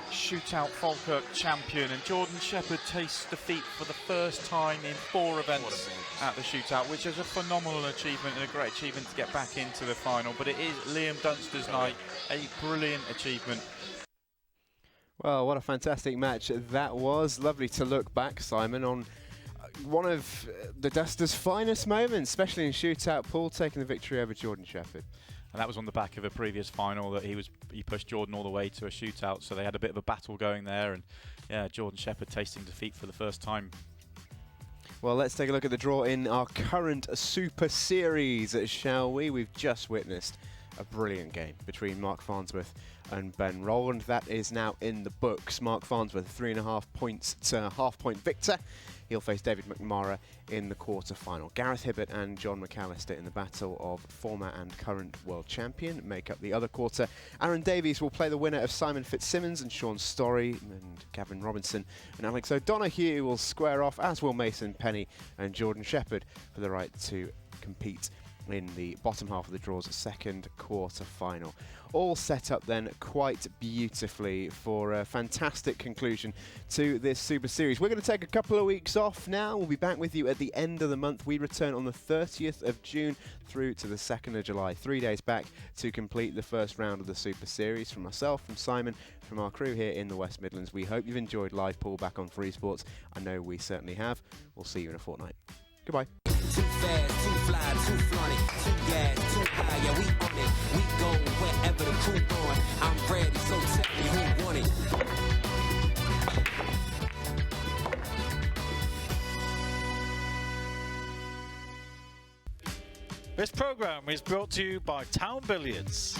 Shootout Falkirk champion. And Jordan Shepherd tastes defeat for the first time in 4 events at the Shootout, which is a phenomenal achievement and a great achievement to get back into the final. But it is Liam Dunster's night, a brilliant achievement. Well, what a fantastic match that was. Lovely to look back, Simon, on one of the Dusters' finest moments, especially in Shootout. Paul taking the victory over Jordan Shepherd. And that was on the back of a previous final that he pushed Jordan all the way to a shootout, so they had a bit of a battle going there, and yeah, Jordan Shepherd tasting defeat for the first time. Well, let's take a look at the draw in our current Super Series, shall we? We've just witnessed a brilliant game between Marc Farnsworth and Ben Rowland. That is now in the books. Marc Farnsworth 3.5 points to half-point victor. He'll face David McNamara in the quarter-final. Gareth Hibbert and John McAllister in the battle of former and current world champion make up the other quarter. Aaron Davies will play the winner of Simon Fitzsimmons and Sean Storey, and Gavin Robinson and Alex O'Donoghue will square off, as will Mason Penny and Jordan Shepherd, for the right to compete in the bottom half of the draw's second quarter final. All set up then quite beautifully for a fantastic conclusion to this Super Series. We're going to take a couple of weeks off now. We'll be back with you at the end of the month. We return on the 30th of June through to the 2nd of July. 3 days back to complete the first round of the Super Series. From myself, from Simon, from our crew here in the West Midlands, we hope you've enjoyed live pool back on Free Sports. I know we certainly have. We'll see you in a fortnight. Goodbye. Too fast, too fly, too flaunty, too gas, too high, yeah, we on it. We go wherever the crew going. I'm ready, so tell me who want it. This program is brought to you by Taom Billiards.